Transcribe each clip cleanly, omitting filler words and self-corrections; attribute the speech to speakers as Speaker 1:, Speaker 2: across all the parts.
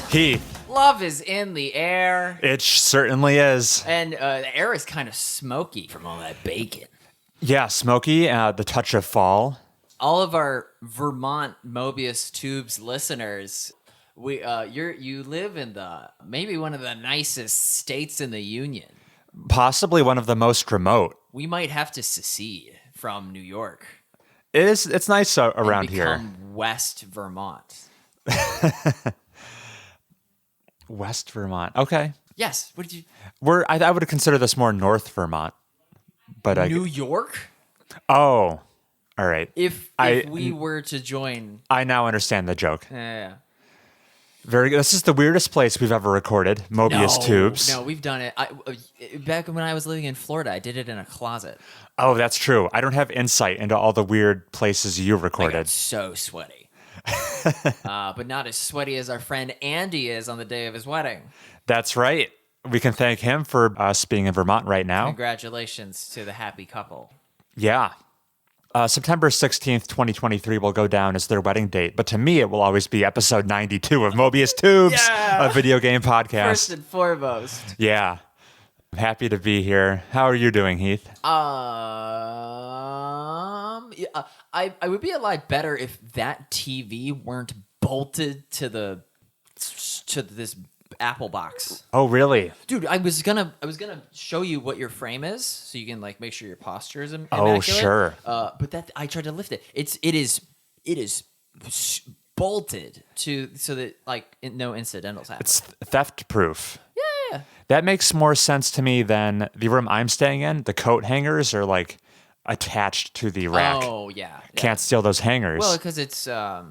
Speaker 1: Heath.
Speaker 2: Love is in the air.
Speaker 1: It certainly is.
Speaker 2: And the air is kind of smoky from all that bacon.
Speaker 1: Yeah, smoky, the touch of fall.
Speaker 2: All of our Vermont Mobius Tubes listeners, you live in maybe one of the nicest states in the union.
Speaker 1: Possibly one of the most remote.
Speaker 2: We might have to secede from New York.
Speaker 1: It's nice around
Speaker 2: and
Speaker 1: here.
Speaker 2: Become West Vermont.
Speaker 1: West Vermont. Okay.
Speaker 2: Yes. What did you?
Speaker 1: I would consider this more North Vermont. But
Speaker 2: New York?
Speaker 1: Oh. All right.
Speaker 2: If we were to join,
Speaker 1: I now understand the joke.
Speaker 2: yeah.
Speaker 1: Very good. This is the weirdest place we've ever recorded. Mobius tubes.
Speaker 2: No, we've done it. Back when I was living in Florida, I did it in a closet.
Speaker 1: Oh, that's true. I don't have insight into all the weird places you
Speaker 2: I
Speaker 1: recorded.
Speaker 2: got so sweaty. But not as sweaty as our friend Andy is on the day of his wedding.
Speaker 1: That's right. We can thank him for us being in Vermont right now.
Speaker 2: Congratulations to the happy couple.
Speaker 1: Yeah. September 16th, 2023 will go down as their wedding date, but to me, it will always be episode 92 of Mobius Tubes, a video game podcast.
Speaker 2: First and foremost.
Speaker 1: Yeah. I'm happy to be here. How are you doing, Heath?
Speaker 2: I would be a lot better if that TV weren't bolted to this Apple box.
Speaker 1: Oh, really?
Speaker 2: Dude, I was gonna show you what your frame is, so you can like make sure your posture is immaculate.
Speaker 1: Oh, sure.
Speaker 2: But that I tried to lift it. It is bolted so that like no incidentals happen.
Speaker 1: It's theft proof.
Speaker 2: Yeah.
Speaker 1: That makes more sense to me than the room I'm staying in. The coat hangers are like attached to the rack.
Speaker 2: Oh yeah.
Speaker 1: Can't steal those hangers.
Speaker 2: Well, because I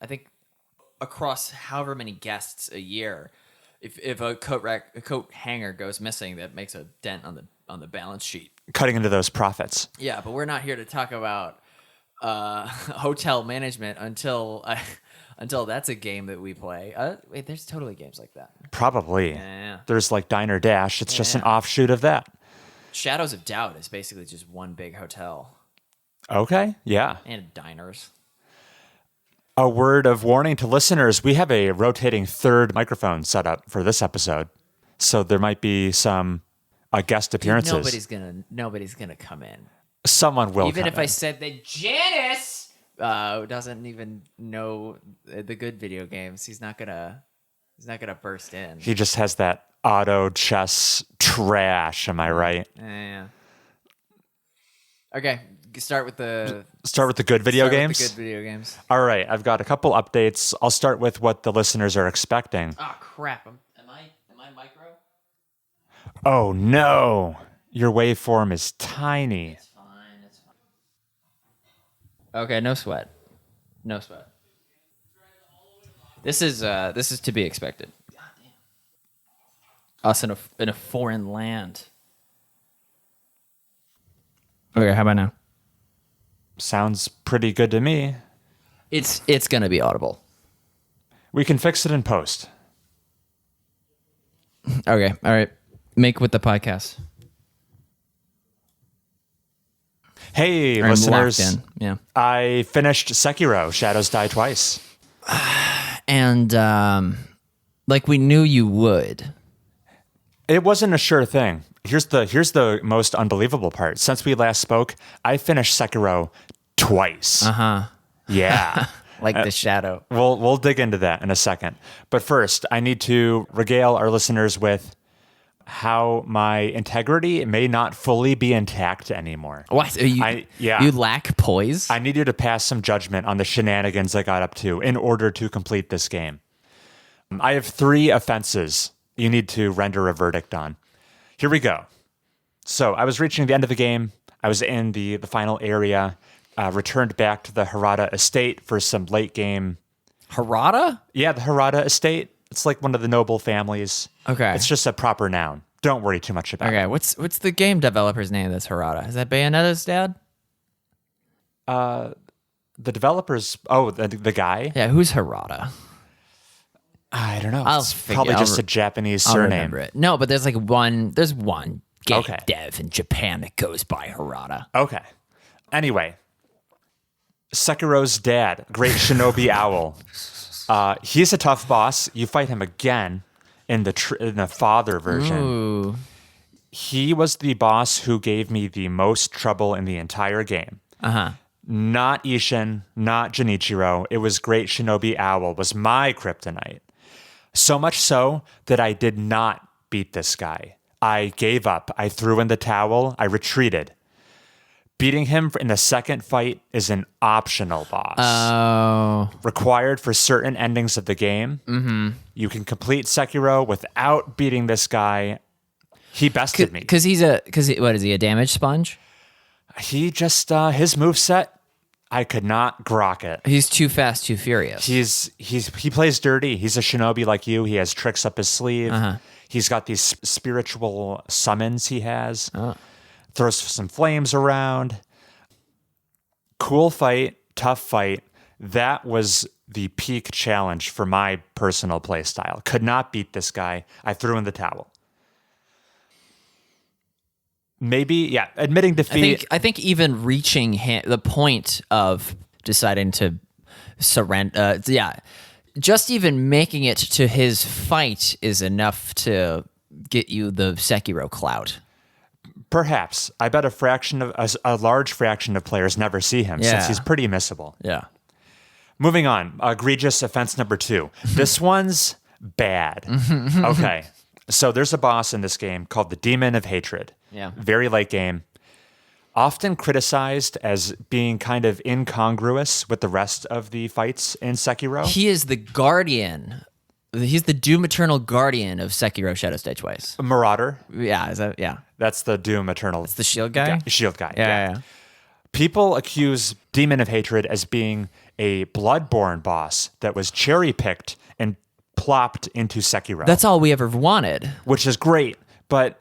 Speaker 2: think across however many guests a year, if a coat hanger goes missing, that makes a dent on the balance sheet.
Speaker 1: Cutting into those profits.
Speaker 2: Yeah, but we're not here to talk about hotel management until that's a game that we play. Wait, there's totally games like that.
Speaker 1: Probably.
Speaker 2: Yeah.
Speaker 1: There's like Diner Dash. It's just an offshoot of that.
Speaker 2: Shadows of Doubt is basically just one big hotel.
Speaker 1: Okay. Yeah.
Speaker 2: And diners.
Speaker 1: A word of warning to listeners, we have a rotating third microphone set up for this episode. So there might be some guest appearances.
Speaker 2: Nobody's gonna come in.
Speaker 1: Someone will
Speaker 2: Even
Speaker 1: come
Speaker 2: if
Speaker 1: in.
Speaker 2: I said that Janus doesn't even know the good video games, he's not gonna burst in.
Speaker 1: He just has that auto chess trash, am I right?
Speaker 2: Yeah. Okay, start with the
Speaker 1: good video games?
Speaker 2: With the good video games.
Speaker 1: All right, I've got a couple updates. I'll start with what the listeners are expecting.
Speaker 2: Oh crap! Am I micro?
Speaker 1: Oh no, your waveform is tiny.
Speaker 2: It's fine. Okay, no sweat. This is to be expected. God damn. Us in a foreign land. Okay, how about now?
Speaker 1: Sounds pretty good to me.
Speaker 2: It's gonna be audible.
Speaker 1: We can fix it in post.
Speaker 2: Okay, all right. Make with the podcast.
Speaker 1: Hey,
Speaker 2: I'm
Speaker 1: listeners.
Speaker 2: locked in. Yeah.
Speaker 1: I finished Sekiro, Shadows Die Twice.
Speaker 2: And like we knew you would.
Speaker 1: It wasn't a sure thing. Here's the most unbelievable part. Since we last spoke, I finished Sekiro twice.
Speaker 2: Uh-huh.
Speaker 1: Yeah.
Speaker 2: Like the shadow.
Speaker 1: We'll dig into that in a second. But first, I need to regale our listeners with how my integrity may not fully be intact anymore.
Speaker 2: What? You lack poise?
Speaker 1: I need you to pass some judgment on the shenanigans I got up to in order to complete this game. I have 3 offenses you need to render a verdict on. Here we go. So I was reaching the end of the game. I was in the final area, returned back to the Harada estate for some late game.
Speaker 2: Harada?
Speaker 1: Yeah, the Harada estate. It's like one of the noble families.
Speaker 2: Okay.
Speaker 1: It's just a proper noun. Don't worry too much about it.
Speaker 2: Okay, what's the game developer's name that's Harada? Is that Bayonetta's dad?
Speaker 1: The developers... Oh, the guy?
Speaker 2: Yeah, who's Harada?
Speaker 1: I don't know.
Speaker 2: I'll
Speaker 1: It's
Speaker 2: figure-
Speaker 1: probably
Speaker 2: I'll
Speaker 1: just
Speaker 2: re-
Speaker 1: a Japanese
Speaker 2: I'll
Speaker 1: surname.
Speaker 2: remember it. No, but there's one game
Speaker 1: Okay.
Speaker 2: dev in Japan that goes by Harada.
Speaker 1: Okay. Anyway, Sekiro's dad, Great Shinobi Owl, He's a tough boss. You fight him again in the father version.
Speaker 2: Ooh.
Speaker 1: He was the boss who gave me the most trouble in the entire game. Not Ishin, not Junichiro. It was Great Shinobi Owl was my kryptonite. So much so that I did not beat this guy. I gave up. I threw in the towel. I retreated. Beating him in the second fight is an optional boss.
Speaker 2: Oh.
Speaker 1: Required for certain endings of the game. Mm-hmm. You can complete Sekiro without beating this guy. He bested me.
Speaker 2: Because what is he, a damage sponge?
Speaker 1: He just, his moveset, I could not grok it.
Speaker 2: He's too fast, too furious.
Speaker 1: He plays dirty. He's a shinobi like you. He has tricks up his sleeve. He's got these spiritual summons he has. Throws some flames around. Cool fight, tough fight. That was the peak challenge for my personal play style. Could not beat this guy. I threw in the towel. Maybe, yeah, admitting defeat.
Speaker 2: I think even reaching the point of deciding to surrender, just even making it to his fight is enough to get you the Sekiro clout.
Speaker 1: Perhaps. I bet a large fraction of players never see him since he's pretty missable.
Speaker 2: Yeah.
Speaker 1: Moving on, egregious offense number 2. This one's bad. Okay, so there's a boss in this game called the Demon of Hatred.
Speaker 2: Yeah.
Speaker 1: Very late game. Often criticized as being kind of incongruous with the rest of the fights in Sekiro.
Speaker 2: He is the guardian. He's the Doom Eternal guardian of Sekiro Shadow Stay Twice.
Speaker 1: A Marauder.
Speaker 2: Yeah, is that, yeah.
Speaker 1: That's the Doom Eternal.
Speaker 2: It's the shield guy?
Speaker 1: Shield guy.
Speaker 2: Yeah.
Speaker 1: People accuse Demon of Hatred as being a Bloodborne boss that was cherry-picked and plopped into Sekiro.
Speaker 2: That's all we ever wanted.
Speaker 1: Which is great, but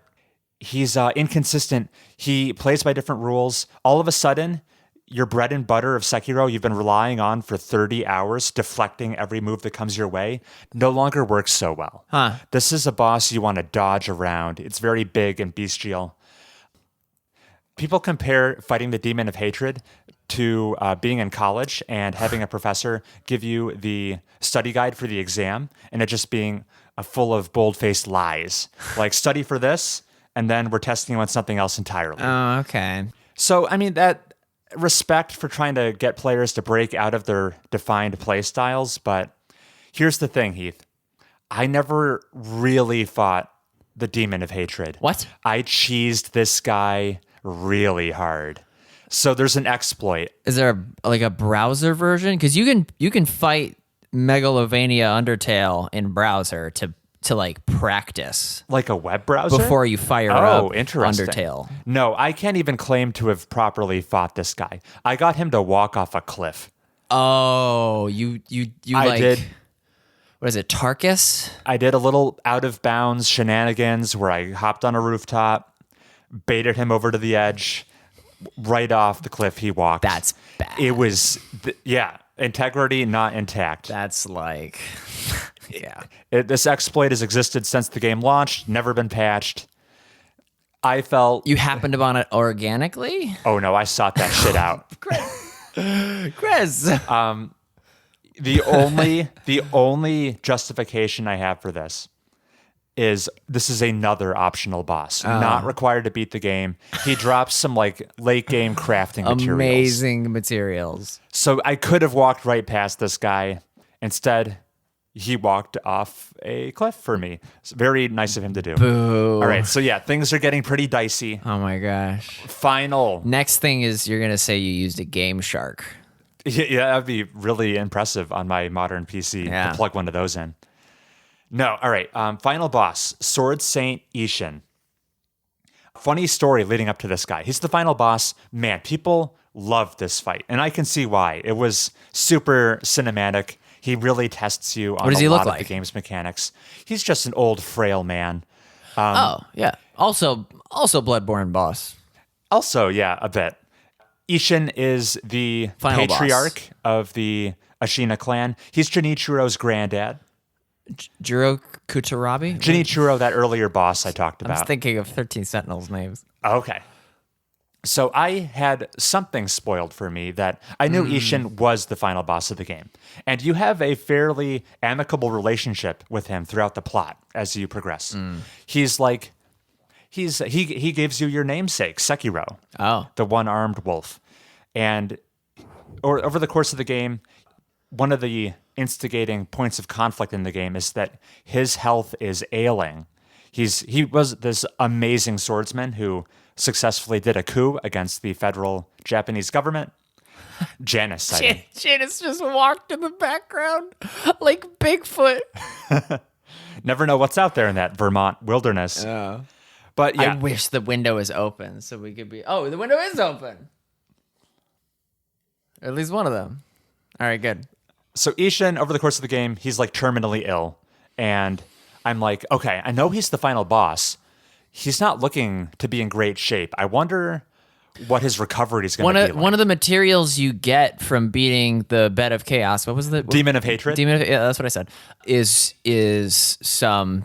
Speaker 1: he's inconsistent. He plays by different rules. All of a sudden, your bread and butter of Sekiro you've been relying on for 30 hours, deflecting every move that comes your way, no longer works so well. This is a boss you want to dodge around. It's very big and bestial. People compare fighting the Demon of Hatred to being in college and having a professor give you the study guide for the exam, and it just being full of bold-faced lies. Like, study for this, and then we're testing you on something else entirely.
Speaker 2: Oh, okay.
Speaker 1: So, I mean, that respect for trying to get players to break out of their defined play styles, but here's the thing, Heath. I never really fought the Demon of Hatred.
Speaker 2: What?
Speaker 1: I cheesed this guy really hard. So there's an exploit.
Speaker 2: Is there a browser version? Because you can fight Megalovania Undertale in browser to like practice,
Speaker 1: like a web browser
Speaker 2: before you fire up
Speaker 1: interesting.
Speaker 2: Undertale.
Speaker 1: No, I can't even claim to have properly fought this guy. I got him to walk off a cliff.
Speaker 2: Oh, you
Speaker 1: I did.
Speaker 2: What is it, Tarkus?
Speaker 1: I did a little out of bounds shenanigans where I hopped on a rooftop, baited him over to the edge, right off the cliff he walked.
Speaker 2: That's bad.
Speaker 1: It was, integrity not intact.
Speaker 2: That's like, yeah.
Speaker 1: This exploit has existed since the game launched, never been patched. I felt...
Speaker 2: You happened upon it organically?
Speaker 1: Oh no, I sought that shit out.
Speaker 2: Chris!
Speaker 1: The only justification I have for this is another optional boss, not required to beat the game. He drops some like late game crafting materials.
Speaker 2: Amazing materials.
Speaker 1: So I could have walked right past this guy. Instead, he walked off a cliff for me. It's very nice of him to do.
Speaker 2: Boo.
Speaker 1: All right, so yeah, things are getting pretty dicey.
Speaker 2: Oh my gosh.
Speaker 1: Final.
Speaker 2: Next thing is you're going to say you used a Game Shark.
Speaker 1: Yeah, that'd be really impressive on my modern PC to plug one of those in. No, all right. Final boss, Sword Saint Ishin. Funny story leading up to this guy. He's the final boss. Man, people love this fight, and I can see why. It was super cinematic. He really tests you on a lot of the game's mechanics. He's just an old, frail man.
Speaker 2: Yeah. Also Bloodborne boss.
Speaker 1: Also, yeah, a bit. Ishin is the
Speaker 2: final
Speaker 1: patriarch
Speaker 2: boss
Speaker 1: of the Ashina clan. He's Junichiro's granddad.
Speaker 2: Jiro Kutarabi?
Speaker 1: Junichiro, that earlier boss I talked about.
Speaker 2: I was thinking of 13 Sentinels names.
Speaker 1: Okay. So I had something spoiled for me that I knew Ishin was the final boss of the game. And you have a fairly amicable relationship with him throughout the plot as you progress. He's like he gives you your namesake, Sekiro,
Speaker 2: Oh.
Speaker 1: the one-armed wolf. And over the course of the game, one of the instigating points of conflict in the game is that his health is ailing. He was this amazing swordsman who successfully did a coup against the federal Japanese government. Janus sighting.
Speaker 2: Janus just walked in the background like Bigfoot.
Speaker 1: Never know what's out there in that Vermont wilderness. But yeah,
Speaker 2: I wish the window is open so we could be. Oh, the window is open. Or at least one of them. All right, good.
Speaker 1: so Ishin, over the course of the game, he's like terminally ill. And I'm like, okay, I know he's the final boss. He's not looking to be in great shape. I wonder what his recovery is going to be like.
Speaker 2: One of the materials you get from beating the Bed of Chaos, what was the
Speaker 1: Demon of Hatred?
Speaker 2: Yeah, that's what I said. Is some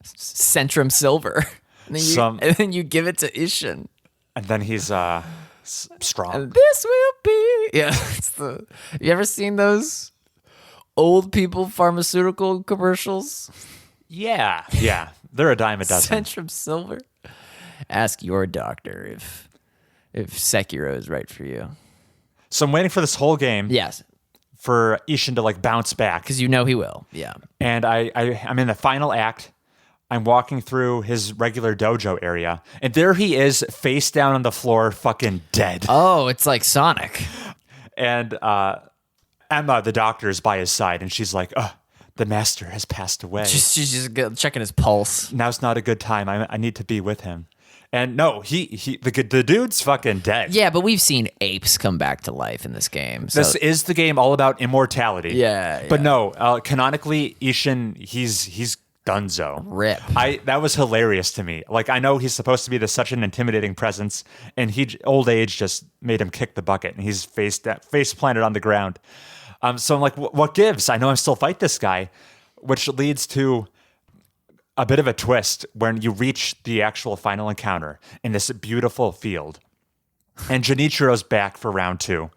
Speaker 2: Centrum Silver. And then you give it to Ishin.
Speaker 1: And then he's strong.
Speaker 2: This will be. Yeah. You ever seen those old people pharmaceutical commercials?
Speaker 1: Yeah. They're a dime a dozen.
Speaker 2: Centrum Silver. Ask your doctor if Sekiro is right for you.
Speaker 1: So I'm waiting for this whole game
Speaker 2: Yes,
Speaker 1: for Ishin to like bounce back.
Speaker 2: because you know he will. Yeah.
Speaker 1: And I'm in the final act. I'm walking through his regular dojo area, and there he is, face down on the floor, fucking dead.
Speaker 2: Oh, it's like Sonic.
Speaker 1: And Emma, the doctor, is by his side, and she's like, the master has passed away.
Speaker 2: She's just checking his pulse.
Speaker 1: Now's not a good time. I need to be with him. And no, the dude's fucking dead.
Speaker 2: Yeah, but we've seen apes come back to life in this game. So.
Speaker 1: This is the game all about immortality.
Speaker 2: Yeah.
Speaker 1: But no, canonically, Ishin, he's donezo.
Speaker 2: Rip.
Speaker 1: That was hilarious to me. Like, I know he's supposed to be such an intimidating presence, and old age just made him kick the bucket, and he's face planted on the ground. So I'm like, what gives? I know I'm still fight this guy, which leads to a bit of a twist when you reach the actual final encounter in this beautiful field. And Junichiro's back for round 2.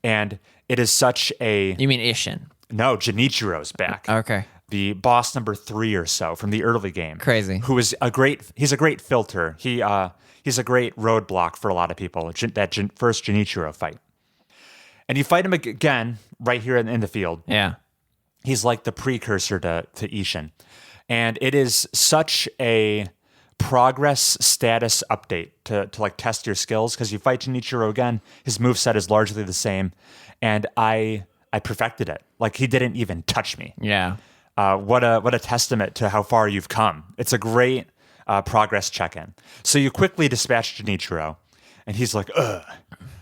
Speaker 1: And it is such a...
Speaker 2: You mean Ishin?
Speaker 1: No, Junichiro's back.
Speaker 2: Okay.
Speaker 1: The boss number 3 or so from the early game.
Speaker 2: Crazy.
Speaker 1: Who is he's a great filter. He's a great roadblock for a lot of people, that first Junichiro fight. And you fight him again right here in the field.
Speaker 2: Yeah.
Speaker 1: He's like the precursor to Ishin. And it is such a progress status update to like test your skills, because you fight Junichiro again, his moveset is largely the same, and I perfected it. Like, he didn't even touch me.
Speaker 2: Yeah.
Speaker 1: What a testament to how far you've come. It's a great progress check-in. So you quickly dispatch Junichiro, and he's like, I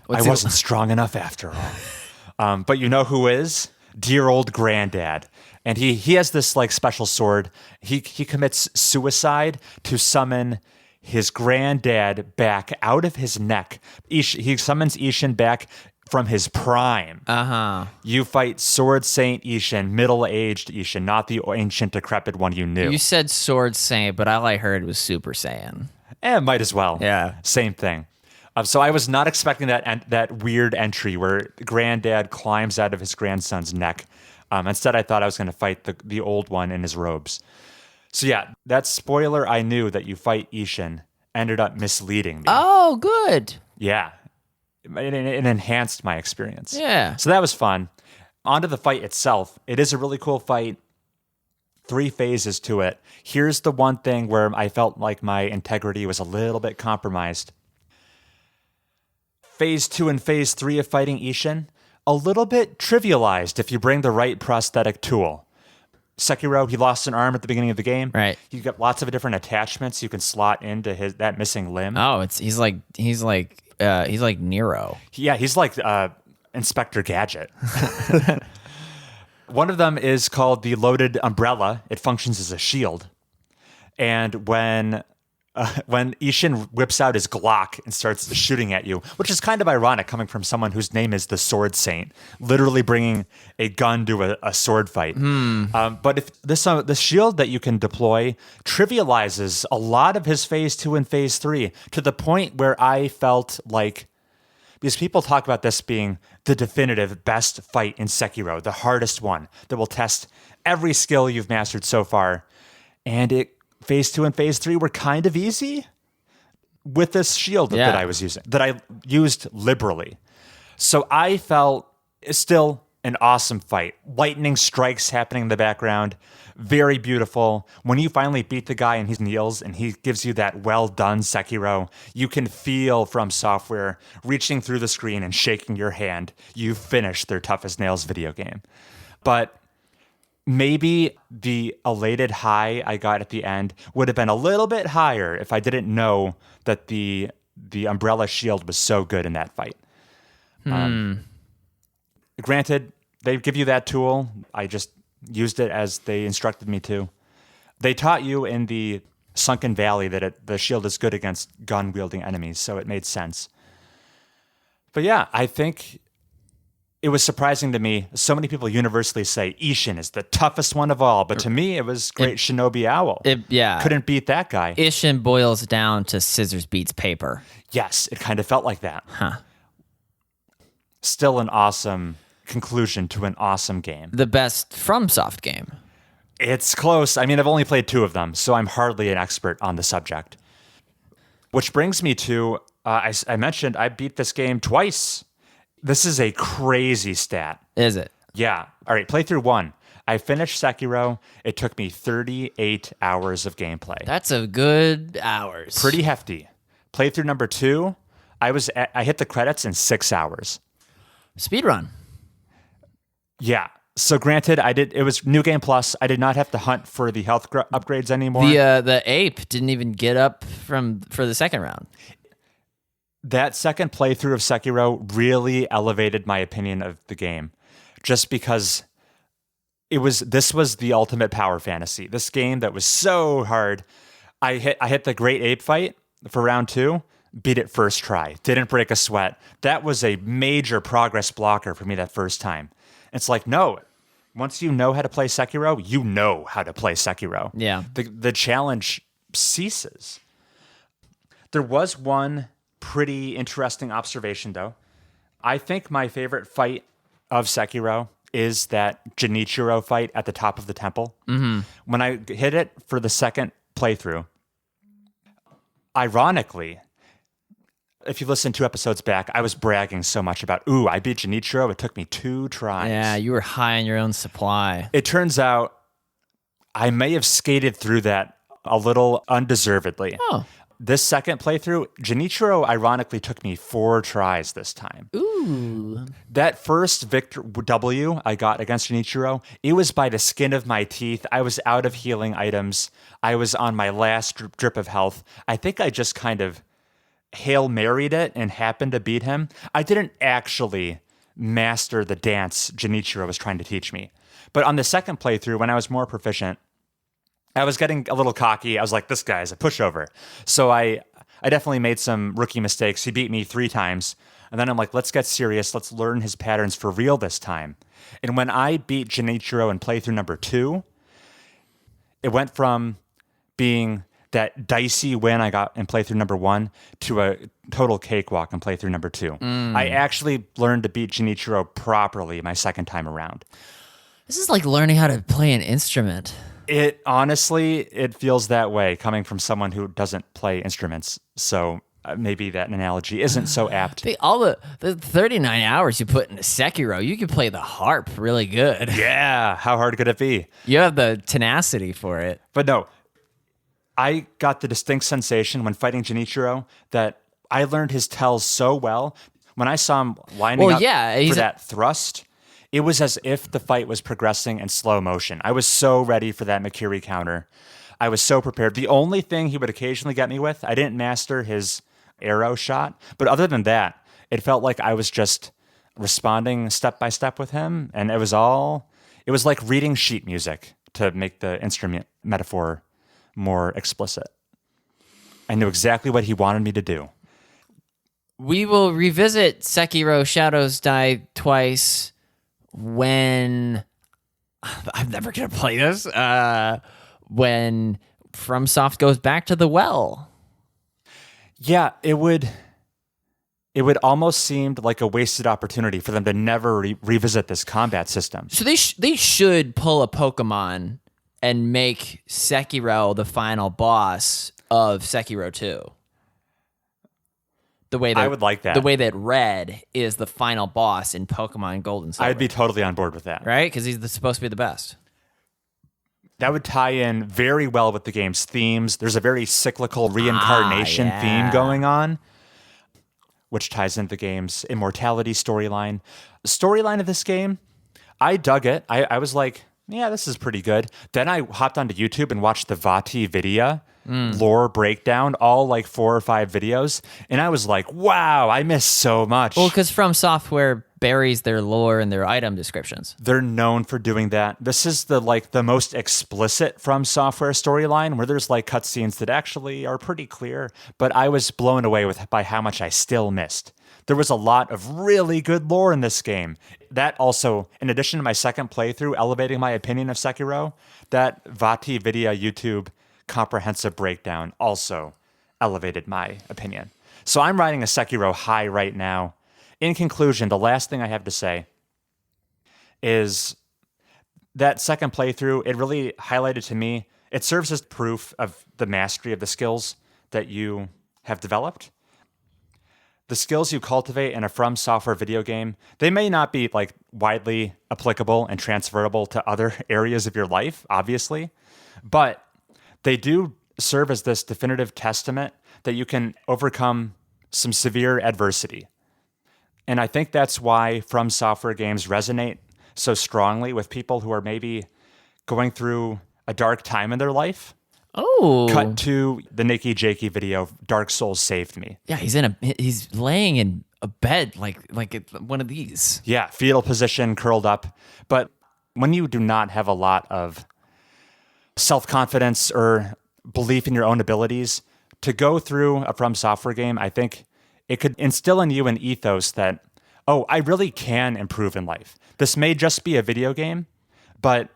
Speaker 1: wasn't strong enough after all. But you know who is? Dear old granddad. And he has this like special sword. He commits suicide to summon his granddad back out of his neck. He summons Ishin back from his prime.
Speaker 2: Uh-huh.
Speaker 1: You fight Sword Saint Ishin, middle-aged Ishin, not the ancient decrepit one you knew.
Speaker 2: You said Sword Saint, but all I heard was Super Saiyan.
Speaker 1: Might as well.
Speaker 2: Yeah.
Speaker 1: Same thing. So I was not expecting that weird entry where granddad climbs out of his grandson's neck. Instead, I thought I was going to fight the old one in his robes. So yeah, that spoiler I knew that you fight Ishin ended up misleading me.
Speaker 2: Oh, good.
Speaker 1: Yeah. It enhanced my experience.
Speaker 2: Yeah.
Speaker 1: So that was fun. On to the fight itself. It is a really cool fight. 3 phases to it. Here's the one thing where I felt like my integrity was a little bit compromised. Phase 2 and Phase 3 of fighting Ishin, a little bit trivialized if you bring the right prosthetic tool. Sekiro, he lost an arm at the beginning of the game.
Speaker 2: Right.
Speaker 1: You got lots of different attachments you can slot into that missing limb.
Speaker 2: Oh, he's like Nero.
Speaker 1: Yeah, he's like Inspector Gadget. One of them is called the loaded umbrella. It functions as a shield. And when when Ishin whips out his Glock and starts shooting at you, which is kind of ironic coming from someone whose name is the Sword Saint, literally bringing a gun to a sword fight. But if the shield that you can deploy trivializes a lot of his phase 2 and phase 3 to the point where I felt like, because people talk about this being the definitive best fight in Sekiro, the hardest one that will test every skill you've mastered so far, and phase 2 and phase 3 were kind of easy with this shield that I was using, that I used liberally. So I felt it's still an awesome fight. Lightning strikes happening in the background. Very beautiful. When you finally beat the guy and he kneels and he gives you that well done Sekiro, you can feel From Software reaching through the screen and shaking your hand. You finished their Tough as Nails video game. But maybe the elated high I got at the end would have been a little bit higher if I didn't know that the umbrella shield was so good in that fight. Granted, they give you that tool. I just used it as they instructed me to. They taught you in the Sunken Valley that the shield is good against gun-wielding enemies, so it made sense. But yeah, I think it was surprising to me. So many people universally say Ishin is the toughest one of all, but to me, it was great Shinobi Owl. Couldn't beat that guy.
Speaker 3: Ishin boils down to scissors beats paper.
Speaker 1: Yes, it kind of felt like that.
Speaker 3: Huh.
Speaker 1: Still an awesome conclusion to an awesome game.
Speaker 3: The best FromSoft game.
Speaker 1: It's close. I mean, I've only played 2 of them, so I'm hardly an expert on the subject. Which brings me to, I mentioned I beat this game twice. This is a crazy stat.
Speaker 3: Is it?
Speaker 1: Yeah. All right, playthrough 1. I finished Sekiro. It took me 38 hours of gameplay.
Speaker 3: That's a good hours.
Speaker 1: Pretty hefty. Playthrough number 2, I hit the credits in 6 hours.
Speaker 3: Speedrun.
Speaker 1: Yeah. So granted, it was New Game Plus. I did not have to hunt for the health upgrades anymore.
Speaker 3: The ape didn't even get up for the second round.
Speaker 1: That second playthrough of Sekiro really elevated my opinion of the game, just because this was the ultimate power fantasy. This game that was so hard. I hit the Great Ape fight for round 2, beat it first try, didn't break a sweat. That was a major progress blocker for me that first time. It's like, no, once you know how to play Sekiro, you know how to play Sekiro.
Speaker 3: Yeah.
Speaker 1: The challenge ceases. There was one pretty interesting observation, though. I think my favorite fight of Sekiro is that Genichiro fight at the top of the temple. Mm-hmm. When I hit it for the second playthrough, ironically, if you listen 2 episodes back, I was bragging so much about, I beat Genichiro. It took me 2 tries.
Speaker 3: Yeah, you were high on your own supply.
Speaker 1: It turns out I may have skated through that a little undeservedly.
Speaker 3: Oh.
Speaker 1: This second playthrough, Genichiro ironically took me 4 tries this time.
Speaker 3: Ooh.
Speaker 1: That first W I got against Genichiro, it was by the skin of my teeth. I was out of healing items. I was on my last drip of health. I think I just kind of Hail Married it and happened to beat him. I didn't actually master the dance Genichiro was trying to teach me. But on the second playthrough, when I was more proficient, I was getting a little cocky. I was like, this guy's a pushover. So I definitely made some rookie mistakes. He beat me 3 times. And then I'm like, let's get serious. Let's learn his patterns for real this time. And when I beat Genichiro in playthrough number 2, it went from being that dicey win I got in playthrough number 1 to a total cakewalk in playthrough number 2. I actually learned to beat Genichiro properly my second time around.
Speaker 3: This is like learning how to play an instrument.
Speaker 1: It feels that way coming from someone who doesn't play instruments. So maybe that analogy isn't so apt.
Speaker 3: All the 39 hours you put into Sekiro, you can play the harp really good.
Speaker 1: Yeah, how hard could it be?
Speaker 3: You have the tenacity for it.
Speaker 1: But no, I got the distinct sensation when fighting Genichiro that I learned his tells so well. When I saw him lining up for that thrust, it was as if the fight was progressing in slow motion. I was so ready for that Makiri counter. I was so prepared. The only thing he would occasionally get me with, I didn't master his arrow shot. But other than that, it felt like I was just responding step by step with him. And it was like reading sheet music, to make the instrument metaphor more explicit. I knew exactly what he wanted me to do.
Speaker 3: We will revisit Sekiro Shadows Die Twice when I'm never gonna play this. When FromSoft goes back to the well.
Speaker 1: Yeah, it would almost seem like a wasted opportunity for them to never revisit this combat system.
Speaker 3: So they should pull a Pokemon and make Sekiro the final boss of Sekiro 2. The way that
Speaker 1: I would like that.
Speaker 3: The way that Red is the final boss in Pokemon Gold and Silver.
Speaker 1: I'd be totally on board with that.
Speaker 3: right because he's supposed to be the best.
Speaker 1: That would tie in very well with the game's themes. There's a very cyclical reincarnation theme going on, which ties into the game's immortality storyline. The storyline of this game, I dug it. I was like, yeah, this is pretty good. Then I hopped onto YouTube and watched the Vati video lore breakdown, all like 4 or 5 videos. And I was like, wow, I missed so much.
Speaker 3: Well, because From Software buries their lore in their item descriptions.
Speaker 1: They're known for doing that. This is the most explicit From Software storyline where there's like cutscenes that actually are pretty clear, but I was blown away by how much I still missed. There was a lot of really good lore in this game. That also, in addition to my second playthrough elevating my opinion of Sekiro, that Vati Vidya YouTube comprehensive breakdown also elevated my opinion. So I'm riding a Sekiro high right now. In conclusion, the last thing I have to say is that second playthrough, it really highlighted to me, it serves as proof of the mastery of the skills that you have developed. The skills you cultivate in a From Software video game, they may not be like widely applicable and transferable to other areas of your life, obviously, but they do serve as this definitive testament that you can overcome some severe adversity. And I think that's why From Software games resonate so strongly with people who are maybe going through a dark time in their life.
Speaker 3: Oh,
Speaker 1: Cut to the Nikki Jakey video, Dark Souls Saved Me.
Speaker 3: yeah, he's laying in a bed like one of these.
Speaker 1: Yeah, fetal position, curled up. But when you do not have a lot of self-confidence or belief in your own abilities, to go through a From Software game, I think it could instill in you an ethos that, oh, I really can improve in life. This may just be a video game, but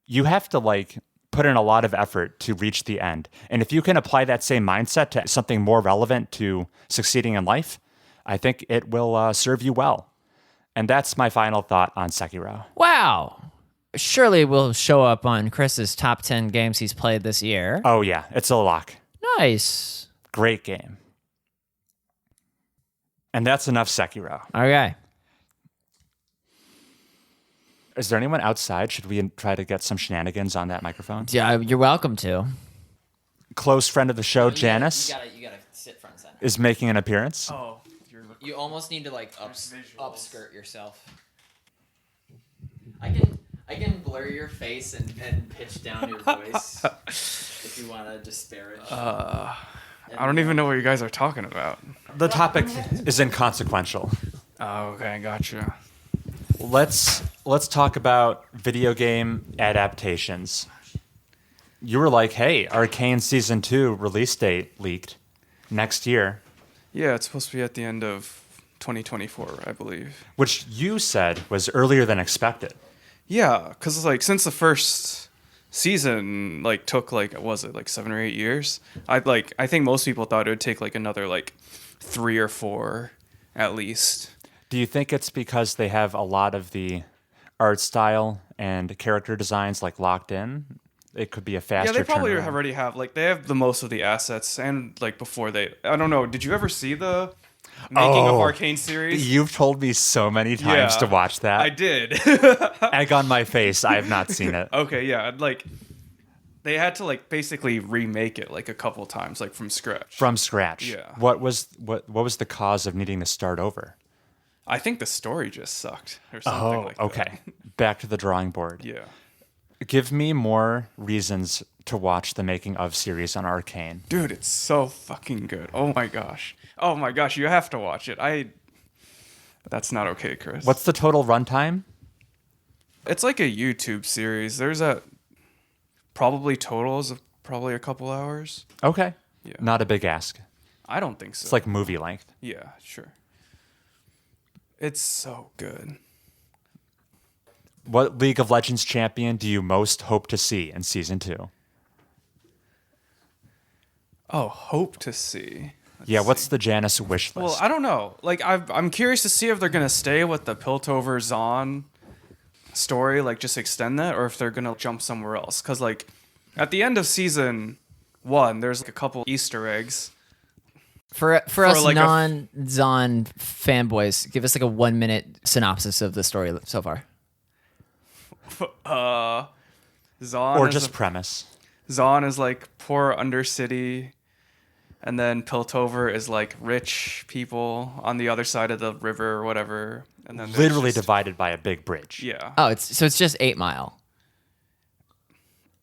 Speaker 1: you have to put in a lot of effort to reach the end. And if you can apply that same mindset to something more relevant to succeeding in life, I think it will serve you well. And that's my final thought on Sekiro.
Speaker 3: Wow. Surely will show up on Chris's top 10 games he's played this year.
Speaker 1: Oh yeah, it's a lock.
Speaker 3: Nice.
Speaker 1: Great game. And that's enough Sekiro.
Speaker 3: Okay.
Speaker 1: Is there anyone outside? Should we try to get some shenanigans on that microphone?
Speaker 3: Yeah, you're welcome to.
Speaker 1: Close friend of the show, Janus,
Speaker 2: You gotta sit front and center.
Speaker 1: is making an appearance.
Speaker 4: Oh,
Speaker 2: You almost need to upskirt yourself. I can blur your face and pitch down your voice if you want to disparage.
Speaker 4: I don't even know what you guys are talking about.
Speaker 1: The topic is inconsequential.
Speaker 4: Oh, okay, gotcha.
Speaker 1: Let's talk about video game adaptations. You were like, hey, Arcane Season 2 release date leaked next year.
Speaker 4: Yeah, it's supposed to be at the end of 2024, I believe.
Speaker 1: Which you said was earlier than expected.
Speaker 4: Yeah, because since the first season took what was it 7 or 8 years? I think most people thought it would take another 3 or 4 at least.
Speaker 1: Do you think it's because they have a lot of the art style and character designs locked in? It could be a faster.
Speaker 4: Yeah, they probably
Speaker 1: turnaround.
Speaker 4: already have they have the most of the assets and before they. I don't know. Did you ever see the making of Arcane series?
Speaker 1: You've told me so many times to watch that.
Speaker 4: I did.
Speaker 1: Egg on my face. I have not seen it.
Speaker 4: Okay, yeah, they had to basically remake it a couple times from scratch.
Speaker 1: From scratch.
Speaker 4: Yeah.
Speaker 1: What was the cause of needing to start over?
Speaker 4: I think the story just sucked or something like that.
Speaker 1: Okay. Back to the drawing board.
Speaker 4: Yeah.
Speaker 1: Give me more reasons to watch the making of series on Arcane.
Speaker 4: Dude, it's so fucking good. Oh my gosh. Oh my gosh, you have to watch it. That's not okay, Chris.
Speaker 1: What's the total runtime?
Speaker 4: It's a YouTube series. There's probably totals of probably a couple hours.
Speaker 1: Okay.
Speaker 4: Yeah.
Speaker 1: Not a big ask.
Speaker 4: I don't think so.
Speaker 1: It's like movie length.
Speaker 4: Yeah, sure. It's so good.
Speaker 1: What League of Legends champion do you most hope to see in season 2?
Speaker 4: Oh, hope to see. Let's
Speaker 1: What's
Speaker 4: see.
Speaker 1: the Janus wish list?
Speaker 4: Well, I don't know. Like, I'm curious to see if they're gonna stay with the Piltover Zahn story, like just extend that, or if they're gonna jump somewhere else. Cause like, at the end of season 1, there's like a couple Easter eggs.
Speaker 3: For us
Speaker 4: like
Speaker 3: non-Zahn fanboys, give us like a 1-minute synopsis of the story so far.
Speaker 4: Zahn
Speaker 1: or
Speaker 4: is
Speaker 1: just premise.
Speaker 4: Zahn is like poor Undercity, and then Piltover is like rich people on the other side of the river or whatever. And then there's
Speaker 1: Literally
Speaker 4: just-
Speaker 1: divided by a big bridge.
Speaker 4: Yeah.
Speaker 3: Oh, it's just 8 Mile.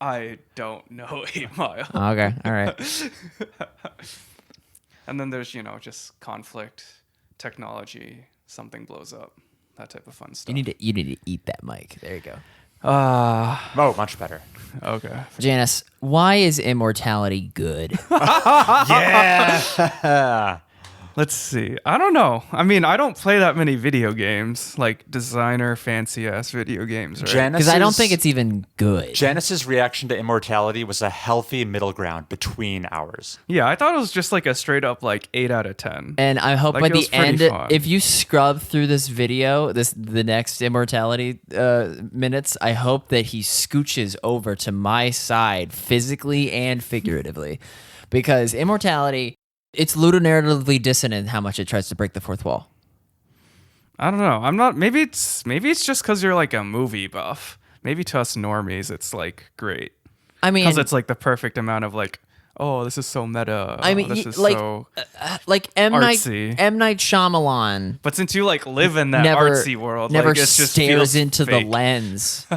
Speaker 4: I don't know 8 Mile.
Speaker 3: Oh, okay, all right.
Speaker 4: And then there's, just conflict, technology, something blows up, that type of fun stuff.
Speaker 3: You need to eat that mic. There you go.
Speaker 1: Oh, much better.
Speaker 4: Okay.
Speaker 3: Janice, why is immortality good?
Speaker 1: Yeah.
Speaker 4: Let's see. I don't know. I mean, I don't play that many video games, like designer fancy ass video games, right?
Speaker 3: Because I don't think it's even good.
Speaker 1: Janus's reaction to immortality was a healthy middle ground between ours.
Speaker 4: Yeah, I thought it was just like a straight up like 8 out of 10.
Speaker 3: And I hope
Speaker 4: Like,
Speaker 3: by
Speaker 4: it was
Speaker 3: the
Speaker 4: pretty
Speaker 3: end,
Speaker 4: fun.
Speaker 3: if you scrub through this video, the next immortality minutes, I hope that he scooches over to my side physically and figuratively, because immortality, it's ludonarratively dissonant how much it tries to break the fourth wall.
Speaker 4: I don't know. I'm not. Maybe it's just because you're like a movie buff. Maybe to us normies, it's like great
Speaker 3: I mean,
Speaker 4: because it's like the perfect amount of like, oh, this is so meta.
Speaker 3: I mean,
Speaker 4: this is
Speaker 3: like,
Speaker 4: so.
Speaker 3: like M.
Speaker 4: artsy.
Speaker 3: Night Shyamalan
Speaker 4: But since you like live in that
Speaker 3: never,
Speaker 4: artsy world,
Speaker 3: never
Speaker 4: like, it just
Speaker 3: stares
Speaker 4: feels
Speaker 3: into
Speaker 4: fake.
Speaker 3: the lens.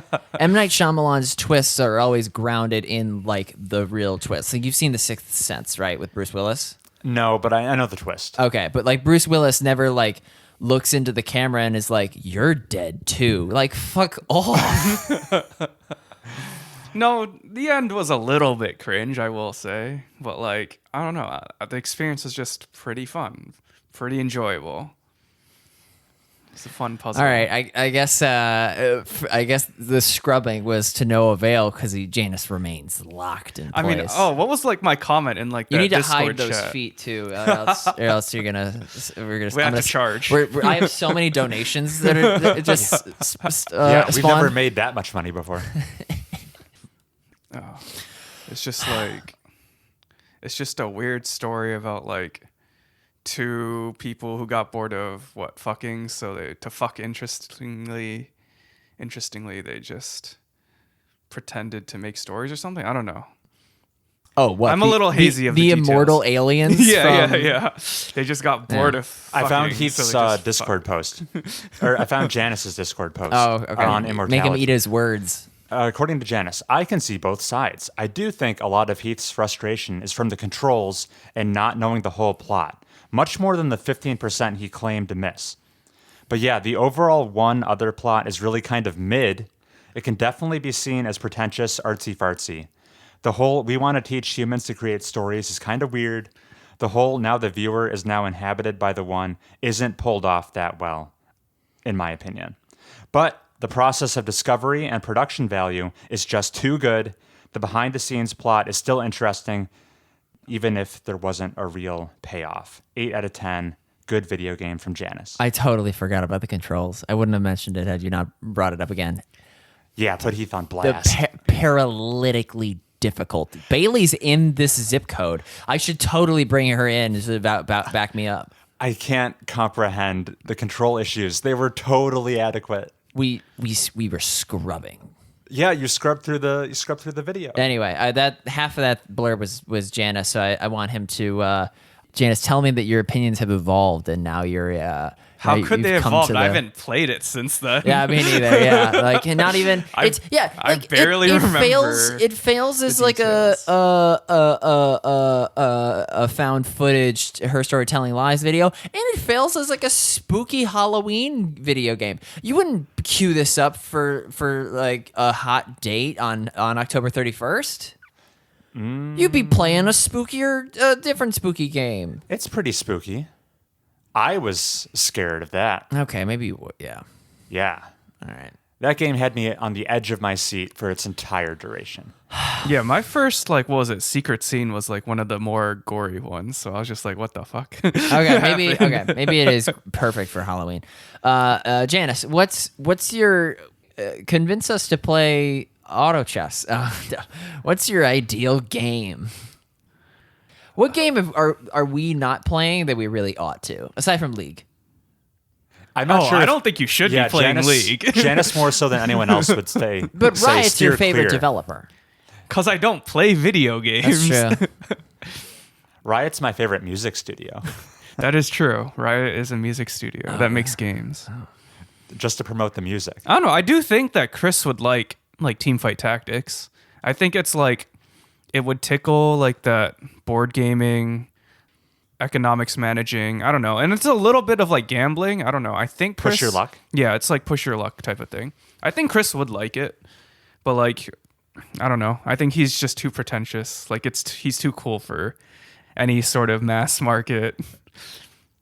Speaker 3: M. Night Shyamalan's twists are always grounded in like the real twist. Like you've seen The Sixth Sense, right, with Bruce Willis?
Speaker 1: No, but I know the twist.
Speaker 3: Okay, but like Bruce Willis never like looks into the camera and is like, "You're dead too." Like fuck off.
Speaker 4: No, the end was a little bit cringe, I will say. But like, I don't know. The experience is just pretty fun, pretty enjoyable. It's a fun puzzle.
Speaker 3: All right, I guess the scrubbing was to no avail because Janus remains locked in
Speaker 4: I
Speaker 3: place.
Speaker 4: mean, what was like my comment in like
Speaker 3: You
Speaker 4: that
Speaker 3: need to
Speaker 4: Discord
Speaker 3: hide those
Speaker 4: chat?
Speaker 3: feet too, or else we're gonna.
Speaker 4: We have
Speaker 3: I'm
Speaker 4: to charge.
Speaker 3: I have so many donations that are just
Speaker 1: Yeah, we've
Speaker 3: spawned.
Speaker 1: never made that much money before.
Speaker 4: It's just like, it's just a weird story about like two people who got bored of fucking, so to fuck interestingly they just pretended to make stories or something. I don't know.
Speaker 3: Oh, what?
Speaker 4: I'm a little hazy of the details.
Speaker 3: immortal aliens.
Speaker 4: Yeah,
Speaker 3: from,
Speaker 4: yeah. They just got bored of fucking.
Speaker 1: I found
Speaker 4: so
Speaker 1: Heath's
Speaker 4: they just
Speaker 1: Discord post. Or I found Janus's Discord post
Speaker 3: Oh, okay.
Speaker 1: on
Speaker 3: Make
Speaker 1: immortality.
Speaker 3: him eat his words.
Speaker 1: According to Janus, I can see both sides. I do think a lot of Heath's frustration is from the controls and not knowing the whole plot, much more than the 15% he claimed to miss. But yeah, the overall one other plot is really kind of mid. It can definitely be seen as pretentious, artsy-fartsy. The whole "we want to teach humans to create stories" is kind of weird. The whole "now the viewer is now inhabited by the one" isn't pulled off that well, in my opinion. But the process of discovery and production value is just too good. The behind-the-scenes plot is still interesting, even if there wasn't a real payoff. 8 out of 10. Good video game from Janus.
Speaker 3: I totally forgot about the controls. I wouldn't have mentioned it had you not brought it up again.
Speaker 1: Yeah, put Heath on
Speaker 3: The
Speaker 1: blast.
Speaker 3: paralytically difficult. Bailey's in this zip code. I should totally bring her in to back me up.
Speaker 1: I can't comprehend the control issues. They were totally adequate.
Speaker 3: We were scrubbing.
Speaker 1: Yeah, you scrubbed through the video.
Speaker 3: Anyway, that half of that blurb was Janus, so I want him to Janus, tell me that your opinions have evolved and now you're
Speaker 4: How
Speaker 3: now
Speaker 4: could
Speaker 3: you've
Speaker 4: they
Speaker 3: come
Speaker 4: evolve?
Speaker 3: to
Speaker 4: I
Speaker 3: the-
Speaker 4: haven't played it since then.
Speaker 3: Yeah, me neither. Yeah, like and not even.
Speaker 4: I barely
Speaker 3: it
Speaker 4: remember
Speaker 3: Fails, it fails as like a found footage, her storytelling lies video, and it fails as like a spooky Halloween video game. You wouldn't queue this up for like a hot date on October 31st. You'd be playing a spookier, different spooky game.
Speaker 1: It's pretty spooky. I was scared of that.
Speaker 3: Okay, maybe you would. Yeah.
Speaker 1: Yeah.
Speaker 3: All right.
Speaker 1: That game had me on the edge of my seat for its entire duration.
Speaker 4: Yeah, my first secret scene was like one of the more gory ones. So I was just like, what the fuck?
Speaker 3: Okay, maybe it is perfect for Halloween. Janus, what's your convince us to play auto chess? What's your ideal game? What game are we not playing that we really ought to, aside from League?
Speaker 1: I'm not sure.
Speaker 4: I don't think you should be playing League.
Speaker 1: Janus more so than anyone else would say.
Speaker 3: But
Speaker 1: say
Speaker 3: Riot's your
Speaker 1: steer
Speaker 3: favorite
Speaker 1: clear.
Speaker 3: developer.
Speaker 4: Because I don't play video games.
Speaker 3: That's true.
Speaker 1: Riot's my favorite music studio.
Speaker 4: That is true. Riot is a music studio that makes games.
Speaker 1: Just to promote the music.
Speaker 4: I don't know. I do think that Chris would like Teamfight Tactics. I think it's like it would tickle like that board gaming, economics managing. I don't know. And it's a little bit of like gambling. I don't know. I think Chris,
Speaker 1: Push your luck?
Speaker 4: Yeah, it's like push your luck type of thing. I think Chris would like it. But like I don't know. I think he's just too pretentious. Like he's too cool for any sort of mass market.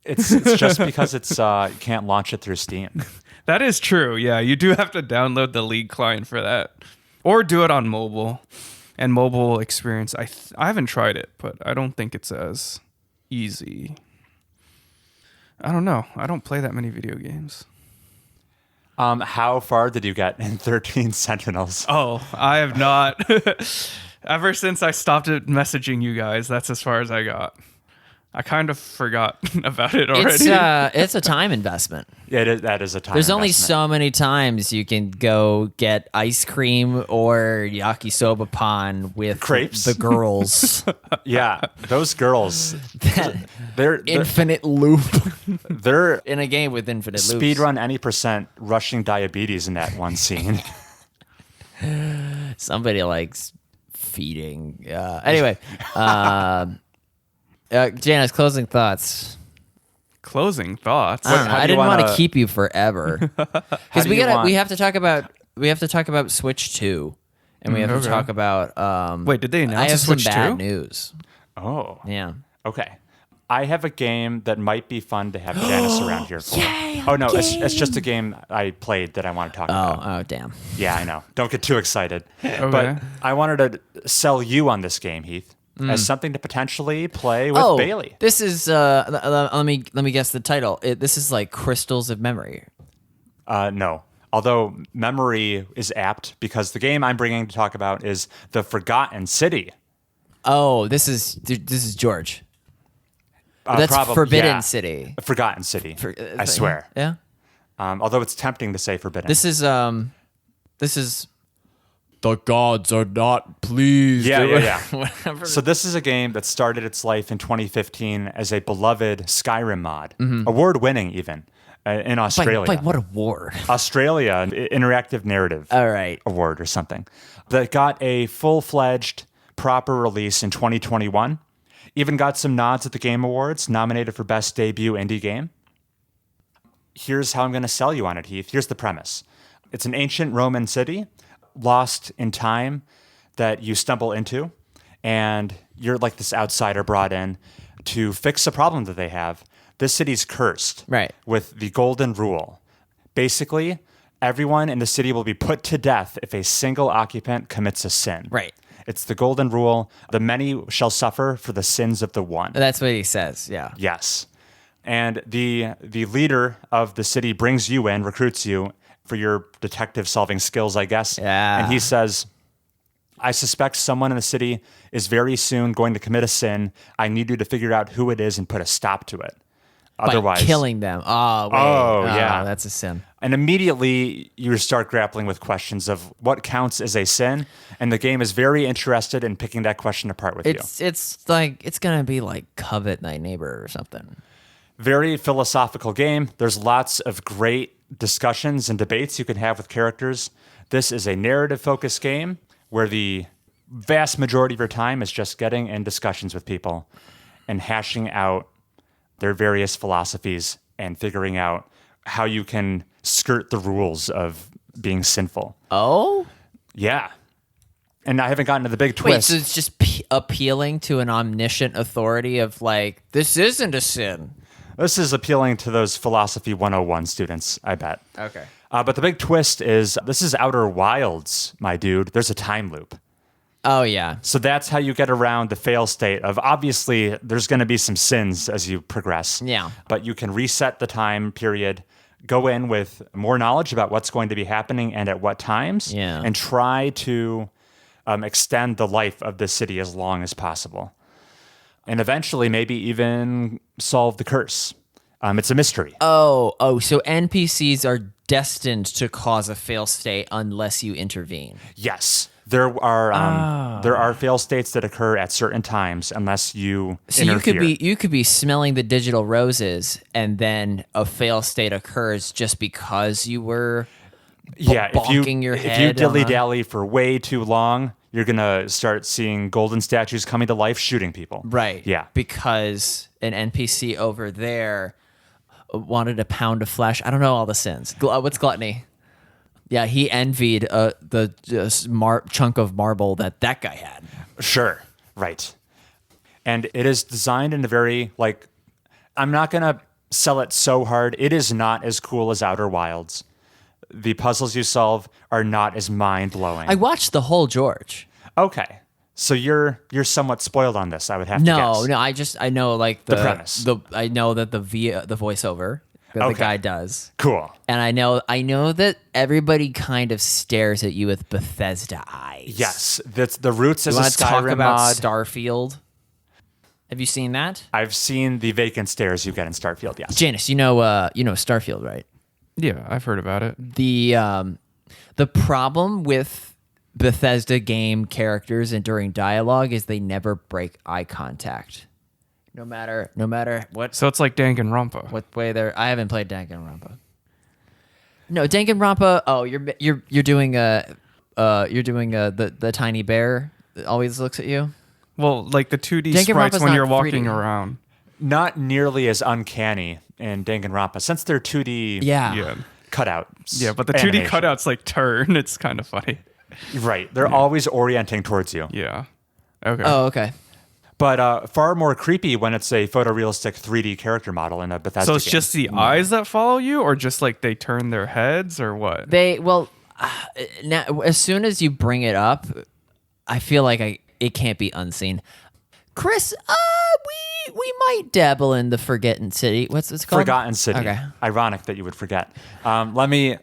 Speaker 1: It's just because it's you can't launch it through Steam.
Speaker 4: That is true. Yeah, you do have to download the League client for that, or do it on mobile. And mobile experience, I haven't tried it, but I don't think it's as easy. I don't know. I don't play that many video games.
Speaker 1: How far did you get in 13 Sentinels?
Speaker 4: Oh, I have not. Ever since I stopped messaging you guys, that's as far as I got. I kind of forgot about it already.
Speaker 3: It's a time investment.
Speaker 1: Yeah, that is a time
Speaker 3: There's only
Speaker 1: investment.
Speaker 3: so many times you can go get ice cream or yakisoba pan with
Speaker 1: Crepes?
Speaker 3: the girls.
Speaker 1: Yeah, those girls. They're
Speaker 3: Infinite loop
Speaker 1: they're
Speaker 3: in a game with infinite loops.
Speaker 1: speedrun any percent rushing diabetes in that one scene.
Speaker 3: Somebody likes feeding. Anyway, Janice, closing thoughts.
Speaker 4: Closing thoughts.
Speaker 3: I don't know.
Speaker 1: how do
Speaker 3: I
Speaker 1: you
Speaker 3: didn't want to
Speaker 1: wanna-
Speaker 3: keep you forever because
Speaker 1: do you want-
Speaker 3: we have to talk about Switch 2, and we have to
Speaker 4: Okay.
Speaker 3: talk about.
Speaker 4: Wait, did they announce
Speaker 3: I
Speaker 4: a
Speaker 3: have some
Speaker 4: Switch
Speaker 3: bad
Speaker 4: 2?
Speaker 3: news.
Speaker 1: Oh,
Speaker 3: Yeah.
Speaker 1: okay. I have a game that might be fun to have Janice around here for. Oh no, it's just a game I played that I want to talk about.
Speaker 3: Oh, damn.
Speaker 1: Yeah, I know. Don't get too excited.
Speaker 4: Okay.
Speaker 1: But I wanted to sell you on this game, Heath, as something to potentially play with Bailey.
Speaker 3: This is let me guess the title. This is like Crystals of Memory.
Speaker 1: No. Although memory is apt because the game I'm bringing to talk about is The Forgotten City.
Speaker 3: Oh, this is George. That's Forbidden
Speaker 1: yeah.
Speaker 3: City.
Speaker 1: Forgotten City. I swear.
Speaker 3: Yeah.
Speaker 1: Although it's tempting to say forbidden.
Speaker 3: This is the gods are not pleased.
Speaker 1: Yeah.
Speaker 3: Whatever.
Speaker 1: So this is a game that started its life in 2015 as a beloved Skyrim mod,
Speaker 3: Mm-hmm.
Speaker 1: award-winning even in Australia.
Speaker 3: Like what award?
Speaker 1: Australia, an interactive narrative
Speaker 3: All right.
Speaker 1: award or something, that got a full-fledged proper release in 2021. Even got some nods at the Game Awards, nominated for Best Debut Indie Game. Here's how I'm going to sell you on it, Heath. Here's the premise. It's an ancient Roman city, lost in time, that you stumble into, and you're like this outsider brought in to fix a problem that they have. This city's cursed
Speaker 3: Right.
Speaker 1: with the golden rule. Basically, everyone in the city will be put to death if a single occupant commits a sin.
Speaker 3: Right.
Speaker 1: It's the golden rule. The many shall suffer for the sins of the one.
Speaker 3: That's what he says. Yeah.
Speaker 1: Yes. And the leader of the city brings you in, recruits you for your detective solving skills, I guess.
Speaker 3: Yeah.
Speaker 1: And he says, I suspect someone in the city is very soon going to commit a sin. I need you to figure out who it is and put a stop to it. Otherwise,
Speaker 3: By killing them. Oh, wait.
Speaker 1: Oh, yeah.
Speaker 3: That's a sin.
Speaker 1: And immediately you start grappling with questions of what counts as a sin. And the game is very interested in picking that question apart with you.
Speaker 3: It's like it's gonna be like Covet Thy Neighbor or something.
Speaker 1: Very philosophical game. There's lots of great discussions and debates you can have with characters. This is a narrative-focused game where the vast majority of your time is just getting in discussions with people and hashing out their various philosophies and figuring out how you can skirt the rules of being sinful.
Speaker 3: Oh?
Speaker 1: Yeah. And I haven't gotten to the big
Speaker 3: Wait,
Speaker 1: twist.
Speaker 3: so it's just appealing to an omniscient authority of like, this isn't a sin.
Speaker 1: This is appealing to those Philosophy 101 students, I bet.
Speaker 3: Okay.
Speaker 1: But the big twist is this is Outer Wilds, my dude. There's a time loop.
Speaker 3: Oh, yeah.
Speaker 1: So that's how you get around the fail state of obviously there's going to be some sins as you progress.
Speaker 3: Yeah.
Speaker 1: But you can reset the time period, go in with more knowledge about what's going to be happening and at what times,
Speaker 3: Yeah.
Speaker 1: and try to extend the life of the city as long as possible. And eventually maybe even solve the curse. It's a mystery.
Speaker 3: Oh, so NPCs are destined to cause a fail state unless you intervene.
Speaker 1: Yes. There are fail states that occur at certain times unless you
Speaker 3: So
Speaker 1: interfere.
Speaker 3: you could be smelling the digital roses, and then a fail state occurs just because you were bonking your
Speaker 1: if you
Speaker 3: head on
Speaker 1: dilly
Speaker 3: a-
Speaker 1: dally for way too long, you're gonna start seeing golden statues coming to life, shooting people.
Speaker 3: right.
Speaker 1: Yeah.
Speaker 3: Because an NPC over there wanted a pound of flesh. I don't know all the sins. What's gluttony? Yeah, he envied the chunk of marble that guy had.
Speaker 1: Sure. Right. And it is designed in a very I'm not gonna sell it so hard. It is not as cool as Outer Wilds. The puzzles you solve are not as mind blowing.
Speaker 3: I watched the whole George.
Speaker 1: Okay. So you're somewhat spoiled on this, I would have to
Speaker 3: No,
Speaker 1: guess.
Speaker 3: I know like the
Speaker 1: premise.
Speaker 3: I know that the voiceover that the
Speaker 1: Okay.
Speaker 3: guy does.
Speaker 1: Cool.
Speaker 3: And I know that everybody kind of stares at you with Bethesda eyes.
Speaker 1: Yes. That's the roots
Speaker 3: You
Speaker 1: as a
Speaker 3: want to talk
Speaker 1: Skyrim
Speaker 3: about
Speaker 1: mod.
Speaker 3: Starfield? Have you seen that?
Speaker 1: I've seen the vacant stairs you get in Starfield, yes.
Speaker 3: Janus, you know Starfield, right?
Speaker 4: Yeah, I've heard about it.
Speaker 3: The problem with Bethesda game characters and during dialogue is they never break eye contact. No matter what
Speaker 4: So it's like Danganronpa.
Speaker 3: what way they're. I haven't played Danganronpa. No, Danganronpa. Oh, you're doing the tiny bear that always looks at you.
Speaker 4: Well, like the 2D
Speaker 3: Danganronpa's
Speaker 4: sprites when
Speaker 3: not
Speaker 4: you're walking
Speaker 3: 3D.
Speaker 4: around.
Speaker 1: Not nearly as uncanny in Danganronpa, since they're 2D
Speaker 4: Yeah.
Speaker 1: cutouts.
Speaker 4: Yeah, but the 2D
Speaker 1: animation.
Speaker 4: cutouts like turn. It's kind of funny.
Speaker 1: Right. They're always orienting towards you.
Speaker 4: Yeah. Okay.
Speaker 3: Oh, okay.
Speaker 1: But far more creepy when it's a photorealistic 3D character model in a Bethesda
Speaker 4: So it's
Speaker 1: game.
Speaker 4: just the eyes that follow you, or just like they turn their heads, or what?
Speaker 3: Now as soon as you bring it up, I feel like it can't be unseen. Chris, we might dabble in the Forgotten City. What's it called?
Speaker 1: Forgotten City.
Speaker 3: Okay.
Speaker 1: Ironic that you would forget. Let me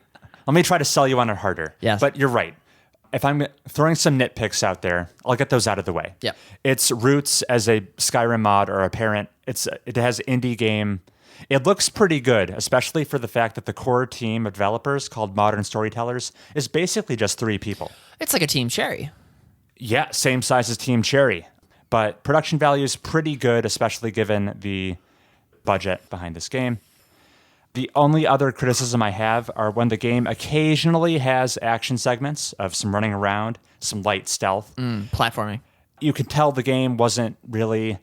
Speaker 1: try to sell you on it harder.
Speaker 3: Yes.
Speaker 1: But you're right. If I'm throwing some nitpicks out there, I'll get those out of the way.
Speaker 3: Yep.
Speaker 1: Its roots as a Skyrim mod are apparent. It has indie game. It looks pretty good, especially for the fact that the core team of developers called Modern Storytellers is basically just 3 people.
Speaker 3: It's like a Team Cherry.
Speaker 1: Yeah, same size as Team Cherry. But production value is pretty good, especially given the budget behind this game. The only other criticism I have are when the game occasionally has action segments of some running around, some light stealth.
Speaker 3: Platforming.
Speaker 1: You can tell the game wasn't really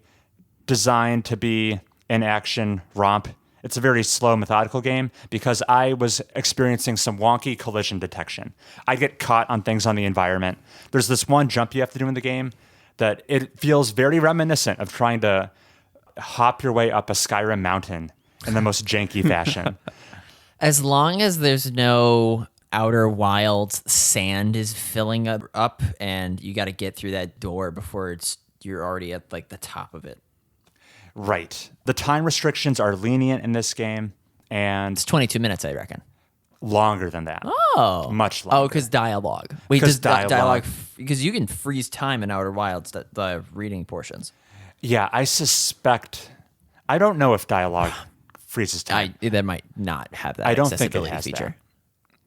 Speaker 1: designed to be an action romp. It's a very slow, methodical game because I was experiencing some wonky collision detection. I get caught on things on the environment. There's this one jump you have to do in the game that it feels very reminiscent of trying to hop your way up a Skyrim mountain in the most janky fashion.
Speaker 3: As long as there's no Outer Wilds sand is filling up and you got to get through that door before you're already at like the top of it.
Speaker 1: Right. The time restrictions are lenient in this game and
Speaker 3: It's 22 minutes, I reckon.
Speaker 1: longer than that.
Speaker 3: Oh.
Speaker 1: Much longer.
Speaker 3: Oh, because dialogue. Wait,
Speaker 1: 'Cause
Speaker 3: does dialogue.
Speaker 1: dialogue.
Speaker 3: Because you can freeze time in Outer Wilds, the reading portions.
Speaker 1: Yeah, I don't know if dialogue freezes time.
Speaker 3: That might not have that
Speaker 1: I don't think it
Speaker 3: accessibility
Speaker 1: has
Speaker 3: feature.
Speaker 1: that.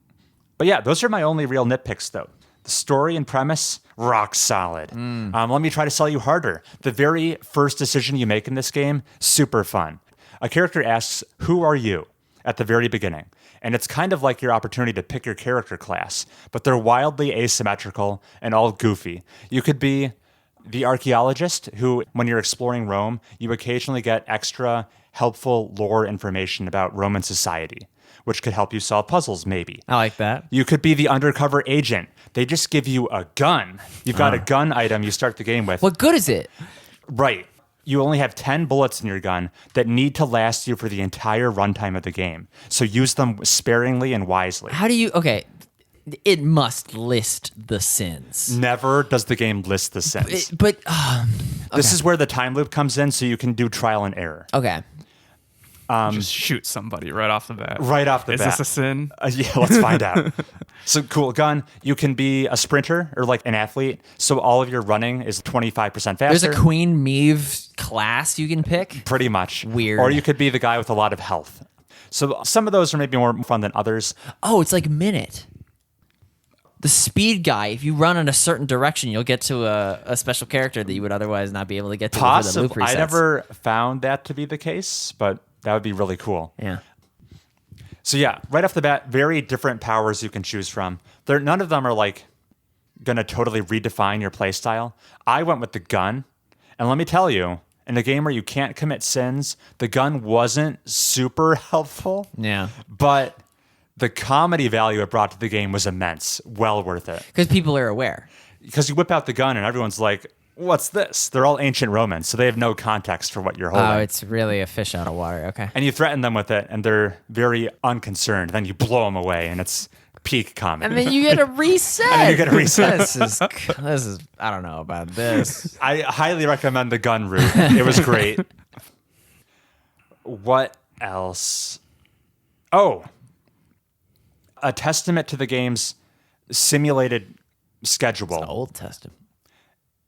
Speaker 1: But yeah, those are my only real nitpicks, though. The story and premise, rock solid. Let me try to sell you harder. The very first decision you make in this game, super fun. A character asks, "Who are you?" at the very beginning. And it's kind of like your opportunity to pick your character class, but they're wildly asymmetrical and all goofy. You could be the archaeologist who, when you're exploring Rome, you occasionally get extra helpful lore information about Roman society. which could help you solve puzzles, maybe.
Speaker 3: I like that.
Speaker 1: You could be the undercover agent. They just give you a gun. You've got a gun item you start the game with.
Speaker 3: What good is it?
Speaker 1: Right. You only have 10 bullets in your gun that need to last you for the entire runtime of the game. So use them sparingly and wisely.
Speaker 3: How do you? Okay, it must list the sins.
Speaker 1: Never does the game list the sins.
Speaker 3: But
Speaker 1: This is where the time loop comes in, so you can do trial and error.
Speaker 3: okay.
Speaker 4: Just shoot somebody right off the bat.
Speaker 1: Right off the
Speaker 4: Is
Speaker 1: bat.
Speaker 4: this a sin?
Speaker 1: Yeah, let's find out. So cool gun. You can be a sprinter or like an athlete. So all of your running is 25% faster.
Speaker 3: There's a Queen Meave class you can pick.
Speaker 1: Pretty much.
Speaker 3: Weird.
Speaker 1: Or you could be the guy with a lot of health. So some of those are maybe more fun than others.
Speaker 3: Oh, it's like Minute. The speed guy, if you run in a certain direction, you'll get to a special character that you would otherwise not be able to get to before the loop resets.
Speaker 1: I never found that to be the case, but that would be really cool.
Speaker 3: Yeah.
Speaker 1: So yeah, right off the bat, very different powers you can choose from. None of them are like going to totally redefine your playstyle. I went with the gun, and let me tell you, in a game where you can't commit sins, the gun wasn't super helpful.
Speaker 3: Yeah.
Speaker 1: But the comedy value it brought to the game was immense. Well worth it.
Speaker 3: Because people are aware.
Speaker 1: Because you whip out the gun and everyone's like, what's this? They're all ancient Romans, so they have no context for what you're holding.
Speaker 3: Oh, it's really a fish out of water. Okay.
Speaker 1: And you threaten them with it, and they're very unconcerned. Then you blow them away, and it's peak comedy.
Speaker 3: And then you get a reset.
Speaker 1: And then you get a reset.
Speaker 3: This is. I don't know about this.
Speaker 1: I highly recommend the gun route. It was great. What else? Oh, a testament to the game's simulated schedule.
Speaker 3: Old Testament.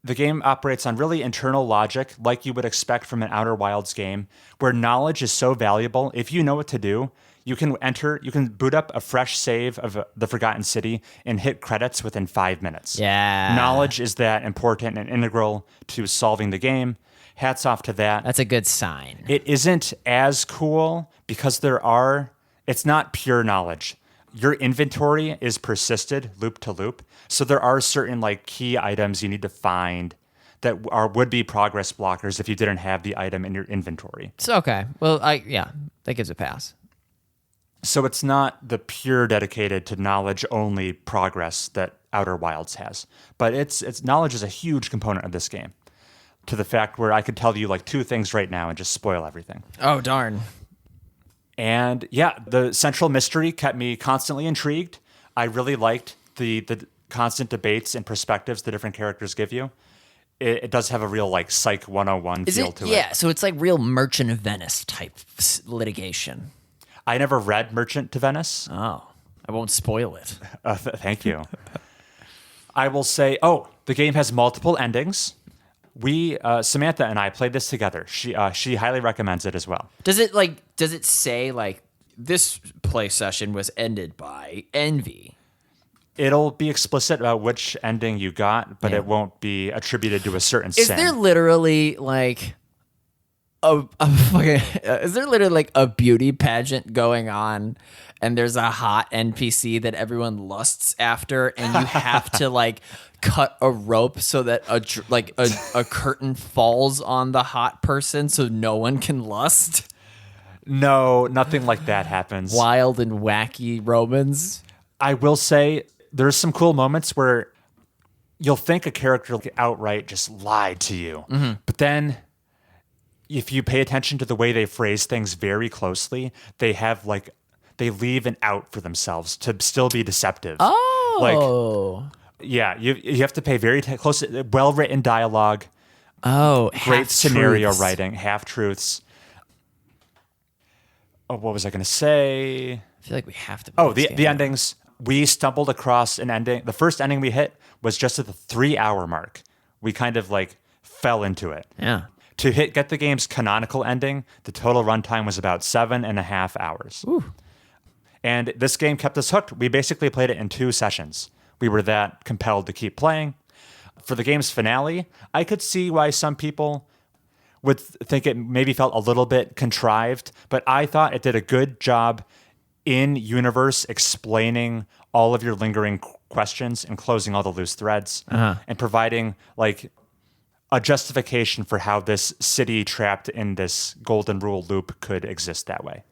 Speaker 1: The game operates on really internal logic, like you would expect from an Outer Wilds game, where knowledge is so valuable. If you know what to do, you can boot up a fresh save of the Forgotten City and hit credits within 5 minutes.
Speaker 3: Yeah.
Speaker 1: Knowledge is that important and integral to solving the game. Hats off to that.
Speaker 3: That's a good sign.
Speaker 1: It isn't as cool because it's not pure knowledge. Your inventory is persisted loop to loop. So there are certain like key items you need to find that would be progress blockers if you didn't have the item in your inventory.
Speaker 3: It's okay. Well, that gives a pass.
Speaker 1: So it's not the pure dedicated to knowledge only progress that Outer Wilds has. But it's knowledge is a huge component of this game. To the fact where I could tell you like 2 things right now and just spoil everything.
Speaker 3: Oh, darn.
Speaker 1: And yeah, the central mystery kept me constantly intrigued. I really liked the constant debates and perspectives the different characters give you. It does have a real like Psych 101 feel to it.
Speaker 3: Yeah, so it's like real Merchant of Venice type litigation.
Speaker 1: I never read Merchant to Venice.
Speaker 3: Oh, I won't spoil it.
Speaker 1: Thank you. I will say, the game has multiple endings. Samantha and I played this together. She highly recommends it as well.
Speaker 3: Does it say like this play session was ended by envy?
Speaker 1: It'll be explicit about which ending you got, but it won't be attributed to a certain
Speaker 3: Is
Speaker 1: sin.
Speaker 3: there literally like is there literally like a beauty pageant going on and there's a hot NPC that everyone lusts after and you have to like cut a rope so that a curtain falls on the hot person so no one can lust?
Speaker 1: No, nothing like that happens.
Speaker 3: Wild and wacky Romans.
Speaker 1: I will say there's some cool moments where you'll think a character outright just lied to you. Mm-hmm. But then if you pay attention to the way they phrase things very closely, they leave an out for themselves to still be deceptive.
Speaker 3: Oh.
Speaker 1: Yeah, you have to pay very close, well-written dialogue.
Speaker 3: Oh,
Speaker 1: Great scenario
Speaker 3: half-truths.
Speaker 1: writing, half-truths. Oh, what was I going to say?
Speaker 3: I feel like we have to.
Speaker 1: The endings. We stumbled across an ending. The first ending we hit was just at the 3-hour mark. We kind of like fell into it.
Speaker 3: Yeah.
Speaker 1: To get the game's canonical ending, the total runtime was about 7.5 hours.
Speaker 3: Ooh.
Speaker 1: And this game kept us hooked. We basically played it in 2 sessions. We were that compelled to keep playing. For the game's finale, I could see why some people would think it maybe felt a little bit contrived, but I thought it did a good job in universe explaining all of your lingering questions and closing all the loose threads and providing like a justification for how this city trapped in this golden rule loop could exist that way.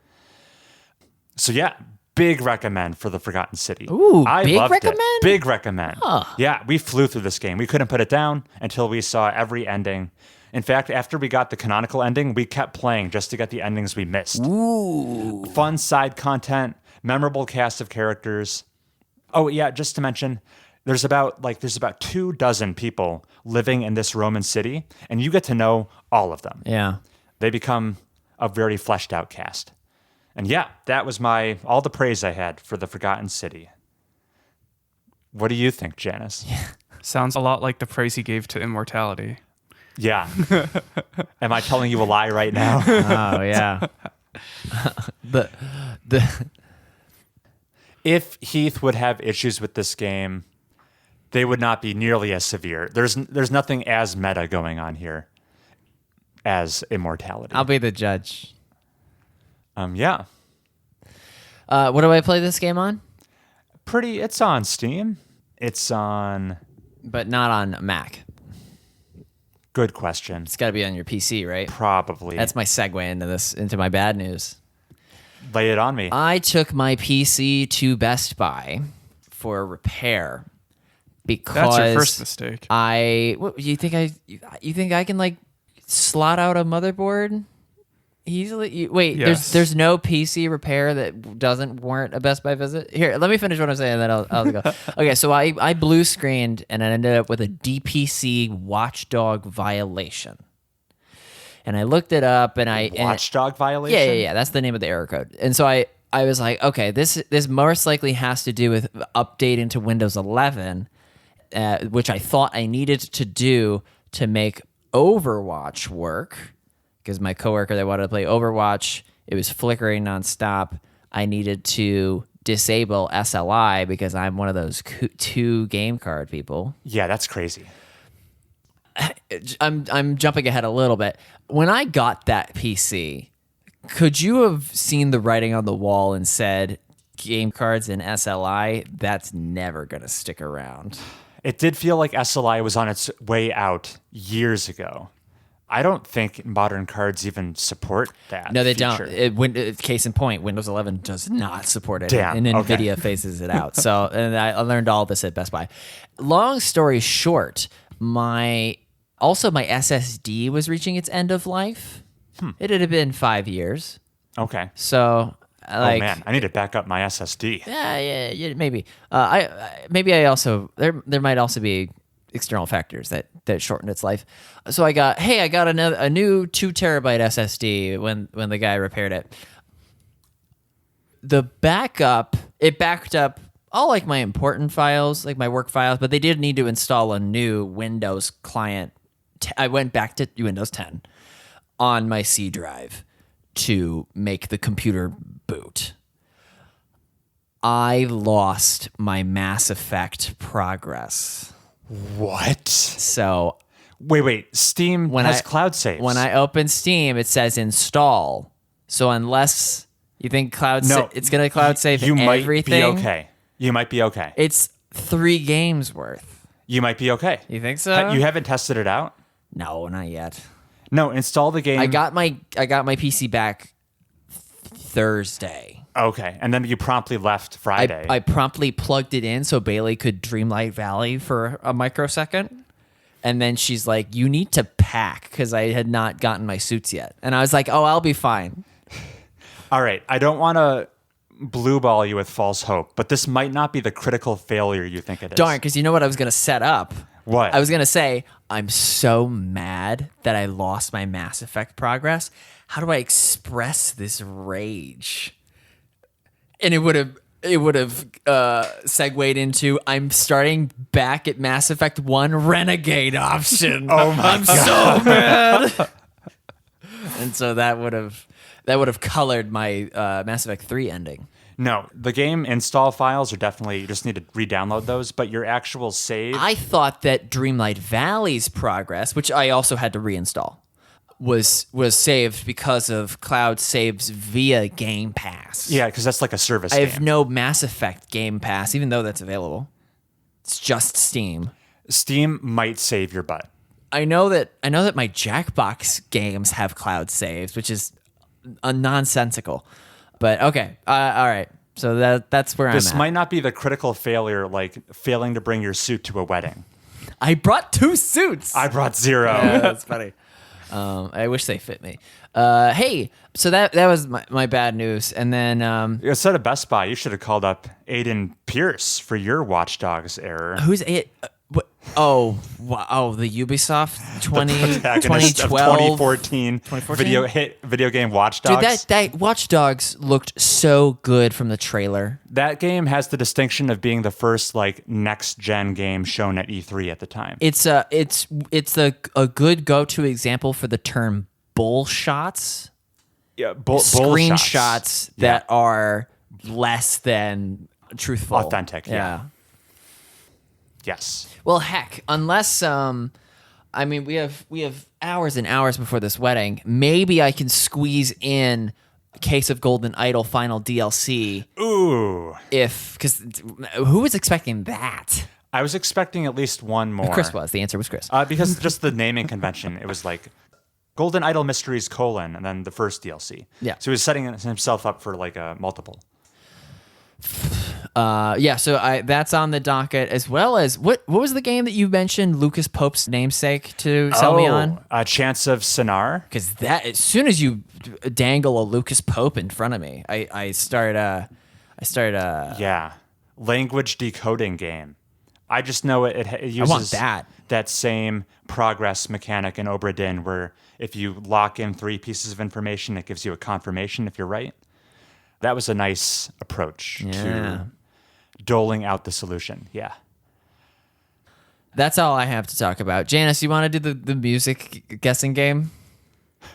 Speaker 1: So yeah, big recommend for the Forgotten City.
Speaker 3: Ooh,
Speaker 1: I
Speaker 3: big
Speaker 1: loved
Speaker 3: recommend?
Speaker 1: it. Big recommend.
Speaker 3: Huh.
Speaker 1: Yeah, we flew through this game. We couldn't put it down until we saw every ending. In fact, after we got the canonical ending, we kept playing just to get the endings we missed.
Speaker 3: Ooh.
Speaker 1: Fun side content, memorable cast of characters. Oh yeah, just to mention, there's about 24 people living in this Roman city, and you get to know all of them.
Speaker 3: Yeah.
Speaker 1: They become a very fleshed out cast. And yeah, that was all the praise I had for the Forgotten City. What do you think, Janus?
Speaker 4: Sounds a lot like the praise he gave to Immortality.
Speaker 1: Yeah. Am I telling you a lie right now?
Speaker 3: Oh yeah. the
Speaker 1: If Heath would have issues with this game, they would not be nearly as severe. There's nothing as meta going on here as Immortality.
Speaker 3: I'll be the judge.
Speaker 1: Yeah.
Speaker 3: What do I play this game on?
Speaker 1: It's on Steam. It's on...
Speaker 3: But not on Mac.
Speaker 1: Good question.
Speaker 3: It's got to be on your PC, right?
Speaker 1: Probably.
Speaker 3: That's my segue into my bad news.
Speaker 1: Lay it on me.
Speaker 3: I took my PC to Best Buy for repair because
Speaker 4: That's your first mistake.
Speaker 3: You think I can like slot out a motherboard easily? Wait,
Speaker 4: Yes.
Speaker 3: there's no PC repair that doesn't warrant a Best Buy visit. Here, let me finish what I'm saying, and then I'll go. Okay, so I blue screened and I ended up with a DPC watchdog violation. And I looked it up, and
Speaker 1: Watchdog violation?
Speaker 3: Yeah. That's the name of the error code. And so I was like, okay, this most likely has to do with updating to Windows 11, which I thought I needed to do to make Overwatch work, because my coworker that wanted to play Overwatch, it was flickering nonstop. I needed to disable SLI because I'm one of those 2 game card people.
Speaker 1: Yeah, that's crazy.
Speaker 3: I'm jumping ahead a little bit. When I got that PC, could you have seen the writing on the wall and said, game cards and SLI, that's never going to stick around?
Speaker 1: It did feel like SLI was on its way out years ago. I don't think modern cards even support that.
Speaker 3: No, they
Speaker 1: feature.
Speaker 3: don't. Case in point, Windows 11 does not support it,
Speaker 1: Damn,
Speaker 3: and
Speaker 1: okay.
Speaker 3: NVIDIA phases it out. So, and I learned all this at Best Buy. Long story short, my SSD was reaching its end of life. It had been 5 years.
Speaker 1: Okay.
Speaker 3: So, like,
Speaker 1: oh man, I need to back up my SSD.
Speaker 3: yeah, maybe. I also there might also be external factors that shortened its life. So I got a new 2 terabyte SSD when the guy repaired it. The backup, it backed up all like my important files, like my work files, but they did need to install a new Windows client. I went back to Windows 10 on my C drive to make the computer boot. I lost my Mass Effect progress.
Speaker 1: What?
Speaker 3: So
Speaker 1: Wait. Steam has cloud saves.
Speaker 3: when I open Steam, it says install. So unless you think it's going to cloud save
Speaker 1: you
Speaker 3: everything,
Speaker 1: might be okay. You might be okay.
Speaker 3: It's 3 games worth.
Speaker 1: You might be okay.
Speaker 3: You think so?
Speaker 1: You haven't tested it out?
Speaker 3: No, not yet.
Speaker 1: No, install the game.
Speaker 3: I got my PC back Thursday.
Speaker 1: Okay, and then you promptly left Friday.
Speaker 3: I promptly plugged it in so Bailey could Dreamlight Valley for a microsecond. And then she's like, you need to pack, because I had not gotten my suits yet. And I was like, oh, I'll be fine.
Speaker 1: All right, I don't want to blue ball you with false hope, but this might not be the critical failure you think it is.
Speaker 3: Darn, because you know what I was going to set up?
Speaker 1: What?
Speaker 3: I was going to say, I'm so mad that I lost my Mass Effect progress. How do I express this rage? And it would have segued into, I'm starting back at Mass Effect 1 Renegade option.
Speaker 1: Oh my
Speaker 3: I'm so mad. And so that would have colored my Mass Effect 3 ending.
Speaker 1: No, the game install files are definitely, you just need to re-download those, but your actual save...
Speaker 3: I thought that Dreamlight Valley's progress, which I also had to reinstall, was saved because of cloud saves via Game Pass.
Speaker 1: Yeah, because that's like a service
Speaker 3: I
Speaker 1: game.
Speaker 3: have no Mass Effect Game Pass, even though that's available. It's just Steam.
Speaker 1: Steam might save your butt.
Speaker 3: I know that my Jackbox games have cloud saves, which is nonsensical. But okay, all right. So that's where
Speaker 1: This
Speaker 3: I'm at.
Speaker 1: might not be the critical failure, like failing to bring your suit to a wedding.
Speaker 3: I brought 2 suits.
Speaker 1: I brought 0.
Speaker 3: Yeah, that's funny. I wish they fit me. Hey, so that was my bad news, and then
Speaker 1: Instead of Best Buy, you should have called up Aiden Pierce for your Watch Dogs error.
Speaker 3: who's it? What? Oh, wow! The Ubisoft
Speaker 1: Protagonist of
Speaker 3: 2014
Speaker 1: 2014 video game Watch Dogs.
Speaker 3: Dude, that Watch Dogs looked so good from the trailer.
Speaker 1: That game has the distinction of being the first like next gen game shown at E3 at the time.
Speaker 3: It's a good go-to example for the term bull shots.
Speaker 1: Yeah,
Speaker 3: Screenshots that are less than truthful,
Speaker 1: Authentic, yeah. Yes.
Speaker 3: Well, heck, unless I mean, we have hours and hours before this wedding. Maybe I can squeeze in Case of Golden Idol final DLC.
Speaker 1: Ooh.
Speaker 3: Because who was expecting that?
Speaker 1: I was expecting at least one more.
Speaker 3: Chris was. The answer was Chris.
Speaker 1: Because just the naming convention, it was like Golden Idol Mysteries : and then the first DLC.
Speaker 3: Yeah.
Speaker 1: So he was setting himself up for like a multiple.
Speaker 3: So that's on the docket, as well as what was the game that you mentioned Lucas Pope's namesake to sell me on?
Speaker 1: Chance of Sinar.
Speaker 3: Because that as soon as you dangle a Lucas Pope in front of me, I start
Speaker 1: Yeah. Language decoding game. I just know it uses
Speaker 3: that
Speaker 1: same progress mechanic in Obra Dinn, where if you lock in 3 pieces of information, it gives you a confirmation if you're right. That was a nice approach to doling out the solution. Yeah.
Speaker 3: That's all I have to talk about. Janus, you want to do the music guessing game?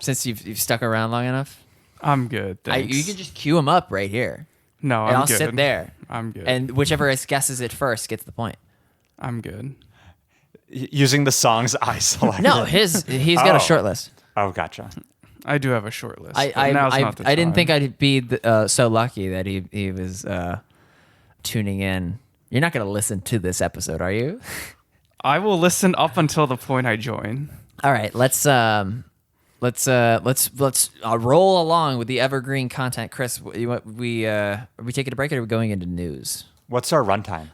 Speaker 3: Since you've stuck around long enough?
Speaker 4: I'm good. Thanks.
Speaker 3: You can just cue them up right here.
Speaker 4: No,
Speaker 3: and
Speaker 4: I'm
Speaker 3: I'll
Speaker 4: good.
Speaker 3: sit there.
Speaker 4: I'm good.
Speaker 3: And whichever guesses it first gets the point.
Speaker 4: I'm good.
Speaker 1: Using the songs I selected.
Speaker 3: No, he's got a short list.
Speaker 1: Oh, gotcha.
Speaker 4: I do have a short list.
Speaker 3: I
Speaker 4: Now's not the
Speaker 3: didn't
Speaker 4: time.
Speaker 3: think I'd be so lucky that he was tuning in. You're not going to listen to this episode, are you?
Speaker 4: I will listen up until the point I join.
Speaker 3: All right, let's roll along with the evergreen content. Chris, are we taking a break or are we going into news?
Speaker 1: What's our runtime?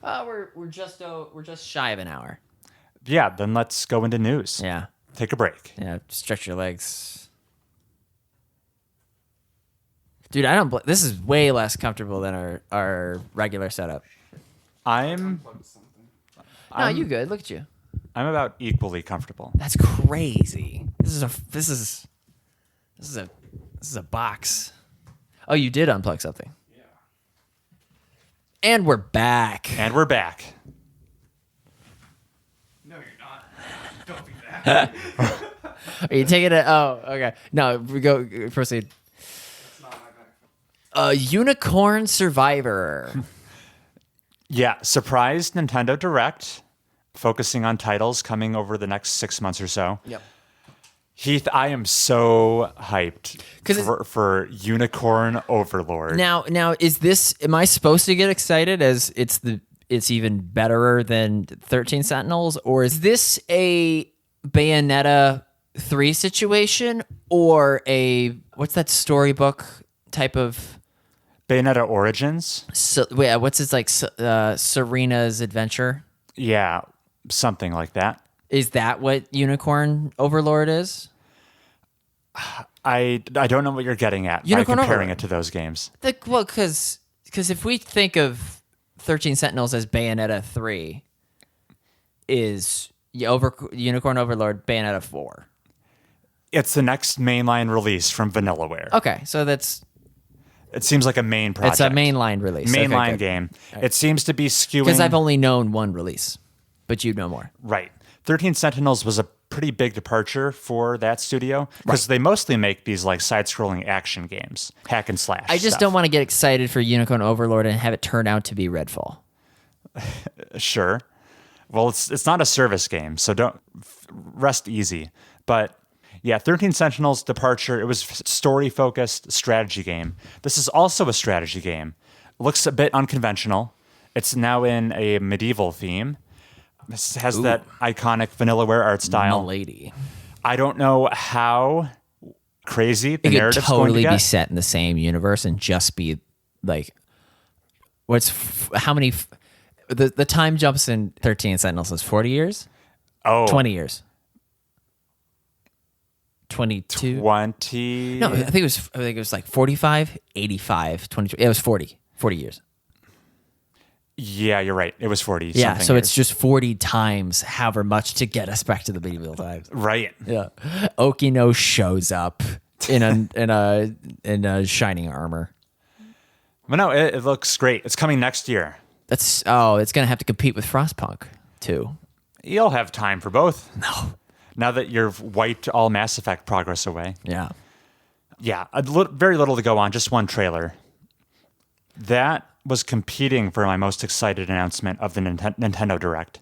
Speaker 3: We're just shy of an hour.
Speaker 1: Yeah, then let's go into news.
Speaker 3: Yeah.
Speaker 1: Take a break.
Speaker 3: Yeah, stretch your legs. Dude, this is way less comfortable than our regular setup.
Speaker 1: I'm
Speaker 3: You good. Look at you.
Speaker 1: I'm about equally comfortable.
Speaker 3: That's crazy. This is a box. Oh, you did unplug something. Yeah. And we're back.
Speaker 1: And we're back.
Speaker 4: No, you're not. Don't do that.
Speaker 3: Are you taking it? Oh, okay. No, we go. Proceed. Unicorn Survivor.
Speaker 1: Yeah, surprise Nintendo Direct, focusing on titles coming over the next 6 months or so.
Speaker 3: Yep.
Speaker 1: Heath, I am so hyped for Unicorn Overlord.
Speaker 3: Now, is this? Am I supposed to get excited as it's even betterer than 13 Sentinels, or is this a Bayonetta 3 situation, or what's that storybook type of?
Speaker 1: Bayonetta Origins?
Speaker 3: What's it like? Serena's Adventure?
Speaker 1: Yeah, something like that.
Speaker 3: Is that what Unicorn Overlord is?
Speaker 1: I don't know what you're getting at
Speaker 3: Unicorn
Speaker 1: by comparing
Speaker 3: Overlord.
Speaker 1: it to those games.
Speaker 3: Because if we think of 13 Sentinels as Bayonetta 3, is Unicorn Overlord Bayonetta 4?
Speaker 1: It's the next mainline release from Vanillaware.
Speaker 3: Okay, so
Speaker 1: It seems like a main project.
Speaker 3: it's a mainline release.
Speaker 1: Mainline
Speaker 3: Okay,
Speaker 1: game. It seems to be skewing...
Speaker 3: Because I've only known one release, but you know more.
Speaker 1: Right. 13 Sentinels was a pretty big departure for that studio because they mostly make these like side-scrolling action games, hack and slash.
Speaker 3: I just don't want to get excited for Unicorn Overlord and have it turn out to be Redfall.
Speaker 1: Sure. Well, it's not a service game, so don't rest easy. But yeah, 13 Sentinels departure. It was story-focused strategy game. This is also a strategy game. Looks a bit unconventional. It's now in a medieval theme. This has that iconic Vanillaware art style.
Speaker 3: Milady.
Speaker 1: I don't know how crazy the
Speaker 3: It could
Speaker 1: narrative's going to
Speaker 3: totally
Speaker 1: get.
Speaker 3: be set in the same universe and just be like, how many? The time jumps in 13 Sentinels is 40 years,
Speaker 1: Oh,
Speaker 3: 20 years, 22.
Speaker 1: 20.
Speaker 3: No, I think it was like 45, 85, 22. It was 40 years.
Speaker 1: Yeah, you're right. It was 40.
Speaker 3: Yeah,
Speaker 1: something
Speaker 3: so
Speaker 1: years.
Speaker 3: it's just 40 times however much to get us back to the medieval times.
Speaker 1: right.
Speaker 3: Yeah, Okino shows up in a shining armor.
Speaker 1: But no, it looks great. It's coming next year.
Speaker 3: It's gonna have to compete with Frostpunk too.
Speaker 1: You'll have time for both.
Speaker 3: No.
Speaker 1: Now that you've wiped all Mass Effect progress away.
Speaker 3: Yeah.
Speaker 1: Yeah, very little to go on, just one trailer. That was competing for my most excited announcement of the Nintendo Direct.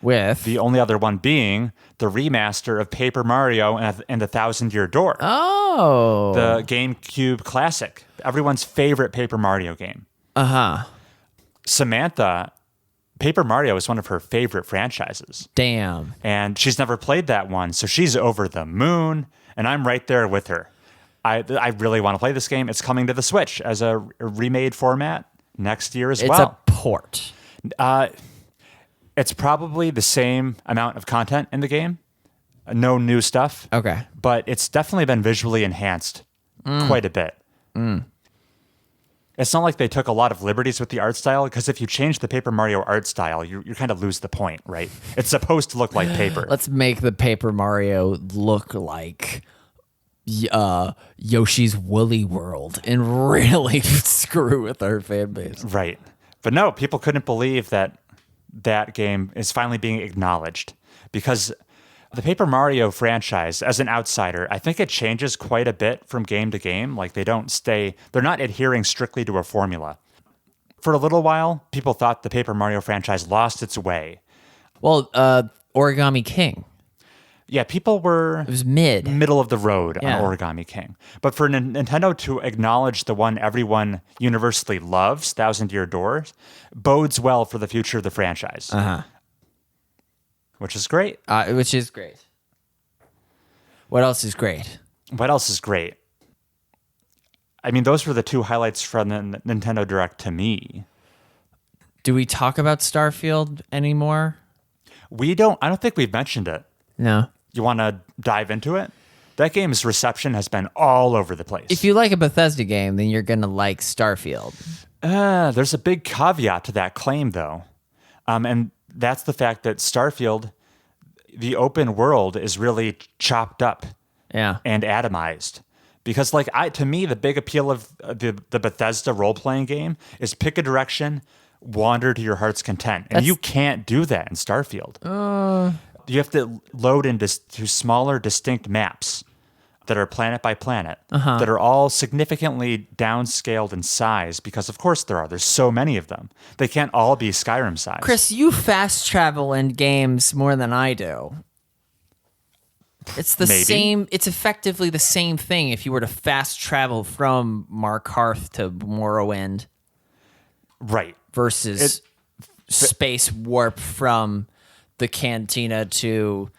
Speaker 3: With
Speaker 1: The only other one being the remaster of Paper Mario and the Thousand Year Door. The GameCube classic. Everyone's favorite Paper Mario game. Samantha, Paper Mario is one of her favorite franchises.
Speaker 3: damn.
Speaker 1: And she's never played that one, so she's over the moon, and I'm right there with her. I really want to play this game. It's coming to the Switch as a remade format next year as
Speaker 3: It's
Speaker 1: well.
Speaker 3: a port.
Speaker 1: It's probably the same amount of content in the game, no new stuff.
Speaker 3: Okay.
Speaker 1: But it's definitely been visually enhanced quite a bit. It's not like they took a lot of liberties with the art style, because if you change the Paper Mario art style, you kind of lose the point, right? It's supposed to look like paper.
Speaker 3: Let's make the Paper Mario look like Yoshi's Woolly World and really screw with our fan base.
Speaker 1: Right. But no, people couldn't believe that that game is finally being acknowledged, because the Paper Mario franchise, as an outsider, I think it changes quite a bit from game to game. Like they're not adhering strictly to a formula. For a little while, people thought the Paper Mario franchise lost its way.
Speaker 3: Well, Origami King.
Speaker 1: Yeah, people were
Speaker 3: It was middle
Speaker 1: of the road
Speaker 3: Yeah.
Speaker 1: on Origami King. But for Nintendo to acknowledge the one everyone universally loves, Thousand Year Door, bodes well for the future of the franchise. Which is great.
Speaker 3: Which is great. What else is great?
Speaker 1: What else is great? I mean, those were the two highlights from the Nintendo Direct to me.
Speaker 3: Do we talk about Starfield anymore?
Speaker 1: I don't think we've mentioned it.
Speaker 3: No.
Speaker 1: You want to dive into it? That game's reception has been all over the place.
Speaker 3: If you like a Bethesda game, then you're gonna like Starfield.
Speaker 1: There's a big caveat to that claim, though. And that's the fact that Starfield, the open world, is really chopped up
Speaker 3: Yeah.
Speaker 1: and atomized. Because, to me, the big appeal of the Bethesda role-playing game is pick a direction, wander to your heart's content. And you can't do that in Starfield. You have to load into smaller, distinct maps that are planet by planet, that are all significantly downscaled in size, because of course there's so many of them. They can't all be Skyrim size.
Speaker 3: Chris, you fast travel in games more than I do. It's the
Speaker 1: Maybe.
Speaker 3: same. It's effectively the same thing if you were to fast travel from Markarth to Morrowind
Speaker 1: Right.
Speaker 3: versus space warp from the Cantina to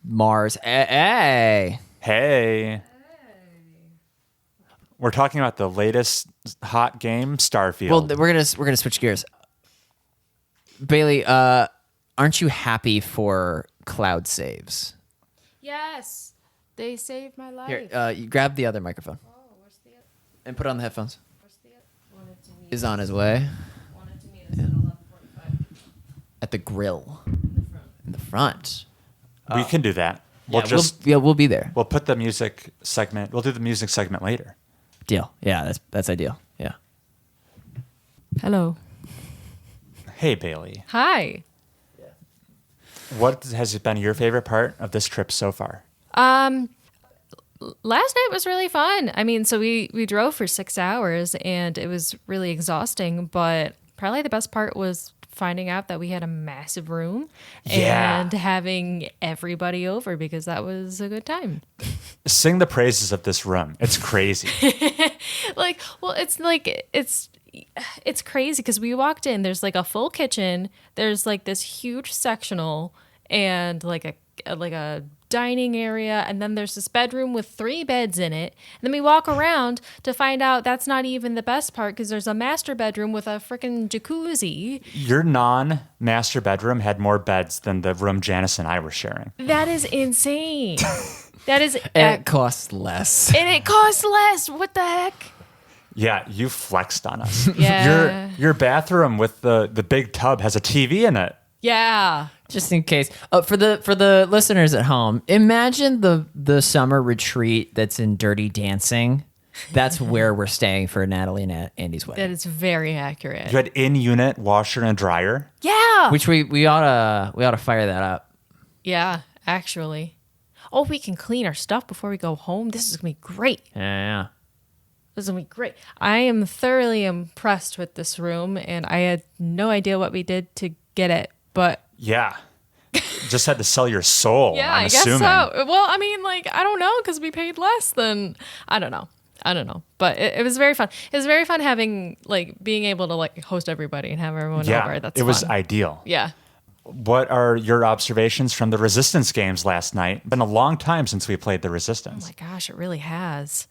Speaker 3: Mars. Hey.
Speaker 1: Hey. We're talking about the latest hot game, Starfield.
Speaker 3: Well, we're gonna switch gears. Bailey, aren't you happy for cloud saves?
Speaker 5: Yes, they saved my life.
Speaker 3: Here, you grab the other microphone
Speaker 5: Where's the other?
Speaker 3: and put on the headphones.
Speaker 5: Where's the other? Wanted to meet.
Speaker 3: Is on his way
Speaker 5: Wanted to meet us at 11:45
Speaker 3: at the grill
Speaker 5: in the front.
Speaker 3: in the front.
Speaker 1: we can do that.
Speaker 3: Yeah, we'll be there.
Speaker 1: We'll put the music segment. We'll do the music segment later.
Speaker 3: Deal. Yeah, that's ideal. Yeah.
Speaker 5: Hello.
Speaker 1: Hey, Bailey.
Speaker 5: Hi.
Speaker 1: What has been your favorite part of this trip so far?
Speaker 5: Last night was really fun. I mean, so we drove for 6 hours and it was really exhausting, but probably the best part was finding out that we had a massive room
Speaker 1: Yeah.
Speaker 5: and having everybody over, because that was a good time.
Speaker 1: Sing the praises of this room. It's crazy.
Speaker 5: It's crazy because we walked in, there's like a full kitchen, there's like this huge sectional and like a dining area, and then there's this bedroom with 3 beds in it. And then we walk around to find out that's not even the best part because there's a master bedroom with a freaking jacuzzi.
Speaker 1: Your non-master bedroom had more beds than the room Janus and I were sharing.
Speaker 5: That is insane. That is,
Speaker 3: And it costs less.
Speaker 5: and it costs less. What the heck?
Speaker 1: Yeah, you flexed on us.
Speaker 5: Yeah.
Speaker 1: Your bathroom with the big tub has a TV in it.
Speaker 5: Yeah.
Speaker 3: Just in case. For the listeners at home, imagine the summer retreat that's in Dirty Dancing. That's where we're staying for Natalie and Andy's wedding.
Speaker 5: That is very accurate.
Speaker 1: You had in-unit washer and dryer.
Speaker 5: Yeah.
Speaker 3: Which we ought to fire that up.
Speaker 5: Yeah, actually. Oh, we can clean our stuff before we go home. This is going to be great.
Speaker 3: Yeah.
Speaker 5: This is going to be great. I am thoroughly impressed with this room, and I had no idea what we did to get it, but
Speaker 1: Yeah. Just had to sell your soul,
Speaker 5: yeah,
Speaker 1: I'm
Speaker 5: I guess
Speaker 1: assuming.
Speaker 5: so. Well, I mean, like, I don't know, because we paid less than, I don't know. But it was very fun. It was very fun having, like, being able to, like, host everybody and have everyone
Speaker 1: Yeah,
Speaker 5: over. That's
Speaker 1: it was
Speaker 5: fun.
Speaker 1: ideal.
Speaker 5: Yeah.
Speaker 1: What are your observations from the Resistance games last night? Been a long time since we played the
Speaker 5: Oh
Speaker 1: Resistance.
Speaker 5: my gosh, it really has.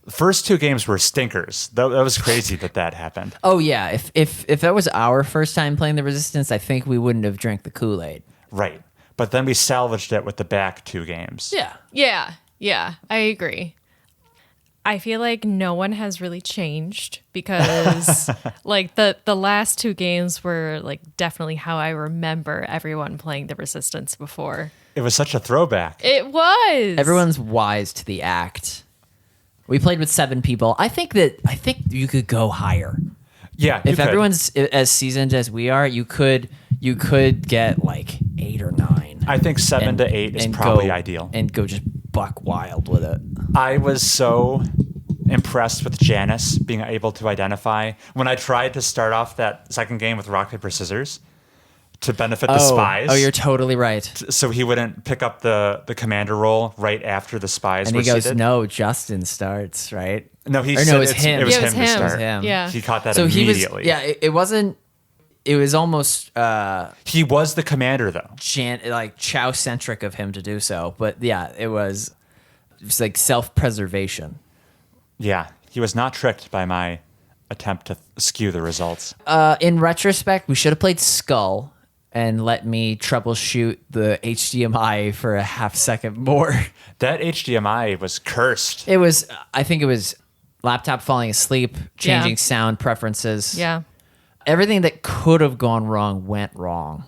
Speaker 1: The first 2 games were stinkers. That was crazy that happened.
Speaker 3: Oh yeah. If that was our first time playing the Resistance, I think we wouldn't have drank the Kool-Aid.
Speaker 1: Right. But then we salvaged it with the back 2 games.
Speaker 3: Yeah.
Speaker 5: Yeah, I agree. I feel like no one has really changed because like the last 2 games were like definitely how I remember everyone playing the Resistance before.
Speaker 1: It was such a throwback.
Speaker 5: It was.
Speaker 3: Everyone's wise to the act. We played with 7 people. I think you could go higher.
Speaker 1: Yeah.
Speaker 3: If everyone's as seasoned as we are, you could get like 8 or 9.
Speaker 1: I think 7 to 8 is probably ideal.
Speaker 3: And go just buck wild with it.
Speaker 1: I was so impressed with Janus being able to identify when I tried to start off that second game with rock, paper, scissors to benefit the spies.
Speaker 3: Oh, you're totally right.
Speaker 1: So he wouldn't pick up the commander role right after the spies
Speaker 3: And
Speaker 1: were
Speaker 3: he goes,
Speaker 1: seated.
Speaker 3: "No, Justin starts, right?"
Speaker 1: No, he
Speaker 3: Or no,
Speaker 1: said
Speaker 3: it was him.
Speaker 1: It was
Speaker 5: Yeah, it was
Speaker 1: him to
Speaker 5: him.
Speaker 1: start.
Speaker 3: Him.
Speaker 5: Yeah.
Speaker 1: He caught that
Speaker 3: So
Speaker 1: immediately.
Speaker 3: he was. Yeah, it wasn't. It was almost
Speaker 1: He was the commander, though.
Speaker 3: like Chow centric of him to do so, but yeah, it was like self-preservation.
Speaker 1: Yeah, he was not tricked by my attempt to skew the results.
Speaker 3: In retrospect, we should have played Skull and let me troubleshoot the HDMI for a half second more.
Speaker 1: That HDMI was cursed.
Speaker 3: It was. I think it was laptop falling asleep, changing
Speaker 5: Yeah.
Speaker 3: sound preferences.
Speaker 5: Yeah.
Speaker 3: Everything that could have gone wrong went wrong.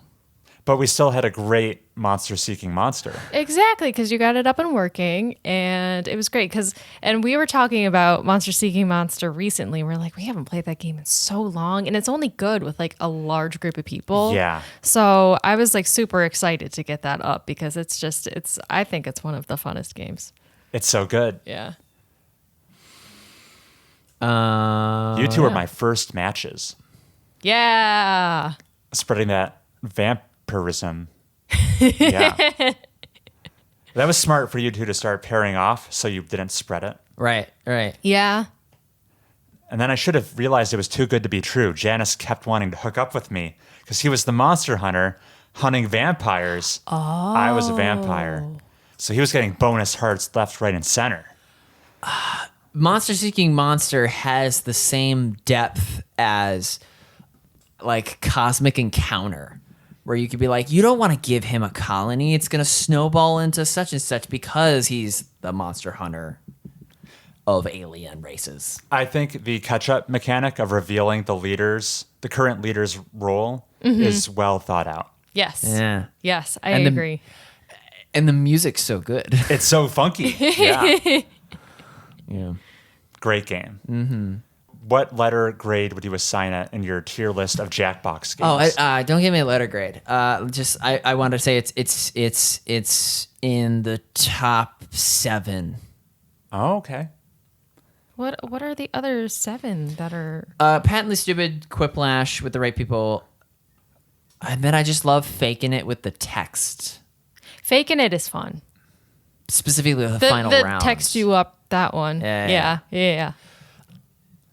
Speaker 1: But we still had a great monster-seeking monster.
Speaker 5: Exactly, because you got it up and working, and it was great. And we were talking about Monster Seeking Monster recently. We're like, we haven't played that game in so long, and it's only good with like a large group of people.
Speaker 1: Yeah.
Speaker 5: So I was like super excited to get that up because I think it's one of the funnest games.
Speaker 1: It's so good.
Speaker 5: Yeah.
Speaker 1: You two were my first matches.
Speaker 5: Yeah.
Speaker 1: Spreading that vampirism. Yeah. That was smart for you two to start pairing off so you didn't spread it.
Speaker 3: Right.
Speaker 5: Yeah.
Speaker 1: And then I should have realized it was too good to be true. Janus kept wanting to hook up with me because he was the monster hunter hunting vampires. Oh. I was a vampire. So he was getting bonus hearts left, right, and center.
Speaker 3: Monster Seeking Monster has the same depth as like Cosmic Encounter, where you could be like, you don't want to give him a colony. It's going to snowball into such and such because he's the monster hunter of alien races.
Speaker 1: I think the catch-up mechanic of revealing the current leader's role is well thought out.
Speaker 5: Yes.
Speaker 3: Yeah.
Speaker 5: Yes, I
Speaker 3: And the-
Speaker 5: agree.
Speaker 3: And the music's so good.
Speaker 1: It's so funky. Yeah.
Speaker 3: Yeah.
Speaker 1: Great game. Mm-hmm. What letter grade would you assign it in your tier list of Jackbox games?
Speaker 3: Oh, don't give me a letter grade. I want to say it's in the top 7.
Speaker 1: Oh, okay.
Speaker 5: What are the other 7 that are?
Speaker 3: Patently Stupid, Quiplash with the right people, and then I just love Faking It with the text,
Speaker 5: Faking It is fun.
Speaker 3: specifically the
Speaker 5: The
Speaker 3: final round.
Speaker 5: text you up that one.
Speaker 3: Yeah.
Speaker 5: Yeah.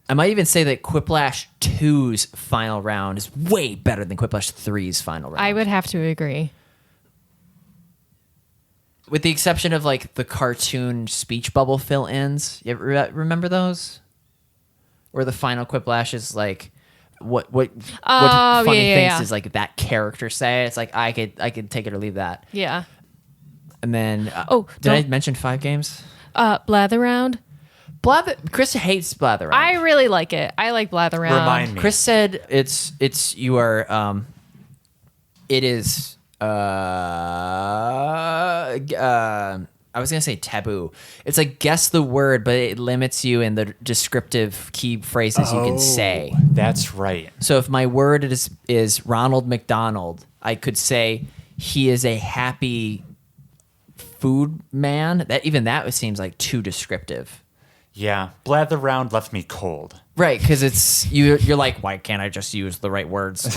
Speaker 3: I might even say that Quiplash 2's final round is way better than Quiplash 3's final round.
Speaker 5: I would have to agree.
Speaker 3: with the exception of like the cartoon speech bubble fill-ins. You ever remember those? Where the final quiplash is like, what funny things does like that character say? It's like I could take it or leave that.
Speaker 5: Yeah.
Speaker 3: And then did I mention 5 games?
Speaker 5: Blather Round.
Speaker 3: Chris hates Blather Round.
Speaker 5: I really like it. I like Blather Round.
Speaker 1: Remind me.
Speaker 3: Chris said you are it is I was gonna say taboo. It's like guess the word, but it limits you in the descriptive key phrases you can say.
Speaker 1: That's right.
Speaker 3: So if my word is Ronald McDonald, I could say he is a happy food man. That seems like too descriptive.
Speaker 1: Yeah, Blather Round left me cold.
Speaker 3: Right, because it's you're like, why can't I just use the right words?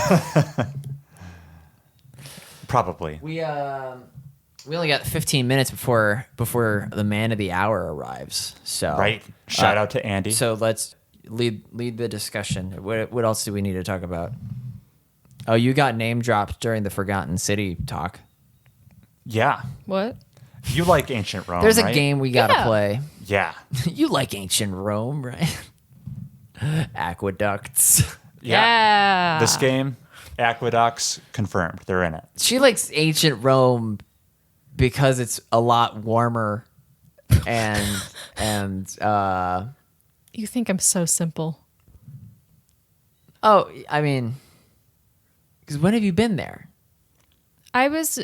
Speaker 1: Probably.
Speaker 3: We only got 15 minutes before the man of the hour arrives. So
Speaker 1: Right. Shout out to Andy.
Speaker 3: So let's lead the discussion. What else do we need to talk about? Oh, you got name dropped during the Forgotten City talk.
Speaker 1: Yeah.
Speaker 5: What?
Speaker 1: You like Ancient Rome,
Speaker 3: There's a
Speaker 1: right?
Speaker 3: game we gotta
Speaker 5: Yeah.
Speaker 3: play.
Speaker 1: Yeah.
Speaker 3: You like Ancient Rome, right? Aqueducts.
Speaker 5: Yeah.
Speaker 1: This game, Aqueducts, confirmed. They're in it.
Speaker 3: She likes Ancient Rome because it's a lot warmer and
Speaker 5: You think I'm so simple.
Speaker 3: oh, I mean, because when have you been there?
Speaker 5: I was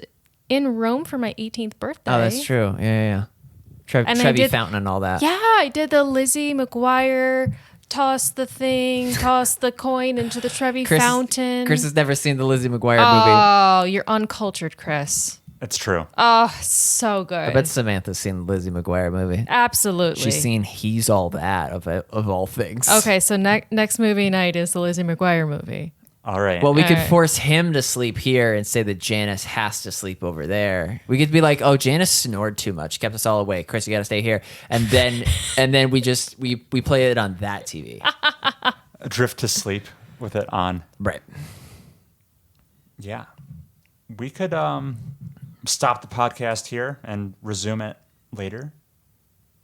Speaker 5: in Rome for my 18th birthday.
Speaker 3: Oh, that's true. Yeah.
Speaker 5: And I
Speaker 3: Trevi
Speaker 5: did-
Speaker 3: Fountain and all that.
Speaker 5: Yeah, I did the Lizzie McGuire toss the coin into the Trevi Fountain.
Speaker 3: Chris has never seen the Lizzie McGuire movie.
Speaker 5: Oh, you're uncultured, Chris.
Speaker 1: It's true.
Speaker 5: Oh, so good.
Speaker 3: I bet Samantha's seen the Lizzie McGuire movie.
Speaker 5: Absolutely.
Speaker 3: She's seen He's All That of all things.
Speaker 5: Okay, so next movie night is the Lizzie McGuire movie.
Speaker 1: All right.
Speaker 3: Well, we could
Speaker 5: Alright.
Speaker 3: force him to sleep here and say that Janus has to sleep over there. We could be like, "Oh, Janus snored too much, kept us all awake. Chris, you got to stay here." And then we play it on that TV.
Speaker 1: Drift to sleep with it on.
Speaker 3: Right.
Speaker 1: Yeah. We could stop the podcast here and resume it later.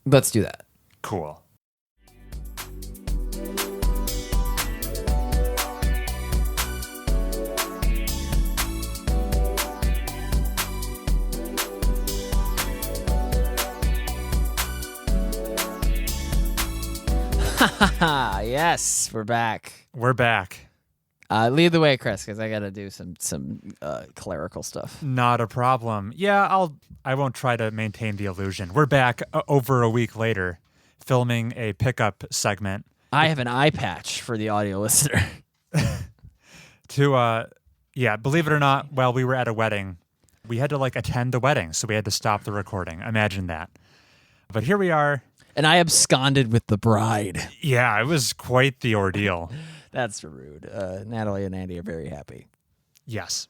Speaker 3: Let's do that.
Speaker 1: Cool.
Speaker 3: Yes, we're back.
Speaker 1: We're back.
Speaker 3: Lead the way, Chris, because I got to do some clerical stuff.
Speaker 1: Not a problem. Yeah, I won't try to maintain the illusion. We're back over a week later, filming a pickup segment
Speaker 3: I have an eye patch for the audio listener.
Speaker 1: to believe it or not, while we were at a wedding, we had to attend the wedding, so we had to stop the recording. Imagine that. But here we are.
Speaker 3: And I absconded with the bride.
Speaker 1: Yeah, it was quite the ordeal.
Speaker 3: That's rude. Natalie and Andy are very happy.
Speaker 1: Yes.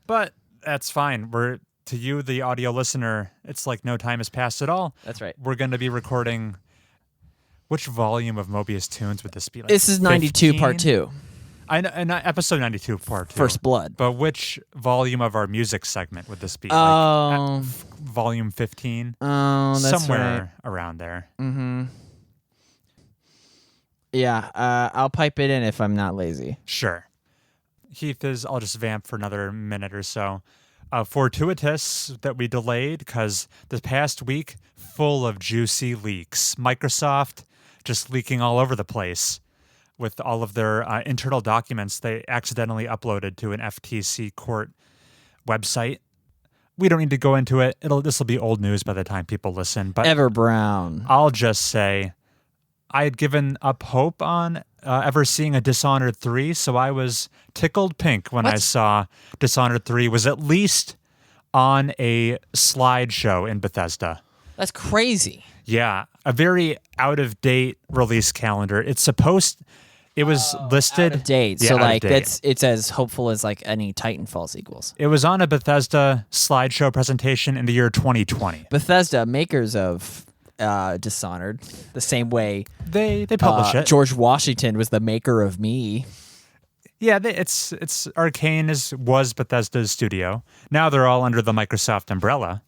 Speaker 1: But that's fine. To you, the audio listener, it's like no time has passed at all.
Speaker 3: That's right.
Speaker 1: We're going to be recording. Which volume of Mobius tunes would this be?
Speaker 3: This is 92 part 2.
Speaker 1: I know, and episode 92 part 2.
Speaker 3: First Blood.
Speaker 1: But which volume of our music segment would this be?
Speaker 3: Oh.
Speaker 1: Volume 15?
Speaker 3: Oh, that's
Speaker 1: Somewhere around there.
Speaker 3: right. Mm-hmm. Yeah, I'll pipe it in if I'm not lazy.
Speaker 1: Sure. Heath I'll just vamp for another minute or so. Fortuitous that we delayed because this past week, full of juicy leaks. Microsoft just leaking all over the place with all of their internal documents they accidentally uploaded to an FTC court website. We don't need to go into it. This will be old news by the time people listen. But
Speaker 3: Ever Brown.
Speaker 1: I'll just say I had given up hope on ever seeing a Dishonored 3, so I was tickled pink when I saw Dishonored 3 was at least on a slideshow in Bethesda.
Speaker 3: That's crazy.
Speaker 1: Yeah, a very out-of-date release calendar. It was listed...
Speaker 3: Out of date.
Speaker 1: Yeah,
Speaker 3: So
Speaker 1: out of
Speaker 3: like
Speaker 1: date.
Speaker 3: it's as hopeful as like any Titanfall sequels.
Speaker 1: It was on a Bethesda slideshow presentation in the year 2020.
Speaker 3: Bethesda, makers of Dishonored, the same way
Speaker 1: They publish it.
Speaker 3: George Washington was the maker of Me.
Speaker 1: Yeah, it's Arcane was Bethesda's studio. Now they're all under the Microsoft umbrella.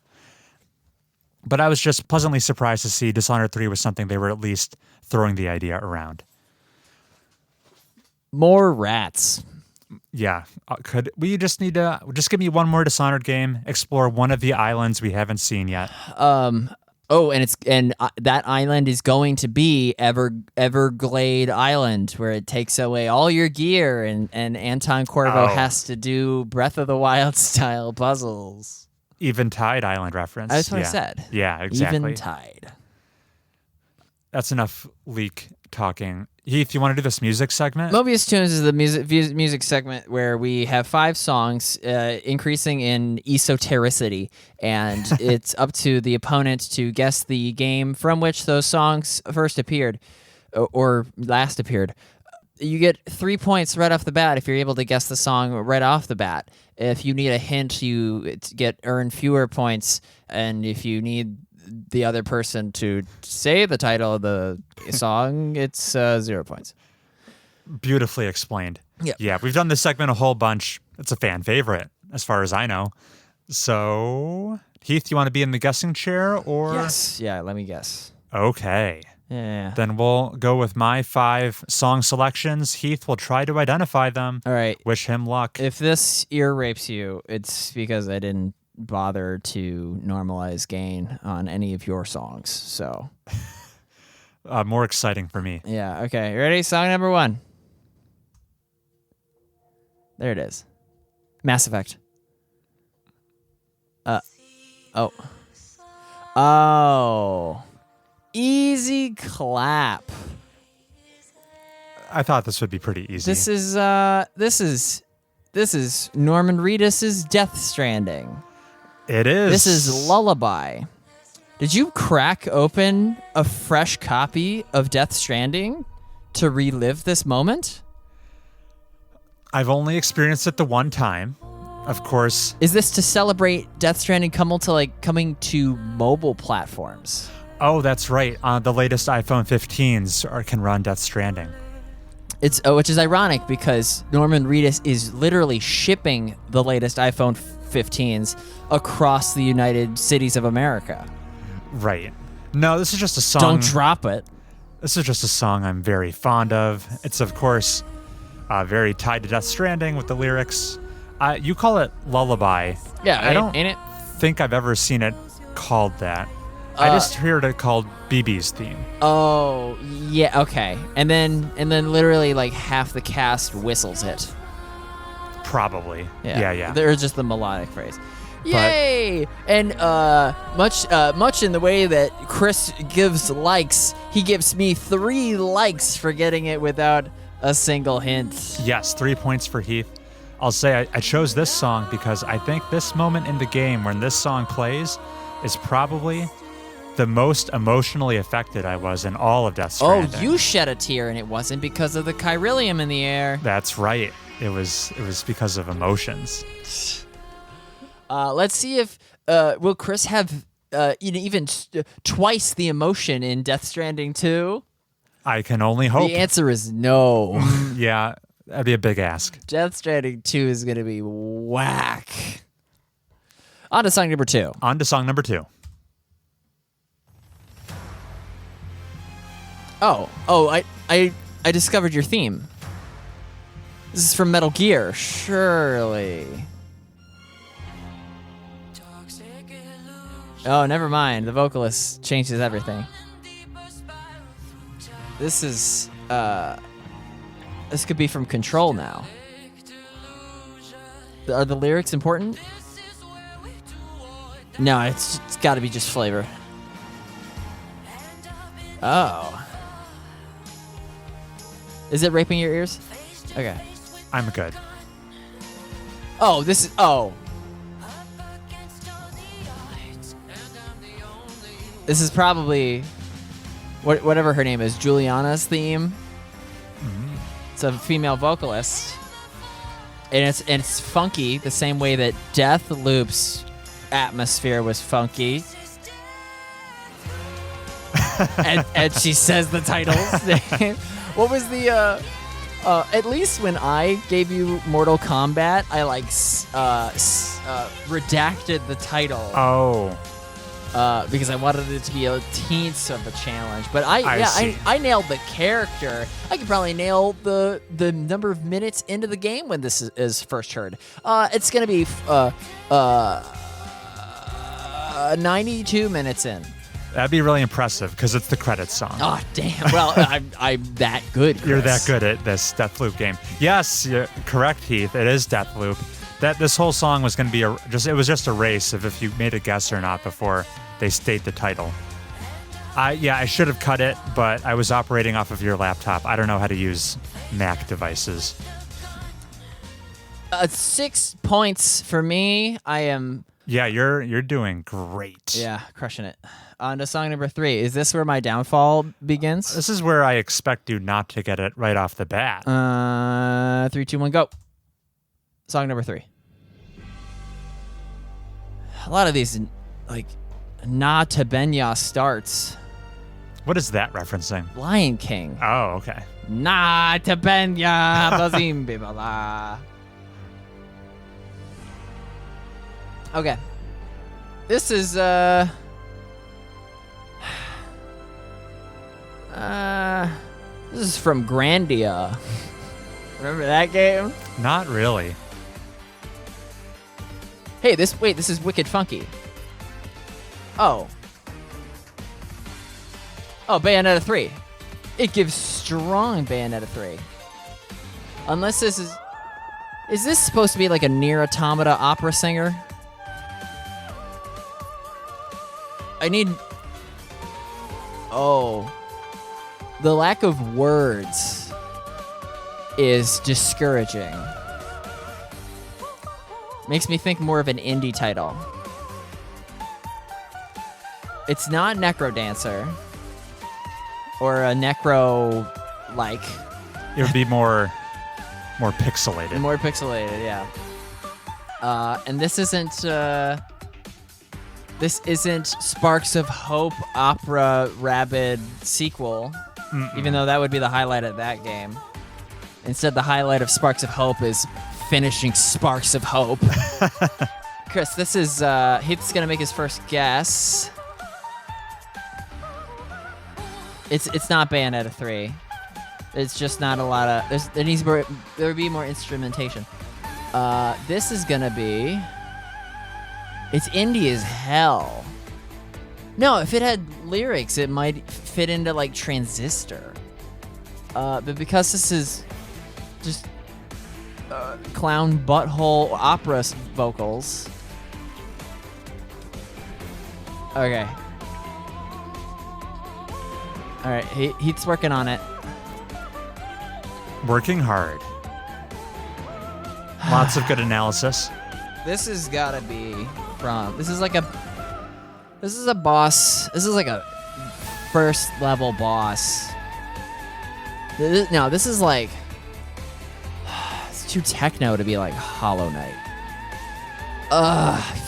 Speaker 1: But I was just pleasantly surprised to see Dishonored 3 was something they were at least throwing the idea around.
Speaker 3: More rats.
Speaker 1: Yeah, could we just need to just give me one more Dishonored game, explore one of the islands we haven't seen yet.
Speaker 3: Oh, and that island is going to be Everglade Island, where it takes away all your gear, and Anton Corvo has to do Breath of the Wild style puzzles.
Speaker 1: Eventide Island reference.
Speaker 3: That's what I said.
Speaker 1: Yeah, exactly.
Speaker 3: Eventide.
Speaker 1: That's enough leak talking. Heath, you want to do this music segment?
Speaker 3: Mobius Tunes is the music segment where we have 5 songs increasing in esotericity, and it's up to the opponent to guess the game from which those songs first appeared or last appeared. You get 3 points right off the bat if you're able to guess the song right off the bat. If you need a hint, you earn fewer points, and if you need the other person to say the title of the song, it's 0 points.
Speaker 1: Beautifully explained.
Speaker 3: Yep.
Speaker 1: Yeah, we've done this segment a whole bunch. It's a fan favorite, as far as I know. So, Heath, you want to be in the guessing chair, or?
Speaker 3: Yes. Yeah, let me guess.
Speaker 1: Okay.
Speaker 3: Yeah.
Speaker 1: Then we'll go with my 5 song selections. Heath will try to identify them.
Speaker 3: All right.
Speaker 1: Wish him luck.
Speaker 3: If this ear rapes you, it's because I didn't bother to normalize gain on any of your songs. So,
Speaker 1: more exciting for me.
Speaker 3: yeah. Okay. Ready? Song number 1. There it is. Mass Effect. Oh. Easy clap.
Speaker 1: I thought this would be pretty easy.
Speaker 3: This is Norman Reedus's Death Stranding.
Speaker 1: It is.
Speaker 3: This is Lullaby. Did you crack open a fresh copy of Death Stranding to relive this moment?
Speaker 1: I've only experienced it the one time. Of course.
Speaker 3: Is this to celebrate Death Stranding coming to mobile platforms?
Speaker 1: Oh, that's right. The latest iPhone 15s can run Death Stranding.
Speaker 3: Which is ironic because Norman Reedus is literally shipping the latest iPhone 15s across the United Cities of America.
Speaker 1: Right. No, this is just a song.
Speaker 3: Don't drop it.
Speaker 1: This is just a song I'm very fond of. It's, of course, very tied to Death Stranding with the lyrics. You call it Lullaby.
Speaker 3: Yeah,
Speaker 1: I don't
Speaker 3: ain't it?
Speaker 1: think I've ever seen it called that. I just heard it called BB's theme.
Speaker 3: Oh, yeah, okay. And then literally like half the cast whistles it.
Speaker 1: Probably. Yeah.
Speaker 3: There's just the melodic phrase. Yay! And much in the way that Chris gives likes, he gives me 3 likes for getting it without a single hint.
Speaker 1: Yes, 3 points for Heath. I'll say I chose this song because I think this moment in the game when this song plays is probably the most emotionally affected I was in all of Death Stranding.
Speaker 3: Oh, you shed a tear, and it wasn't because of the chiralium in the air.
Speaker 1: That's right. It was because of emotions.
Speaker 3: Let's see if will Chris have even twice the emotion in Death Stranding 2?
Speaker 1: I can only hope.
Speaker 3: The answer is no.
Speaker 1: Yeah, that'd be a big ask.
Speaker 3: Death Stranding 2 is going to be whack. On to song number 2.
Speaker 1: On to song number 2.
Speaker 3: I discovered your theme. This is from Metal Gear, surely. Oh, never mind. The vocalist changes everything. This is this could be from Control now. Are the lyrics important? No, it's got to be just flavor. Oh. Is it raping your ears? Okay.
Speaker 1: I'm good.
Speaker 3: Oh, this is... Oh. This is probably... whatever her name is, Juliana's theme. Mm-hmm. It's a female vocalist. And it's funky the same way that Deathloop's atmosphere was funky. and she says the title's name. What was the at least when I gave you Mortal Kombat, I redacted the title.
Speaker 1: Oh.
Speaker 3: because I wanted it to be a teens of a challenge. But
Speaker 1: see.
Speaker 3: I nailed the character. I could probably nail the number of minutes into the game when this is first heard. It's gonna be 92 minutes in.
Speaker 1: That'd be really impressive because it's the credits song.
Speaker 3: Oh damn! Well, I'm that good. Chris.
Speaker 1: You're that good at this Deathloop game. Yes, you're correct, Heath. It is Deathloop. This whole song was going to be it was just a race of if you made a guess or not before they state the title. I should have cut it, but I was operating off of your laptop. I don't know how to use Mac devices.
Speaker 3: 6 points for me. I am.
Speaker 1: Yeah, you're doing great.
Speaker 3: Yeah, crushing it. On to song number 3. Is this where my downfall begins?
Speaker 1: This is where I expect you not to get it right off the bat.
Speaker 3: 3, 2, 1, go. Song number 3. A lot of these, like, Na Tabenya starts.
Speaker 1: What is that referencing?
Speaker 3: Lion King.
Speaker 1: Oh, okay.
Speaker 3: Na Tabenya Bazim Bibala. Okay. This is, this is from Grandia. Remember that game?
Speaker 1: Not really.
Speaker 3: Hey, this is wicked funky. Oh, Bayonetta 3. It gives strong Bayonetta 3. Unless this is this supposed to be like a Nier Automata opera singer? The lack of words is discouraging. Makes me think more of an indie title. It's not Necrodancer or a Necro-like.
Speaker 1: It would be more pixelated.
Speaker 3: More pixelated, yeah. And this isn't Sparks of Hope Opera Rabid sequel, even though that would be the highlight of that game. Instead, the highlight of Sparks of Hope is finishing Sparks of Hope. Chris, this is Heath's gonna make his first guess. It's not Bayonetta 3. It's just not a lot of there would be more instrumentation. This is gonna be. It's indie as hell. No, if it had lyrics, it might fit into like Transistor. But because this is just clown butthole opera vocals. Okay. All right, Heath's working on it.
Speaker 1: Working hard. Lots of good analysis.
Speaker 3: This has got to be from. This is like a boss. This is like a first level boss. This is like. It's too techno to be like Hollow Knight.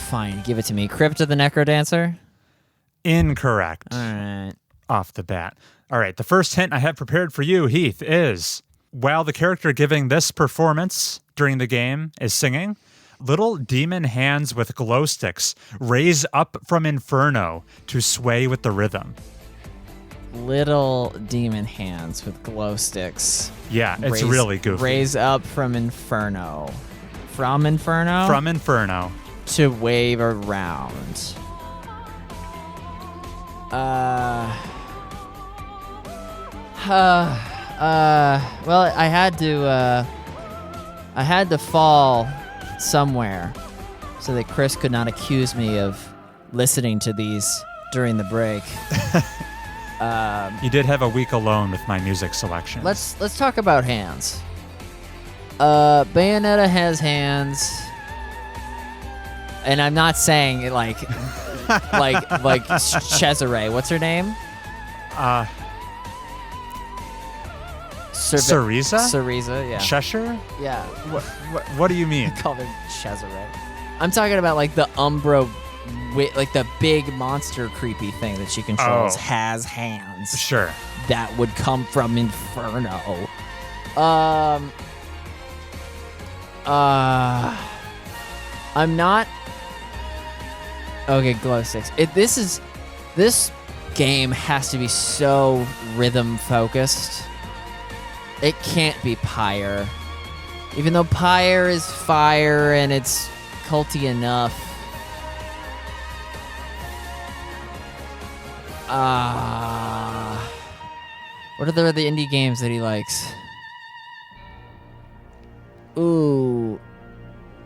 Speaker 3: Fine, give it to me. Crypt of the Necrodancer?
Speaker 1: Incorrect.
Speaker 3: All right.
Speaker 1: Off the bat. All right, the first hint I have prepared for you, Heath, is while the character giving this performance during the game is singing, little demon hands with glow sticks raise up from inferno to sway with the rhythm.
Speaker 3: Little demon hands with glow sticks.
Speaker 1: Yeah, it's really goofy.
Speaker 3: Raise up from inferno. From inferno?
Speaker 1: From inferno.
Speaker 3: To wave around. Well, I had to fall somewhere so that Chris could not accuse me of listening to these during the break.
Speaker 1: You did have a week alone with my music selection.
Speaker 3: Let's talk about hands. Bayonetta has hands, and I'm not saying it like Cesare. What's her name?
Speaker 1: Cereza?
Speaker 3: Cereza, yeah.
Speaker 1: Cheshire?
Speaker 3: Yeah.
Speaker 1: What do you mean?
Speaker 3: Call her Cesare. I'm talking about like the Umbra, like the big monster creepy thing that she controls has hands.
Speaker 1: Sure.
Speaker 3: That would come from Inferno. I'm not Okay, glow sticks. This game has to be so rhythm focused. It can't be Pyre. Even though Pyre is fire and it's culty enough. What are the indie games that he likes? Ooh.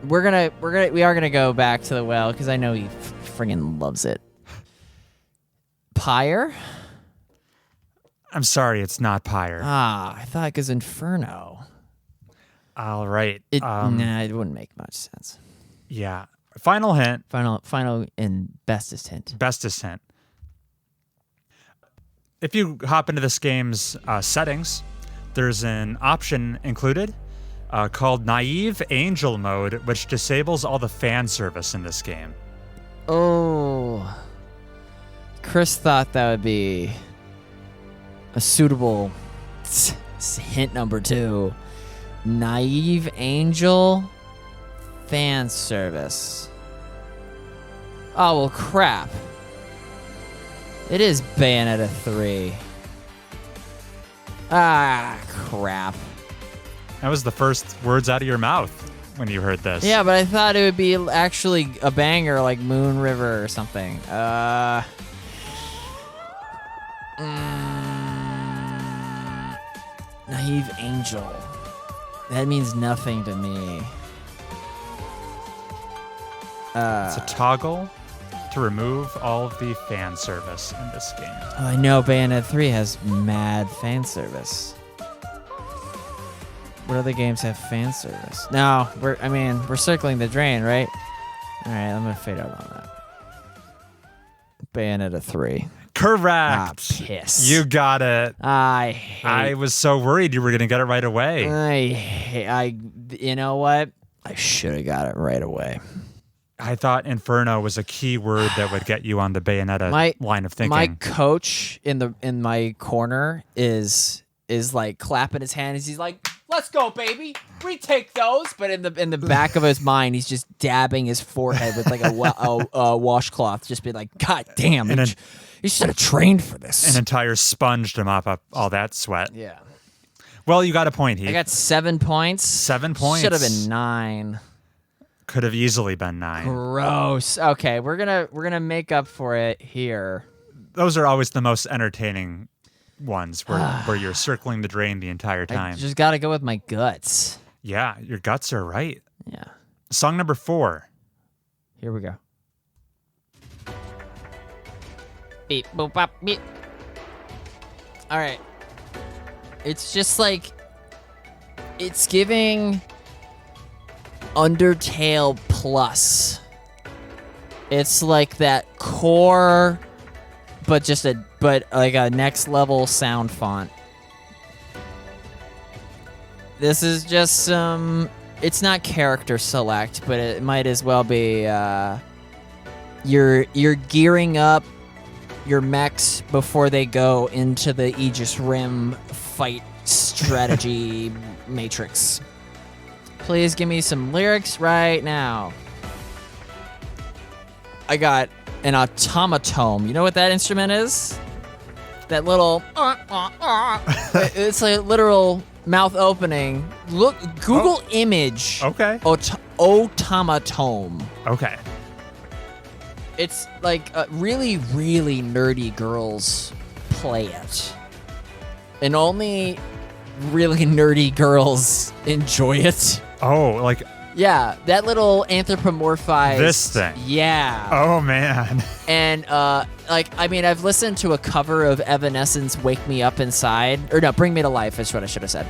Speaker 3: We are gonna go back to the well because I know he friggin' loves it. Pyre?
Speaker 1: I'm sorry, it's not Pyre.
Speaker 3: I thought it was Inferno.
Speaker 1: All right.
Speaker 3: Nah, it wouldn't make much sense.
Speaker 1: Yeah. Final hint.
Speaker 3: Final and bestest hint.
Speaker 1: Bestest hint. If you hop into this game's settings, there's an option included called Naive Angel Mode, which disables all the fan service in this game.
Speaker 3: Oh. Chris thought that would be a suitable hint number 2. Naive Angel fan service. Oh, well, crap. It is Bayonetta 3. Crap.
Speaker 1: That was the first words out of your mouth when you heard this.
Speaker 3: Yeah, but I thought it would be actually a banger like Moon River or something. Naive Angel. That means nothing to me.
Speaker 1: It's a toggle to remove all of the fan service in this game.
Speaker 3: Oh, I know Bayonetta 3 has mad fan service. What other games have fan service? No, we're circling the drain, right? All right, I'm gonna fade out on that. Bayonetta 3.
Speaker 1: Correct.
Speaker 3: Piss.
Speaker 1: You got it. I was so worried you were going to get it right away.
Speaker 3: You know what? I should have got it right away.
Speaker 1: I thought Inferno was a key word that would get you on the Bayonetta line of thinking.
Speaker 3: My coach in my corner is like clapping his hands. He's like, "Let's go, baby! Retake those!" But in the back of his mind, he's just dabbing his forehead with like a washcloth, just be like, "God damn! You should have trained for this."
Speaker 1: An entire sponge to mop up all that sweat.
Speaker 3: Yeah.
Speaker 1: Well, you got a point, Heath.
Speaker 3: I got 7 points.
Speaker 1: 7 points.
Speaker 3: Should have been 9.
Speaker 1: Could have easily been 9.
Speaker 3: Gross. Okay, we're gonna make up for it here.
Speaker 1: Those are always the most entertaining ones, where you're circling the drain the entire time.
Speaker 3: I just gotta go with my guts.
Speaker 1: Yeah, your guts are right.
Speaker 3: Yeah.
Speaker 1: Song number 4.
Speaker 3: Here we go. Beep, boop, bop, beep. All right. It's just like, it's giving Undertale Plus. It's like that core, but like a next level sound font. This is just it's not character select, but it might as well be you're gearing up your mechs before they go into the Aegis Rim fight strategy matrix. Please give me some lyrics right now. I got an automaton. You know what that instrument is? That little it's a literal mouth opening. Look, Google image.
Speaker 1: Okay.
Speaker 3: Automaton.
Speaker 1: Okay.
Speaker 3: It's like really, really nerdy girls play it. And only really nerdy girls enjoy it.
Speaker 1: Oh, like
Speaker 3: Yeah, that little anthropomorphized...
Speaker 1: this thing.
Speaker 3: Yeah.
Speaker 1: Oh, man.
Speaker 3: And, I've listened to a cover of Evanescence, Wake Me Up Inside. Or no, Bring Me to Life, that's what I should have said.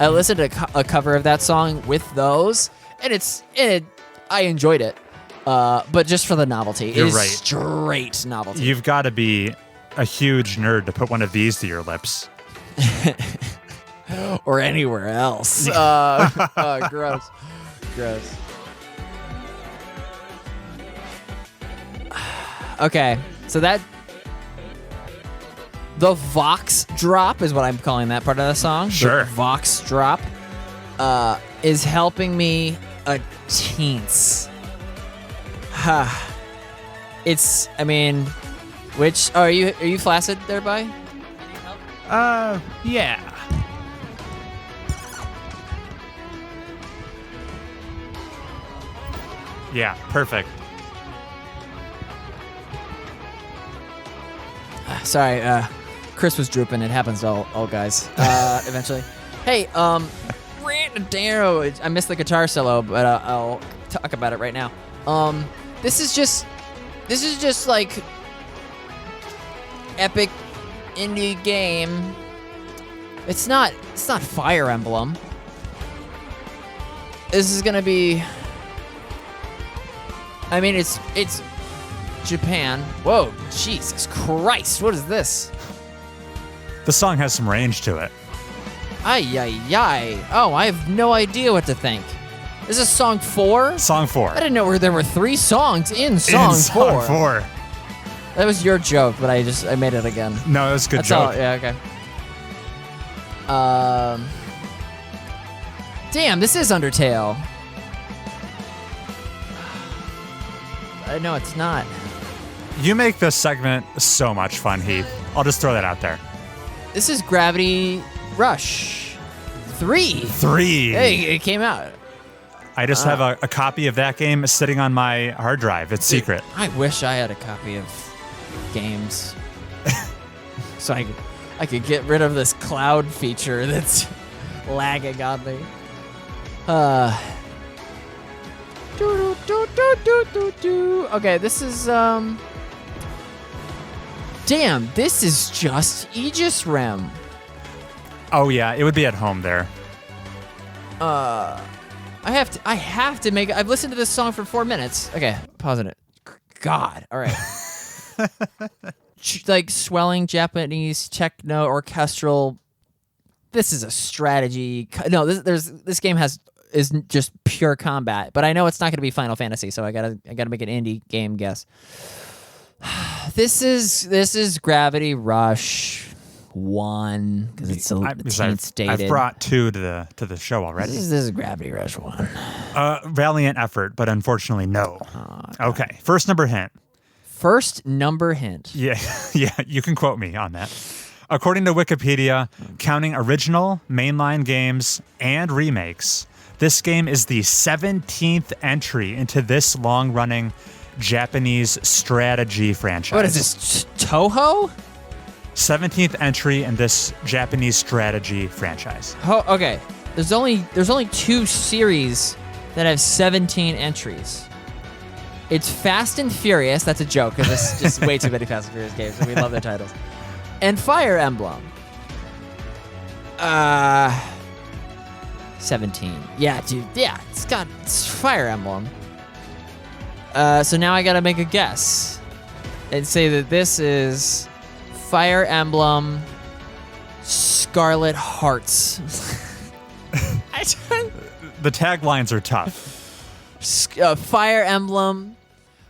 Speaker 3: I listened to a cover of that song with those, and I enjoyed it. But just for the novelty.
Speaker 1: You're
Speaker 3: it is
Speaker 1: right.
Speaker 3: Straight novelty.
Speaker 1: You've got to be a huge nerd to put one of these to your lips.
Speaker 3: Or anywhere else. Gross. Gross. Okay, so the Vox drop is what I'm calling that part of the song.
Speaker 1: Sure.
Speaker 3: The Vox drop is helping me a teens. It's, I mean, which are you flaccid thereby?
Speaker 1: Yeah. Yeah, perfect.
Speaker 3: Sorry, Chris was drooping. It happens to all guys eventually. Hey, I missed the guitar solo, but I'll talk about it right now. This is just like epic indie game. It's not Fire Emblem. This is gonna be. I mean, it's Japan. Whoa, Jesus Christ! What is this?
Speaker 1: The song has some range to it.
Speaker 3: Ay, ay, ay. Oh, I have no idea what to think. This is song 4?
Speaker 1: Song 4.
Speaker 3: I didn't know there were 3 songs in song 4. That was your joke, but I made it again.
Speaker 1: No, it was a good
Speaker 3: That's
Speaker 1: joke.
Speaker 3: all. Yeah, okay. Damn, this is Undertale. No, it's not.
Speaker 1: You make this segment so much fun, Heath. I'll just throw that out there.
Speaker 3: This is Gravity Rush 3.
Speaker 1: 3.
Speaker 3: Hey, it came out.
Speaker 1: I just have a copy of that game sitting on my hard drive. It's secret.
Speaker 3: I wish I had a copy of games, so I could get rid of this cloud feature that's lagging on me. Okay, this is damn, this is just Aegis Rim.
Speaker 1: Oh yeah, it would be at home there.
Speaker 3: I have to make. I've listened to this song for 4 minutes. Okay, pausing it. God, all right. Like swelling Japanese techno orchestral. This is a strategy. No, this game is just pure combat. But I know it's not going to be Final Fantasy, so I gotta make an indie game guess. This is Gravity Rush 1 because it's dated.
Speaker 1: I've brought 2 to the show already.
Speaker 3: This is Gravity Rush 1.
Speaker 1: Valiant effort, but unfortunately no. Okay, first number hint.
Speaker 3: First number hint.
Speaker 1: Yeah, you can quote me on that. According to Wikipedia, counting original, mainline games, and remakes, this game is the 17th entry into this long-running Japanese strategy franchise.
Speaker 3: What is this, Toho?
Speaker 1: 17th entry in this Japanese strategy franchise.
Speaker 3: Oh, okay. There's only 2 series that have 17 entries. It's Fast and Furious. That's a joke because there's just way too many Fast and Furious games, and we love their titles. And Fire Emblem. 17. Yeah, dude. Yeah, it's Fire Emblem. So now I gotta make a guess and say that this is Fire Emblem Scarlet Hearts.
Speaker 1: The taglines are tough.
Speaker 3: Fire Emblem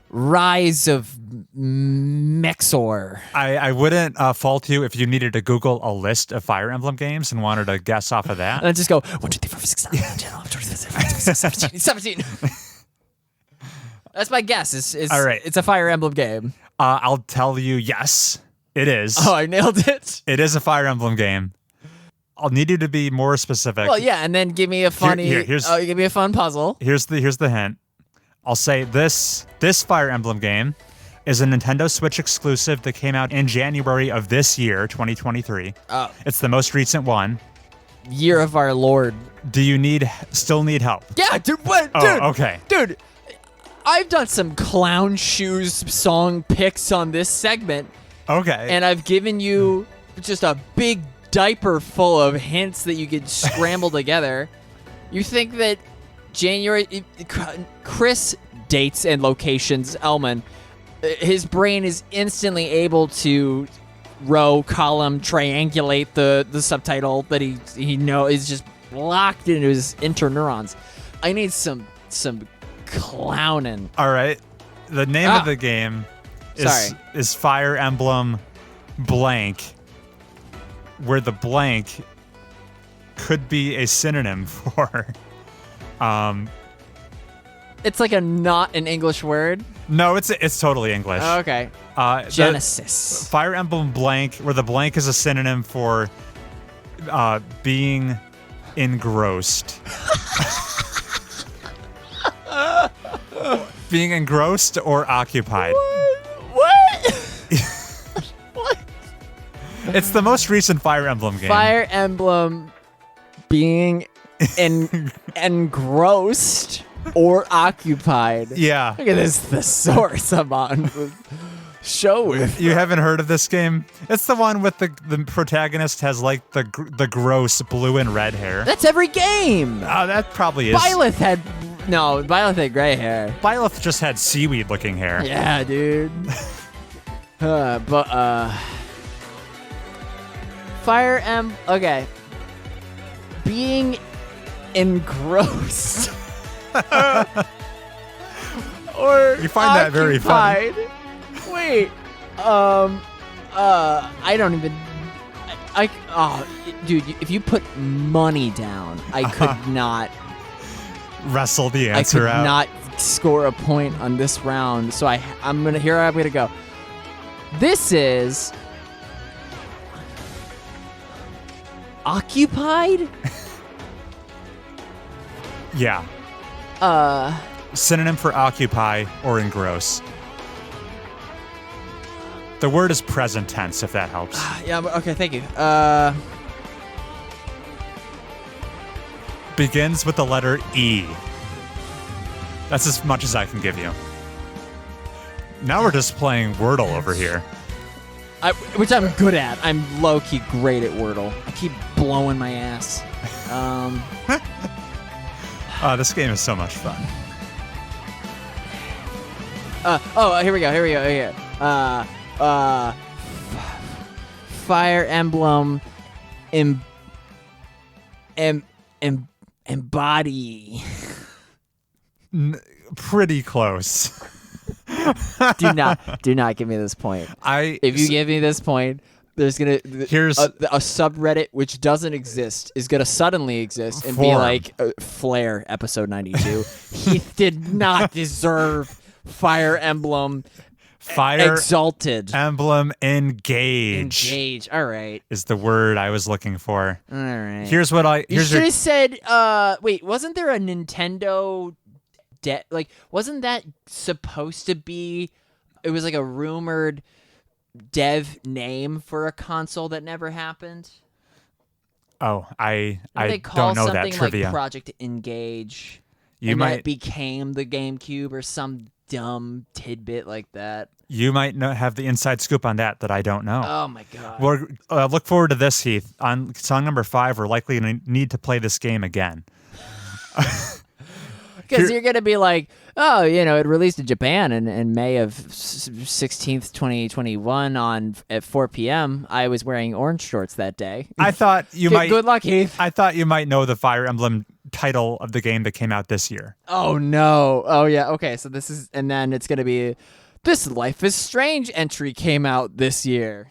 Speaker 3: Rise of Mexor.
Speaker 1: I wouldn't fault you if you needed to Google a list of Fire Emblem games and wanted to guess off of that.
Speaker 3: And just go 1, 2, 3, 4, 5, 6, 7, 8, 9, 10, 11, 12, 13, 14, 15, 16, 17. That's my guess. It's
Speaker 1: all right.
Speaker 3: It's a Fire Emblem game.
Speaker 1: I'll tell you, yes, it is.
Speaker 3: Oh, I nailed it.
Speaker 1: It is a Fire Emblem game. I'll need you to be more specific.
Speaker 3: Well, yeah, and then give me a funny. Give me a fun puzzle.
Speaker 1: Here's the hint. I'll say this Fire Emblem game is a Nintendo Switch exclusive that came out in January of this year, 2023. It's the most recent one.
Speaker 3: Year of our Lord.
Speaker 1: Do you still need help?
Speaker 3: Yeah, dude. What,
Speaker 1: oh,
Speaker 3: dude?
Speaker 1: Okay.
Speaker 3: Dude, I've done some Clown Shoes song picks on this segment.
Speaker 1: Okay.
Speaker 3: And I've given you just a big diaper full of hints that you could scramble together. You think that Chris dates and locations, Elman, his brain is instantly able to row, column, triangulate the subtitle that he knows is just locked into his interneurons. I need some clowning.
Speaker 1: All right. The name of the game is Fire Emblem blank, where the blank could be a synonym for
Speaker 3: It's like a not an English word.
Speaker 1: No, it's totally English.
Speaker 3: Oh, okay.
Speaker 1: The
Speaker 3: Genesis.
Speaker 1: Fire Emblem blank, where the blank is a synonym for being engrossed. Being engrossed or occupied.
Speaker 3: What? What?
Speaker 1: It's the most recent Fire Emblem game.
Speaker 3: Fire Emblem being engrossed or occupied.
Speaker 1: Yeah.
Speaker 3: Look at this thesaurus I'm on the show with.
Speaker 1: You haven't heard of this game? It's the one with the protagonist has like the gross blue and red hair.
Speaker 3: That's every game.
Speaker 1: Oh, that probably is.
Speaker 3: Byleth had gray hair.
Speaker 1: Byleth just had seaweed looking hair.
Speaker 3: Yeah, dude. Fire Emblem. Okay. Being engrossed. Or
Speaker 1: You find that very funny.
Speaker 3: occupied. Wait. I don't even. Dude, if you put money down, I could not.
Speaker 1: Wrestle the
Speaker 3: I
Speaker 1: answer
Speaker 3: could
Speaker 1: out.
Speaker 3: not score a point on this round. So I'm gonna go. This is occupied.
Speaker 1: Yeah. Synonym for occupy or engross. The word is present tense, if that helps.
Speaker 3: Yeah. Okay. Thank you.
Speaker 1: Begins with the letter E. That's as much as I can give you. Now we're just playing Wordle over here.
Speaker 3: Which I'm good at. I'm low-key great at Wordle. I keep blowing my ass.
Speaker 1: This game is so much fun.
Speaker 3: Here we go. Fire Emblem embody.
Speaker 1: Pretty close.
Speaker 3: Do not give me this point. If you give me this point, there's
Speaker 1: Here's-
Speaker 3: a subreddit which doesn't exist is gonna suddenly exist and be
Speaker 1: Form.
Speaker 3: like Flare episode 92. Heath did not deserve Fire Emblem
Speaker 1: Fire
Speaker 3: Exalted.
Speaker 1: Emblem engage
Speaker 3: All right.
Speaker 1: is the word I was looking for.
Speaker 3: All right.
Speaker 1: Here's what I.
Speaker 3: You
Speaker 1: Here's
Speaker 3: should
Speaker 1: your,
Speaker 3: have said. Wait, wasn't there a Nintendo? Wasn't that supposed to be? It was like a rumored dev name for a console that never happened.
Speaker 1: oh, I
Speaker 3: They call
Speaker 1: don't know
Speaker 3: something
Speaker 1: that trivia.
Speaker 3: like Project Engage.
Speaker 1: You
Speaker 3: and
Speaker 1: might
Speaker 3: that became the GameCube or some dumb tidbit like that.
Speaker 1: you might have the inside scoop on that I don't know.
Speaker 3: Oh my god.
Speaker 1: We're, look forward to this, Heath. On song number 5, we're likely going to need to play this game again.
Speaker 3: Because you're gonna be like, oh, it released in Japan in May of 16th, 2021 at 4 p.m. I was wearing orange shorts that day.
Speaker 1: I thought you might.
Speaker 3: Good luck, Heath.
Speaker 1: I thought you might know the Fire Emblem title of the game that came out this year.
Speaker 3: Oh no. Oh yeah. Okay. So this is, and then it's gonna be, this Life is Strange entry came out this year.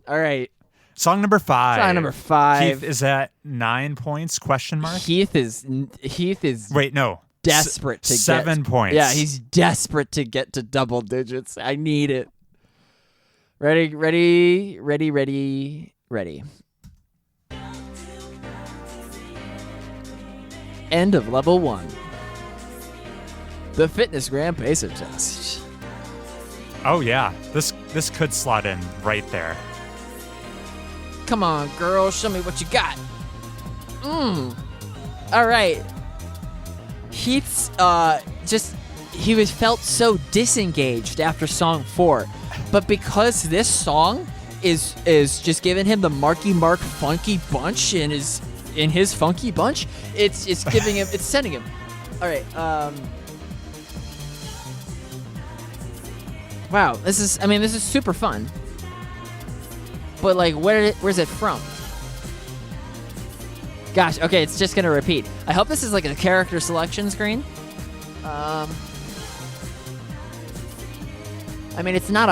Speaker 3: All right.
Speaker 1: Song number 5.
Speaker 3: Song number 5.
Speaker 1: Heath is at 9 points? Question mark.
Speaker 3: Heath is
Speaker 1: Wait, no.
Speaker 3: desperate to
Speaker 1: 7
Speaker 3: get,
Speaker 1: points.
Speaker 3: Yeah, he's desperate to get to double digits. I need it. Ready. End of level 1. The Fitness Gram Pacer Test.
Speaker 1: Oh yeah, this could slot in right there.
Speaker 3: Come on, girl, show me what you got. All right. Heath's he felt so disengaged after song 4, but because this song is just giving him the Marky Mark funky bunch in his funky bunch, it's giving him, it's sending him. All right. Wow, this is super fun. But like, where's it from? Gosh, okay, it's just gonna repeat. I hope this is like a character selection screen. It's not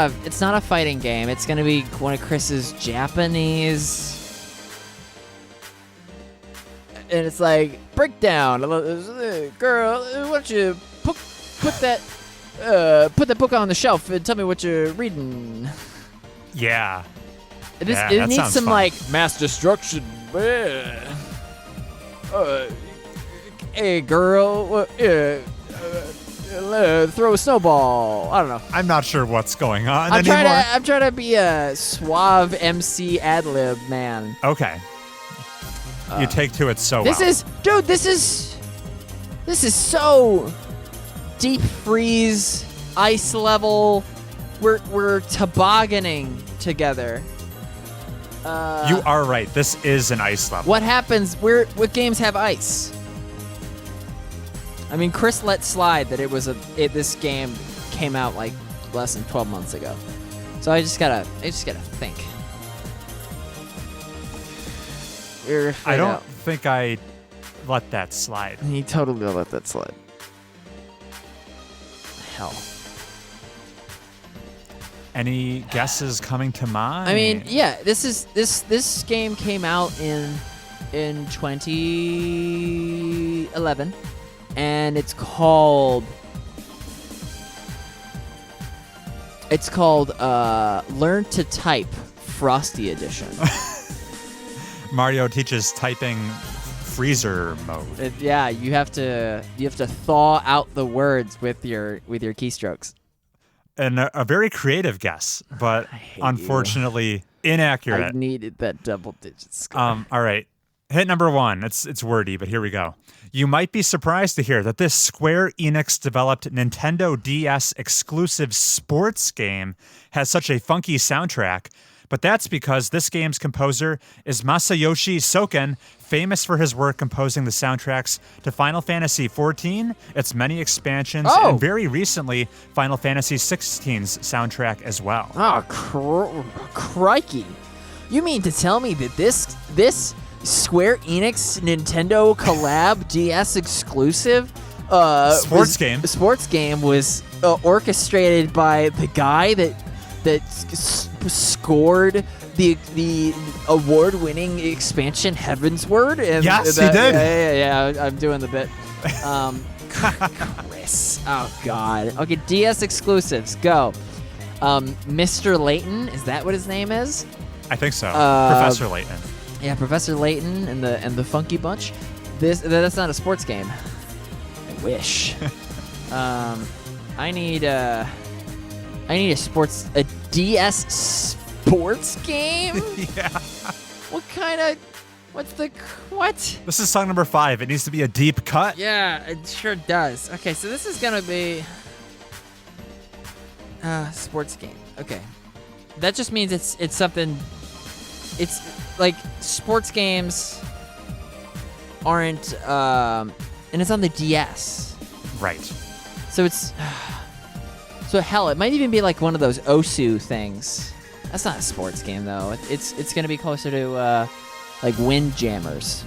Speaker 3: a fighting game. It's gonna be one of Chris's Japanese. And it's like, breakdown. Girl, why don't you put that book on the shelf and tell me what you're reading.
Speaker 1: Yeah.
Speaker 3: It
Speaker 1: Yeah, that
Speaker 3: needs
Speaker 1: sounds
Speaker 3: some
Speaker 1: fun.
Speaker 3: like mass destruction. Hey girl, throw a snowball. I don't know.
Speaker 1: I'm not sure what's going on
Speaker 3: I'm
Speaker 1: anymore.
Speaker 3: trying to be a suave MC ad lib man.
Speaker 1: Okay. You take to it so
Speaker 3: This
Speaker 1: well.
Speaker 3: this is so deep freeze, ice level. We're tobogganing together.
Speaker 1: You are right. This is an ice level.
Speaker 3: What happens? What games have ice? I mean, Chris let slide that this game came out like less than 12 months ago. So I just gotta think.
Speaker 1: I don't think I let that slide.
Speaker 3: He totally let that slide. Hell.
Speaker 1: Any guesses coming to mind?
Speaker 3: I mean, yeah, this game came out in 2011, and it's called Learn to Type Frosty Edition.
Speaker 1: Mario teaches typing freezer mode.
Speaker 3: Yeah, you have to thaw out the words with your keystrokes.
Speaker 1: And a very creative guess, but
Speaker 3: hate
Speaker 1: unfortunately
Speaker 3: I
Speaker 1: inaccurate.
Speaker 3: needed that double digit score.
Speaker 1: All right. Hit number 1. It's wordy, but here we go. You might be surprised to hear that this Square Enix developed Nintendo DS exclusive sports game has such a funky soundtrack, but that's because this game's composer is Masayoshi Soken, famous for his work composing the soundtracks to Final Fantasy XIV, its many expansions,
Speaker 3: Oh!
Speaker 1: and very recently Final Fantasy XVI's soundtrack as well.
Speaker 3: Oh, crikey. You mean to tell me that this Square Enix Nintendo collab DS exclusive
Speaker 1: Sports game
Speaker 3: was orchestrated by the guy that scored the award-winning expansion Heavensward? And
Speaker 1: Yes, he did.
Speaker 3: Yeah, I'm doing the bit. Chris. Oh, God. Okay, DS exclusives. Go. Mr. Layton, is that what his name is?
Speaker 1: I think so. Professor Layton.
Speaker 3: Yeah, Professor Layton and the Funky Bunch. That's not a sports game. I wish. I need a DS sports game?
Speaker 1: Yeah.
Speaker 3: What?
Speaker 1: This is song number 5. It needs to be a deep cut.
Speaker 3: Yeah, it sure does. Okay, so this is gonna be sports game. Okay. That just means it's something. It's like sports games aren't and it's on the DS.
Speaker 1: Right.
Speaker 3: So it's so hell, it might even be like one of those Osu things. That's not a sports game though. It's gonna be closer to like Windjammers.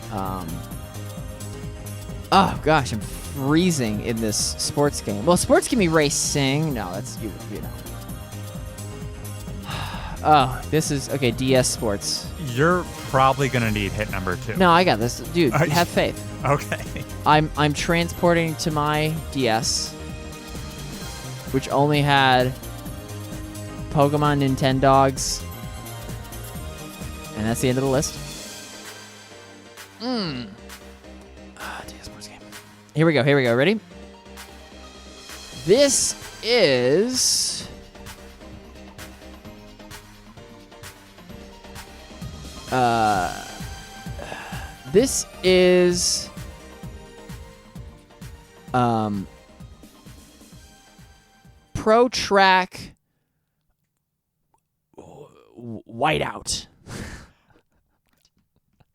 Speaker 3: Oh gosh, I'm freezing in this sports game. Well, sports can be racing. No, that's you know. Oh, this is okay. DS sports.
Speaker 1: You're probably gonna need hit number 2.
Speaker 3: No, I got this, dude.
Speaker 1: Are you-
Speaker 3: Have faith.
Speaker 1: Okay.
Speaker 3: I'm transporting to my DS, which only had Pokemon Nintendogs, and that's the end of the list. DS sports game. Here we go. Ready? This is Pro Track Whiteout.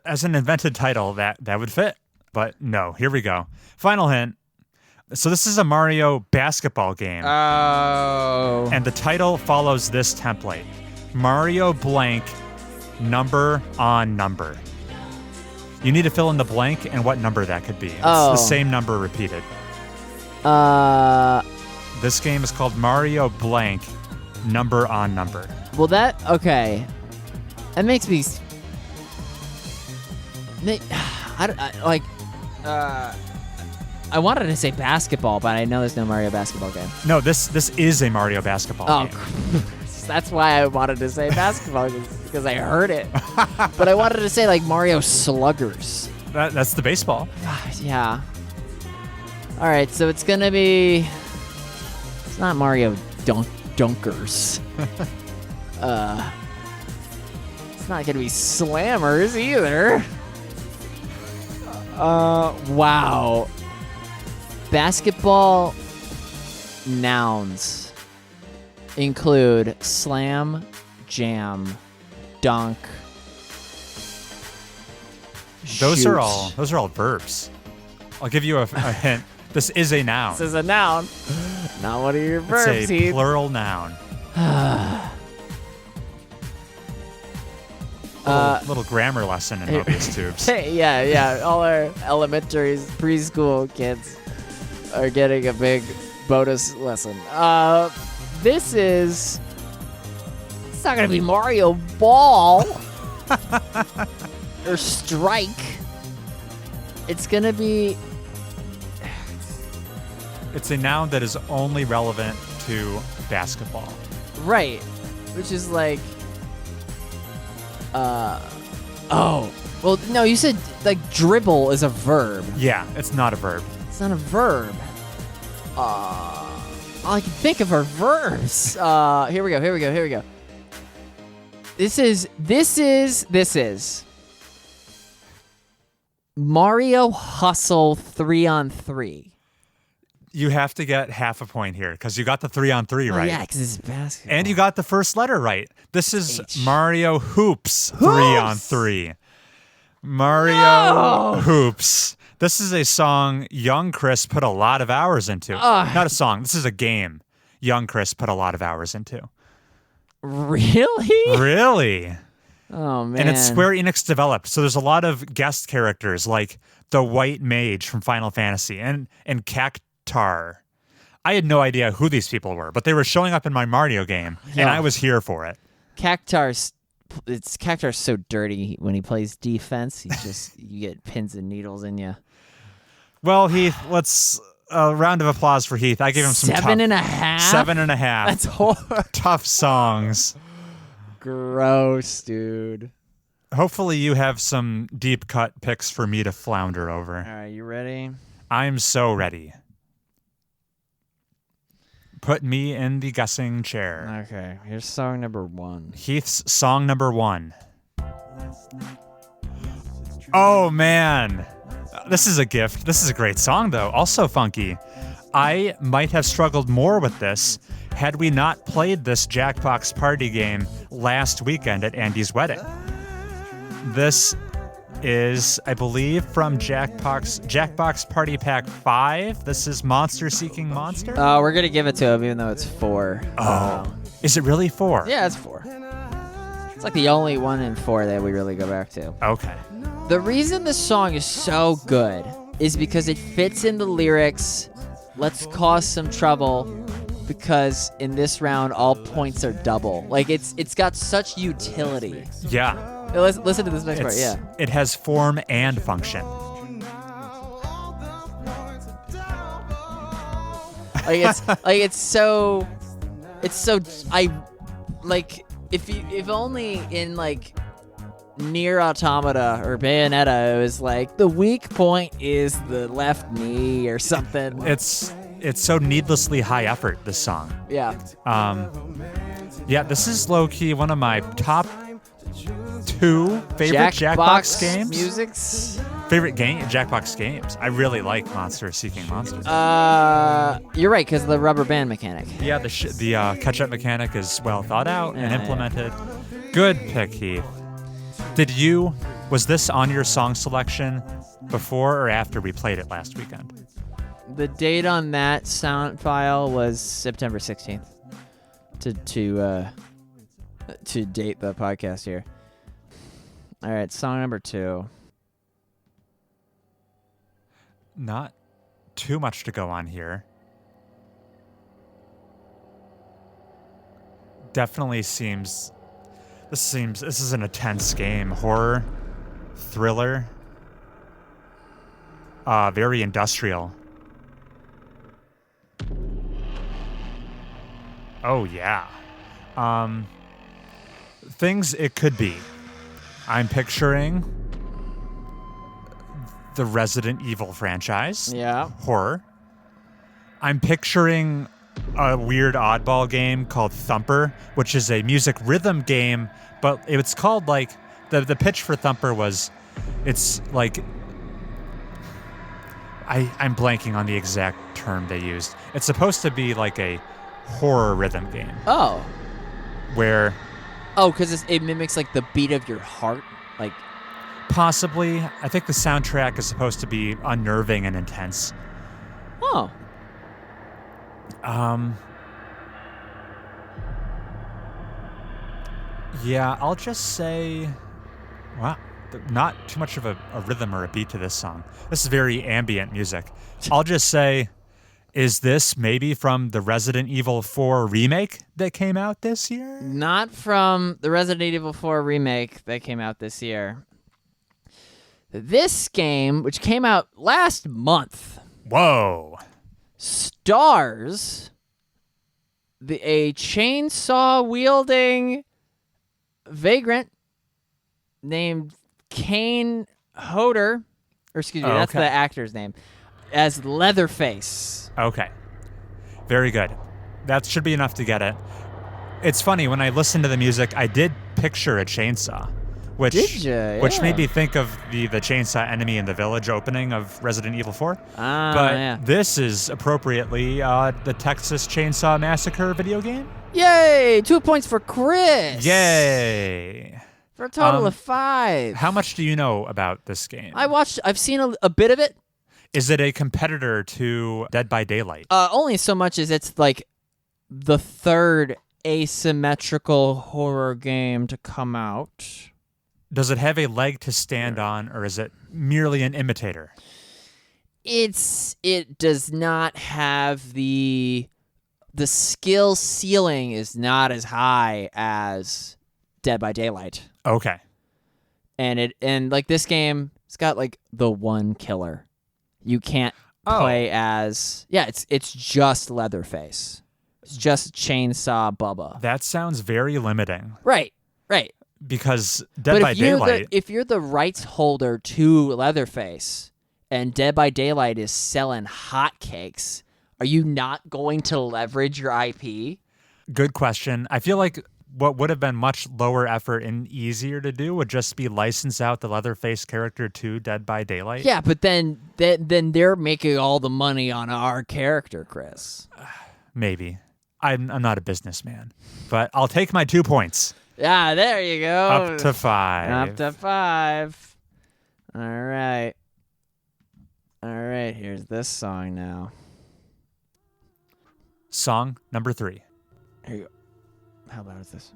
Speaker 1: As an invented title, that would fit. But no, here we go. Final hint. So this is a Mario basketball game.
Speaker 3: Oh.
Speaker 1: And the title follows this template. Mario blank number on number. You need to fill in the blank and what number that could be. It's the same number repeated. This game is called Mario blank number on number.
Speaker 3: Well, okay. That makes me. I wanted to say basketball, but I know there's no Mario basketball game.
Speaker 1: No, this is a Mario basketball
Speaker 3: Oh,
Speaker 1: game.
Speaker 3: that's why I wanted to say basketball because I heard it. But I wanted to say like Mario Sluggers.
Speaker 1: That's the baseball.
Speaker 3: Yeah. All right, so it's gonna be. It's not Mario Dunkers. It's not gonna be Slammers either. Wow. Basketball nouns include slam, jam, dunk.
Speaker 1: Those
Speaker 3: shoot.
Speaker 1: are all verbs. I'll give you a hint. This is a noun.
Speaker 3: This is a noun, not one of your verbs.
Speaker 1: It's a
Speaker 3: Heath.
Speaker 1: plural noun. Little grammar lesson in Mobius tubes.
Speaker 3: Hey, yeah. All our elementary, preschool kids are getting a big bonus lesson. This is. It's not gonna be Mario Ball or Strike. It's gonna be.
Speaker 1: It's a noun that is only relevant to basketball.
Speaker 3: Right, which is like. Oh. Well, no, you said like dribble is a verb.
Speaker 1: Yeah, it's not a verb.
Speaker 3: It's not a verb. All I can think of are verbs. Here we go. This is Mario Hustle 3-on-3.
Speaker 1: You have to get half a point here because you got the 3-on-3 right.
Speaker 3: Yeah, because it's basketball.
Speaker 1: And you got the first letter right. This is Mario Hoops 3-on-3. Mario Hoops. This is a song young Chris put a lot of hours into. Not a song. This is a game young Chris put a lot of hours into.
Speaker 3: Really?
Speaker 1: Really?
Speaker 3: Oh, man.
Speaker 1: And it's Square Enix developed. So there's a lot of guest characters like the White Mage from Final Fantasy and Cactar. I had no idea who these people were, but they were showing up in my Mario game, and I was here for it.
Speaker 3: Cactar's so dirty when he plays defense. He's just you get pins and needles in you.
Speaker 1: Well, Heath, let's a round of applause for Heath. I gave him some
Speaker 3: 7.5.
Speaker 1: 7.5.
Speaker 3: That's horrible.
Speaker 1: Tough songs.
Speaker 3: Gross, dude.
Speaker 1: Hopefully, you have some deep cut picks for me to flounder over.
Speaker 3: All right, you ready?
Speaker 1: I'm so ready. Put me in the guessing chair.
Speaker 3: Okay, here's song number 1.
Speaker 1: Heath's song number 1. Oh, man. This is a gift. This is a great song, though. Also funky. I might have struggled more with this had we not played this Jackbox party game last weekend at Andy's wedding. This is, I believe, from Jackbox Party Pack 5. This is Monster Seeking Monster.
Speaker 3: We're gonna give it to him, even though it's 4.
Speaker 1: Oh, is it really 4?
Speaker 3: Yeah, it's 4. It's like the only one in 4 that we really go back to.
Speaker 1: Okay.
Speaker 3: The reason this song is so good is because it fits in the lyrics. Let's cause some trouble because in this round all points are double. Like it's got such utility.
Speaker 1: Yeah.
Speaker 3: Listen to this next part. Yeah.
Speaker 1: It has form and function.
Speaker 3: It's so if only in like Nier Automata or Bayonetta it was like the weak point is the left knee or something.
Speaker 1: It's so needlessly high effort, this song.
Speaker 3: Yeah.
Speaker 1: Yeah, this is low key one of my top 2 favorite Jackbox games.
Speaker 3: Musics.
Speaker 1: Favorite Jackbox games. I really like Monster Seeking Monsters.
Speaker 3: You're right, because the rubber band mechanic.
Speaker 1: Yeah, the catch-up mechanic is well thought out and implemented. Good pick, Heath. Was this on your song selection before or after we played it last weekend?
Speaker 3: The date on that sound file was September 16th. To date the podcast here. All right, song number 2.
Speaker 1: Not too much to go on here. Definitely seems this is an intense game. Horror, thriller, very industrial. Oh, yeah. Things it could be. I'm picturing the Resident Evil franchise.
Speaker 3: Yeah.
Speaker 1: Horror. I'm picturing a weird oddball game called Thumper, which is a music rhythm game, but it's called like the pitch for Thumper was it's like I'm blanking on the exact term they used. It's supposed to be like a horror rhythm game
Speaker 3: Oh.
Speaker 1: where
Speaker 3: Oh, because it mimics like the beat of your heart. Like,
Speaker 1: possibly I think the soundtrack is supposed to be unnerving and intense.
Speaker 3: oh.
Speaker 1: Yeah, I'll just say, wow, not too much of a rhythm or a beat to this song. This is very ambient music. I'll just say, is this maybe from the Resident Evil 4 remake that came out this year?
Speaker 3: Not from the Resident Evil 4 remake that came out this year. This game, which came out last month,
Speaker 1: Whoa.
Speaker 3: stars a chainsaw-wielding vagrant named Kane Hodder, or excuse me,
Speaker 1: Oh,
Speaker 3: that's
Speaker 1: okay.
Speaker 3: the actor's name, as Leatherface.
Speaker 1: Okay. Very good. That should be enough to get it. It's funny, when I listened to the music, I did picture a chainsaw. Which,
Speaker 3: Did ya?
Speaker 1: which
Speaker 3: Yeah.
Speaker 1: made me think of the chainsaw enemy in the village opening of Resident Evil 4.
Speaker 3: Ah,
Speaker 1: But
Speaker 3: yeah.
Speaker 1: this is appropriately the Texas Chainsaw Massacre video game.
Speaker 3: Yay! 2 points for Chris.
Speaker 1: Yay!
Speaker 3: For a total of 5.
Speaker 1: How much do you know about this game?
Speaker 3: I've seen a bit of it.
Speaker 1: Is it a competitor to Dead by Daylight?
Speaker 3: Only so much as it's like the third asymmetrical horror game to come out.
Speaker 1: Does it have a leg to stand on, or is it merely an imitator?
Speaker 3: It does not have the skill ceiling is not as high as Dead by Daylight.
Speaker 1: Okay.
Speaker 3: And like this game, it's got like the one killer. You can't
Speaker 1: Oh.
Speaker 3: play as it's just Leatherface. It's just Chainsaw Bubba.
Speaker 1: That sounds very limiting.
Speaker 3: Right.
Speaker 1: Because Dead
Speaker 3: But
Speaker 1: by Daylight...
Speaker 3: if you're the rights holder to Leatherface and Dead by Daylight is selling hotcakes, are you not going to leverage your IP?
Speaker 1: Good question. I feel like what would have been much lower effort and easier to do would just be license out the Leatherface character to Dead by Daylight.
Speaker 3: Yeah, but then they're making all the money on our character, Chris.
Speaker 1: Maybe. I'm not a businessman. But I'll take my 2 points.
Speaker 3: Yeah, there you go.
Speaker 1: Up to 5.
Speaker 3: Up to 5. All right. Here's this song now.
Speaker 1: Song number 3.
Speaker 3: Here you go. How loud is this?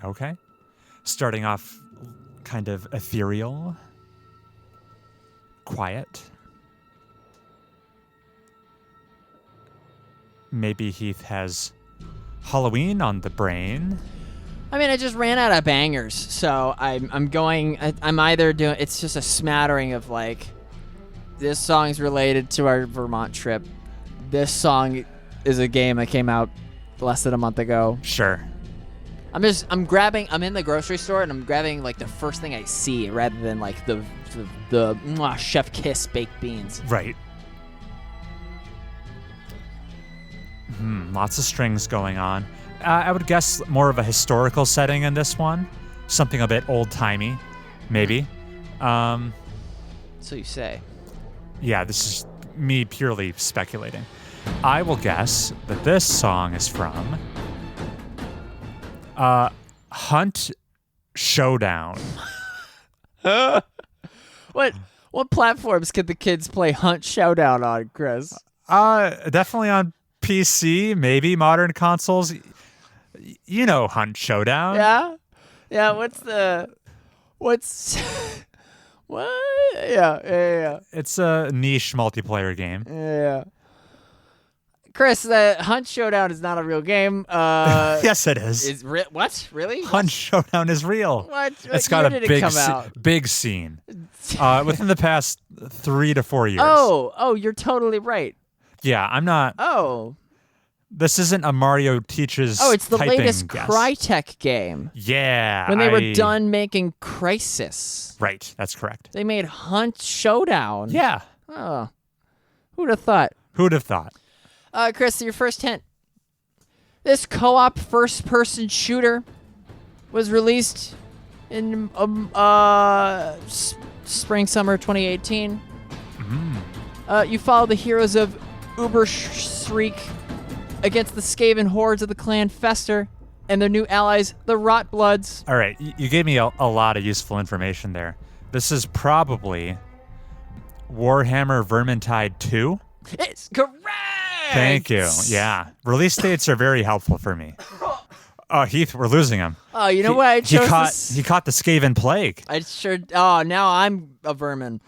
Speaker 1: Okay. Starting off kind of ethereal. Quiet. Maybe Heath has Halloween on the brain.
Speaker 3: I mean, I just ran out of bangers, so I'm either doing. It's just a smattering of like, this song's related to our Vermont trip. This song is a game that came out less than a month ago.
Speaker 1: Sure.
Speaker 3: I'm in the grocery store and I'm grabbing like the first thing I see rather than like the Chef Kiss baked beans.
Speaker 1: Right. Lots of strings going on. I would guess more of a historical setting in this one. Something a bit old-timey, maybe.
Speaker 3: So you say.
Speaker 1: Yeah, this is me purely speculating. I will guess that this song is from Hunt Showdown.
Speaker 3: What platforms can the kids play Hunt Showdown on, Chris?
Speaker 1: Definitely on PC, maybe modern consoles. You know Hunt Showdown.
Speaker 3: Yeah. What's what? Yeah.
Speaker 1: It's a niche multiplayer game.
Speaker 3: Yeah. Chris, the Hunt Showdown is not a real game.
Speaker 1: Yes, it is.
Speaker 3: What? Really?
Speaker 1: Hunt Showdown is real.
Speaker 3: What?
Speaker 1: It's
Speaker 3: What
Speaker 1: got
Speaker 3: year
Speaker 1: a
Speaker 3: did it
Speaker 1: big,
Speaker 3: come out?
Speaker 1: big scene. Within the past 3 to 4 years.
Speaker 3: Oh, you're totally right.
Speaker 1: Yeah, I'm not.
Speaker 3: Oh.
Speaker 1: This isn't a Mario teaches.
Speaker 3: Oh, it's the
Speaker 1: typing
Speaker 3: latest
Speaker 1: guess.
Speaker 3: Crytek game.
Speaker 1: Yeah.
Speaker 3: When they were done making Crisis.
Speaker 1: Right, that's correct.
Speaker 3: They made Hunt Showdown.
Speaker 1: Yeah.
Speaker 3: Oh. Who'd have thought?
Speaker 1: Who'd have thought?
Speaker 3: Chris, your first hint. This co-op first-person shooter was released in spring, summer 2018. You follow the heroes of Uberschreik against the Skaven hordes of the clan Fester and their new allies, the Rotbloods.
Speaker 1: All right, you gave me a lot of useful information there. This is probably Warhammer Vermintide 2.
Speaker 3: It's correct!
Speaker 1: Thank you. Yeah. Release dates are very helpful for me. Oh, Heath, we're losing him.
Speaker 3: Oh, you know what? I chose
Speaker 1: He caught the Skaven plague.
Speaker 3: I sure. Oh, now I'm a vermin.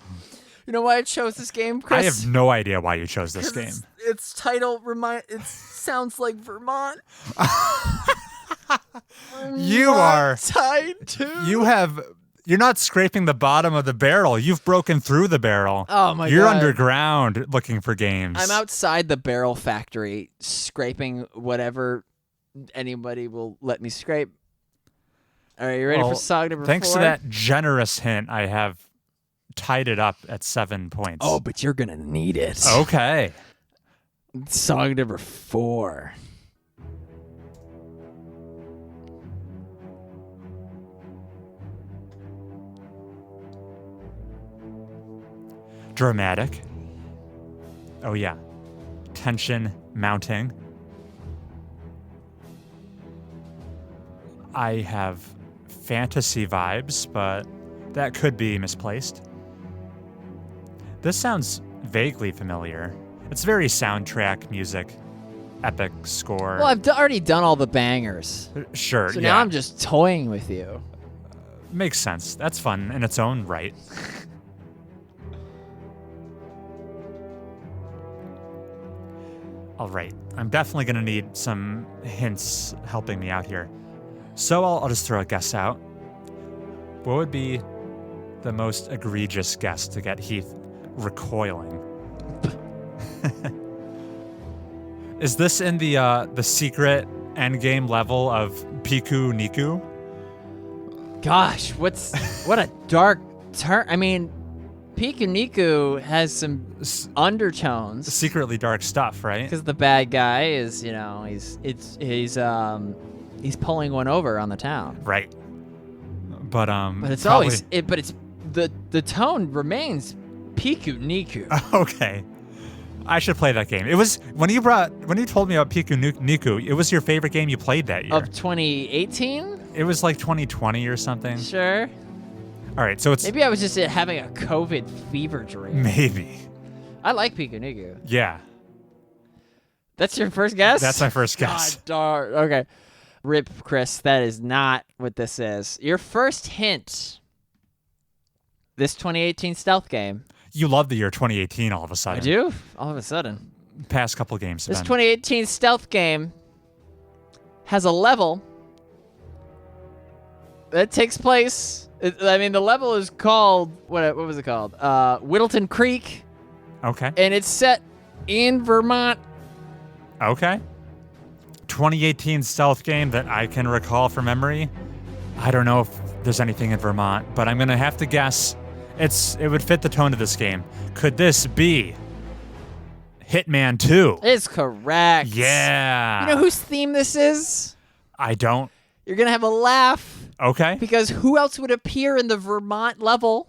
Speaker 3: You know why I chose this game, Chris?
Speaker 1: I have no idea why you chose this game.
Speaker 3: Its title it sounds like Vermont.
Speaker 1: You are.
Speaker 3: Tied to.
Speaker 1: You're not scraping the bottom of the barrel. You've broken through the barrel.
Speaker 3: Oh my
Speaker 1: You're
Speaker 3: God.
Speaker 1: underground looking for games.
Speaker 3: I'm outside the barrel factory, scraping whatever anybody will let me scrape. All right, you ready for song number 4?
Speaker 1: Thanks to that generous hint, I have tied it up at 7 points.
Speaker 3: Oh, but you're gonna need it.
Speaker 1: Okay.
Speaker 3: Song number 4.
Speaker 1: Dramatic. Oh, yeah. Tension mounting. I have fantasy vibes, but that could be misplaced. This sounds vaguely familiar. It's very soundtrack music, epic score.
Speaker 3: Well, I've already done all the bangers,
Speaker 1: Sure,
Speaker 3: so
Speaker 1: yeah.
Speaker 3: now I'm just toying with you.
Speaker 1: Makes sense. That's fun in its own right. All right. I'm definitely going to need some hints helping me out here. So I'll just throw a guess out. What would be the most egregious guess to get Heath recoiling? Is this in the secret endgame level of Piku Niku?
Speaker 3: Gosh, what a dark turn. I mean, Pikuniku has some undertones.
Speaker 1: Secretly dark stuff, right?
Speaker 3: Because the bad guy is, he's pulling one over on the town.
Speaker 1: Right. But
Speaker 3: But it's
Speaker 1: probably-
Speaker 3: always but it's the tone remains Pikuniku.
Speaker 1: Okay. I should play that game. It was when you told me about Piku Niku, it was your favorite game you played that year.
Speaker 3: Of 2018?
Speaker 1: It was like 2020 or something.
Speaker 3: Sure.
Speaker 1: All right, so it's
Speaker 3: Maybe I was just having a COVID fever dream.
Speaker 1: maybe.
Speaker 3: I like Pikuniku.
Speaker 1: Yeah.
Speaker 3: That's your first guess?
Speaker 1: That's my first guess.
Speaker 3: God darn. Okay. Rip, Chris, that is not what this is. Your first hint. This 2018 stealth game.
Speaker 1: You love the year 2018 all of a sudden.
Speaker 3: I do? All of a sudden.
Speaker 1: Past couple games. have
Speaker 3: This
Speaker 1: been-
Speaker 3: 2018 stealth game has a level that takes place. The level is called what was it called? Whittleton Creek,
Speaker 1: Okay.
Speaker 3: and it's set in Vermont.
Speaker 1: Okay. 2018 stealth game that I can recall from memory. I don't know if there's anything in Vermont, but I'm going to have to guess it would fit the tone of this game. Could this be Hitman 2?
Speaker 3: It's correct.
Speaker 1: Yeah.
Speaker 3: You know whose theme this is?
Speaker 1: I don't.
Speaker 3: You're gonna have a laugh
Speaker 1: Okay.
Speaker 3: because who else would appear in the Vermont level?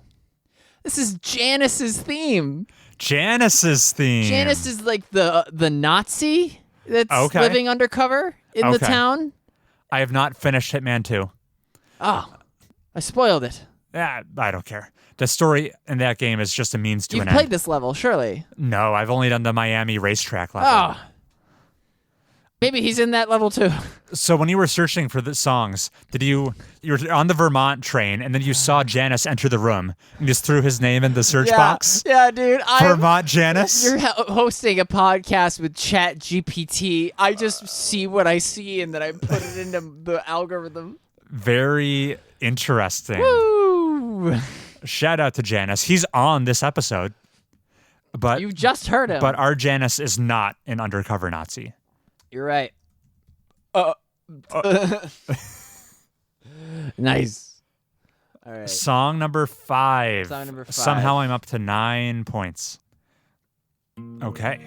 Speaker 3: This is Janus's theme.
Speaker 1: Janus's theme.
Speaker 3: Janus is like the Nazi that's
Speaker 1: Okay.
Speaker 3: living undercover in the
Speaker 1: Okay.
Speaker 3: town.
Speaker 1: I have not finished Hitman 2.
Speaker 3: Oh, I spoiled it.
Speaker 1: I don't care. The story in that game is just a means to
Speaker 3: You've
Speaker 1: an
Speaker 3: played
Speaker 1: end.
Speaker 3: this level, surely.
Speaker 1: No, I've only done the Miami racetrack level.
Speaker 3: Oh, Maybe he's in that level too.
Speaker 1: So when you were searching for the songs, you were on the Vermont train, and then you saw Janus enter the room and just threw his name in the search box?
Speaker 3: Yeah, dude.
Speaker 1: Vermont Janus?
Speaker 3: You're hosting a podcast with Chat GPT. I just see what I see, and then I put it into the algorithm.
Speaker 1: Very interesting.
Speaker 3: Woo!
Speaker 1: Shout out to Janus. He's on this episode. But
Speaker 3: You just heard him.
Speaker 1: But our Janus is not an undercover Nazi.
Speaker 3: You're right. Nice. All right.
Speaker 1: Song number 5.
Speaker 3: Song number 5.
Speaker 1: Somehow I'm up to 9 points. Okay.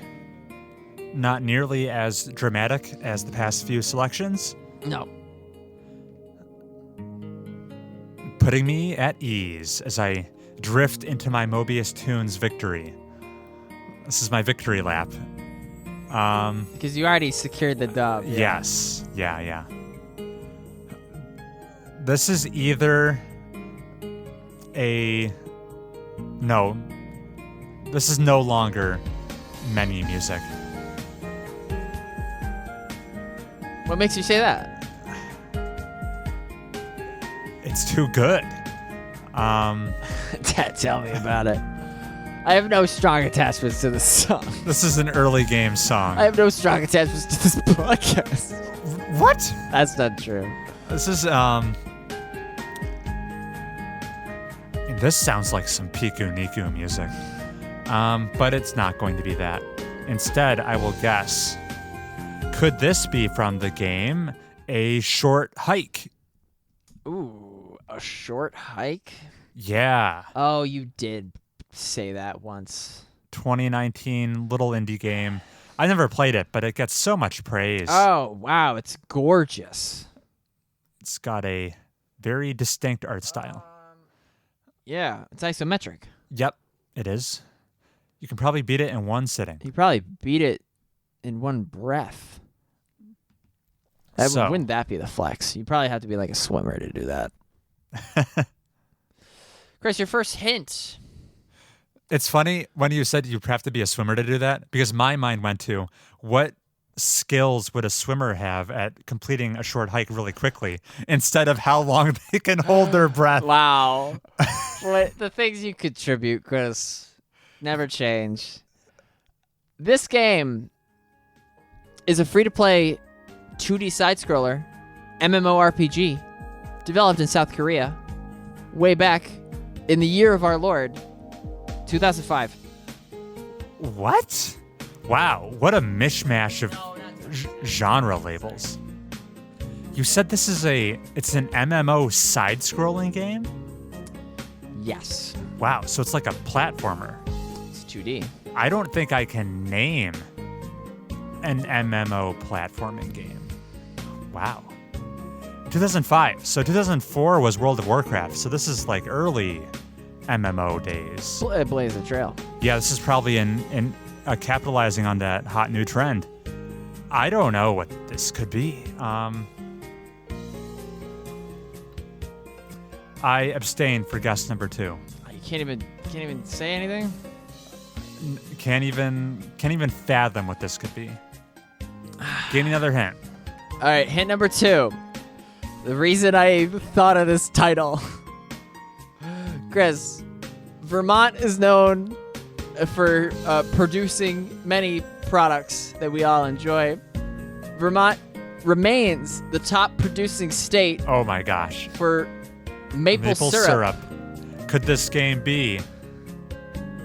Speaker 1: Not nearly as dramatic as the past few selections.
Speaker 3: No.
Speaker 1: Putting me at ease as I drift into my Mobius Tunes victory. This is my victory lap.
Speaker 3: Because you already secured the dub. Yeah.
Speaker 1: Yes. Yeah. This is either No. This is no longer menu music.
Speaker 3: What makes you say that?
Speaker 1: It's too good.
Speaker 3: Tell me about it. I have no strong attachments to this song.
Speaker 1: This is an early game song.
Speaker 3: I have no strong attachments to this podcast.
Speaker 1: What?
Speaker 3: That's not true.
Speaker 1: This is This sounds like some Piku Niku music. But it's not going to be that. Instead, I will guess. Could this be from the game A Short Hike?
Speaker 3: Ooh, a short hike?
Speaker 1: Yeah.
Speaker 3: Oh, you did say that once.
Speaker 1: 2019 little indie game. I never played it, but it gets so much praise.
Speaker 3: Oh, wow, it's gorgeous.
Speaker 1: It's got a very distinct art style.
Speaker 3: Yeah, it's isometric.
Speaker 1: Yep, it is. You can probably beat it in one sitting.
Speaker 3: You probably beat it in one breath. Wouldn't that be the flex? You probably have to be like a swimmer to do that. Chris, your first hint.
Speaker 1: It's funny when you said you have to be a swimmer to do that, because my mind went to what skills would a swimmer have at completing a short hike really quickly instead of how long they can hold their breath.
Speaker 3: Wow. The things you contribute, Chris, never change. This game is a free-to-play 2D side-scroller MMORPG developed in South Korea way back in the year of our Lord, 2005.
Speaker 1: What? Wow, what a mishmash of genre labels. You said this is it's an MMO side-scrolling game?
Speaker 3: Yes.
Speaker 1: Wow, so it's like a platformer.
Speaker 3: It's 2D.
Speaker 1: I don't think I can name an MMO platforming game. Wow. 2005. So 2004 was World of Warcraft. So this is like early MMO days.
Speaker 3: Blaze the Trail.
Speaker 1: Yeah, this is probably in capitalizing on that hot new trend. I don't know what this could be. I abstain for guess number 2.
Speaker 3: You can't even say anything?
Speaker 1: Can't even fathom what this could be. Give me another hint.
Speaker 3: All right, hint number 2. The reason I thought of this title, Chris, Vermont is known for producing many products that we all enjoy. Vermont remains the top producing state
Speaker 1: Oh my gosh.
Speaker 3: for maple syrup.
Speaker 1: Could this game be?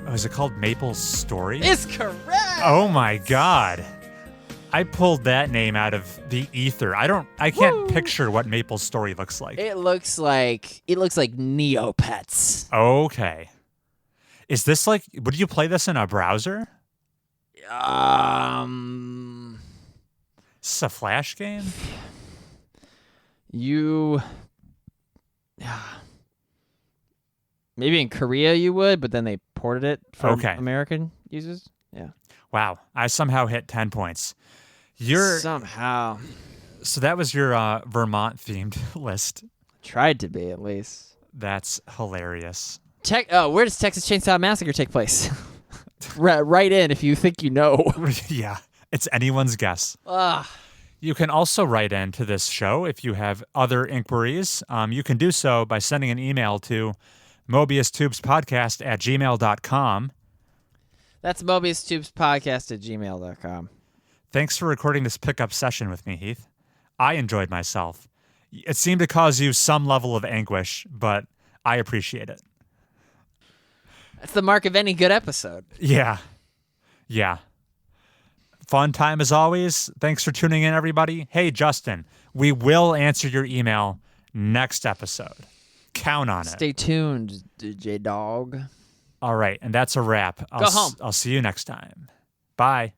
Speaker 1: Oh, is it called Maple Story?
Speaker 3: It's correct.
Speaker 1: Oh my god. I pulled that name out of the ether. I can't picture what Maple Story looks like.
Speaker 3: It looks like Neopets.
Speaker 1: Okay. Is this like, would you play this in a browser? Is this a Flash game?
Speaker 3: Maybe in Korea you would, but then they ported it for
Speaker 1: Okay.
Speaker 3: American users. Yeah.
Speaker 1: Wow. I somehow hit 10 points.
Speaker 3: Somehow
Speaker 1: So that was your Vermont themed list.
Speaker 3: tried to be at least.
Speaker 1: That's hilarious.
Speaker 3: Where does Texas Chainsaw Massacre take place? Write in if you think you know.
Speaker 1: Yeah. It's anyone's guess. You can also write into this show if you have other inquiries. You can do so by sending an email to mobiustubespodcast@gmail.com.
Speaker 3: That's mobiustubespodcast@gmail.com.
Speaker 1: Thanks for recording this pickup session with me, Heath. I enjoyed myself. It seemed to cause you some level of anguish, but I appreciate it.
Speaker 3: That's the mark of any good episode.
Speaker 1: Yeah. Fun time as always. Thanks for tuning in, everybody. Hey, Justin, we will answer your email next episode. Count on it.
Speaker 3: Stay tuned, J-Dog.
Speaker 1: All right, and that's a wrap.
Speaker 3: Go home.
Speaker 1: I'll see you next time. Bye.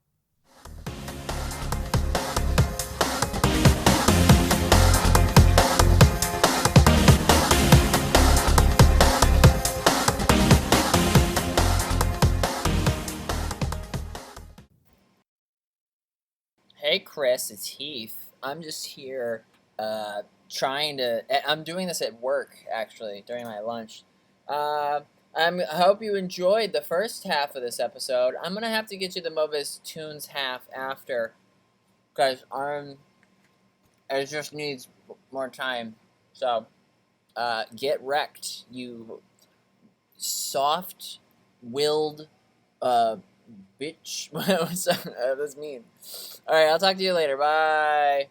Speaker 6: Hey Chris, it's Heath. I'm just here trying to... I'm doing this at work, actually, during my lunch. I hope you enjoyed the first half of this episode. I'm going to have to get you the Mobius Tunes half after, because it just needs more time. So, get wrecked, you soft-willed bitch. What does that mean? Alright, I'll talk to you later. Bye.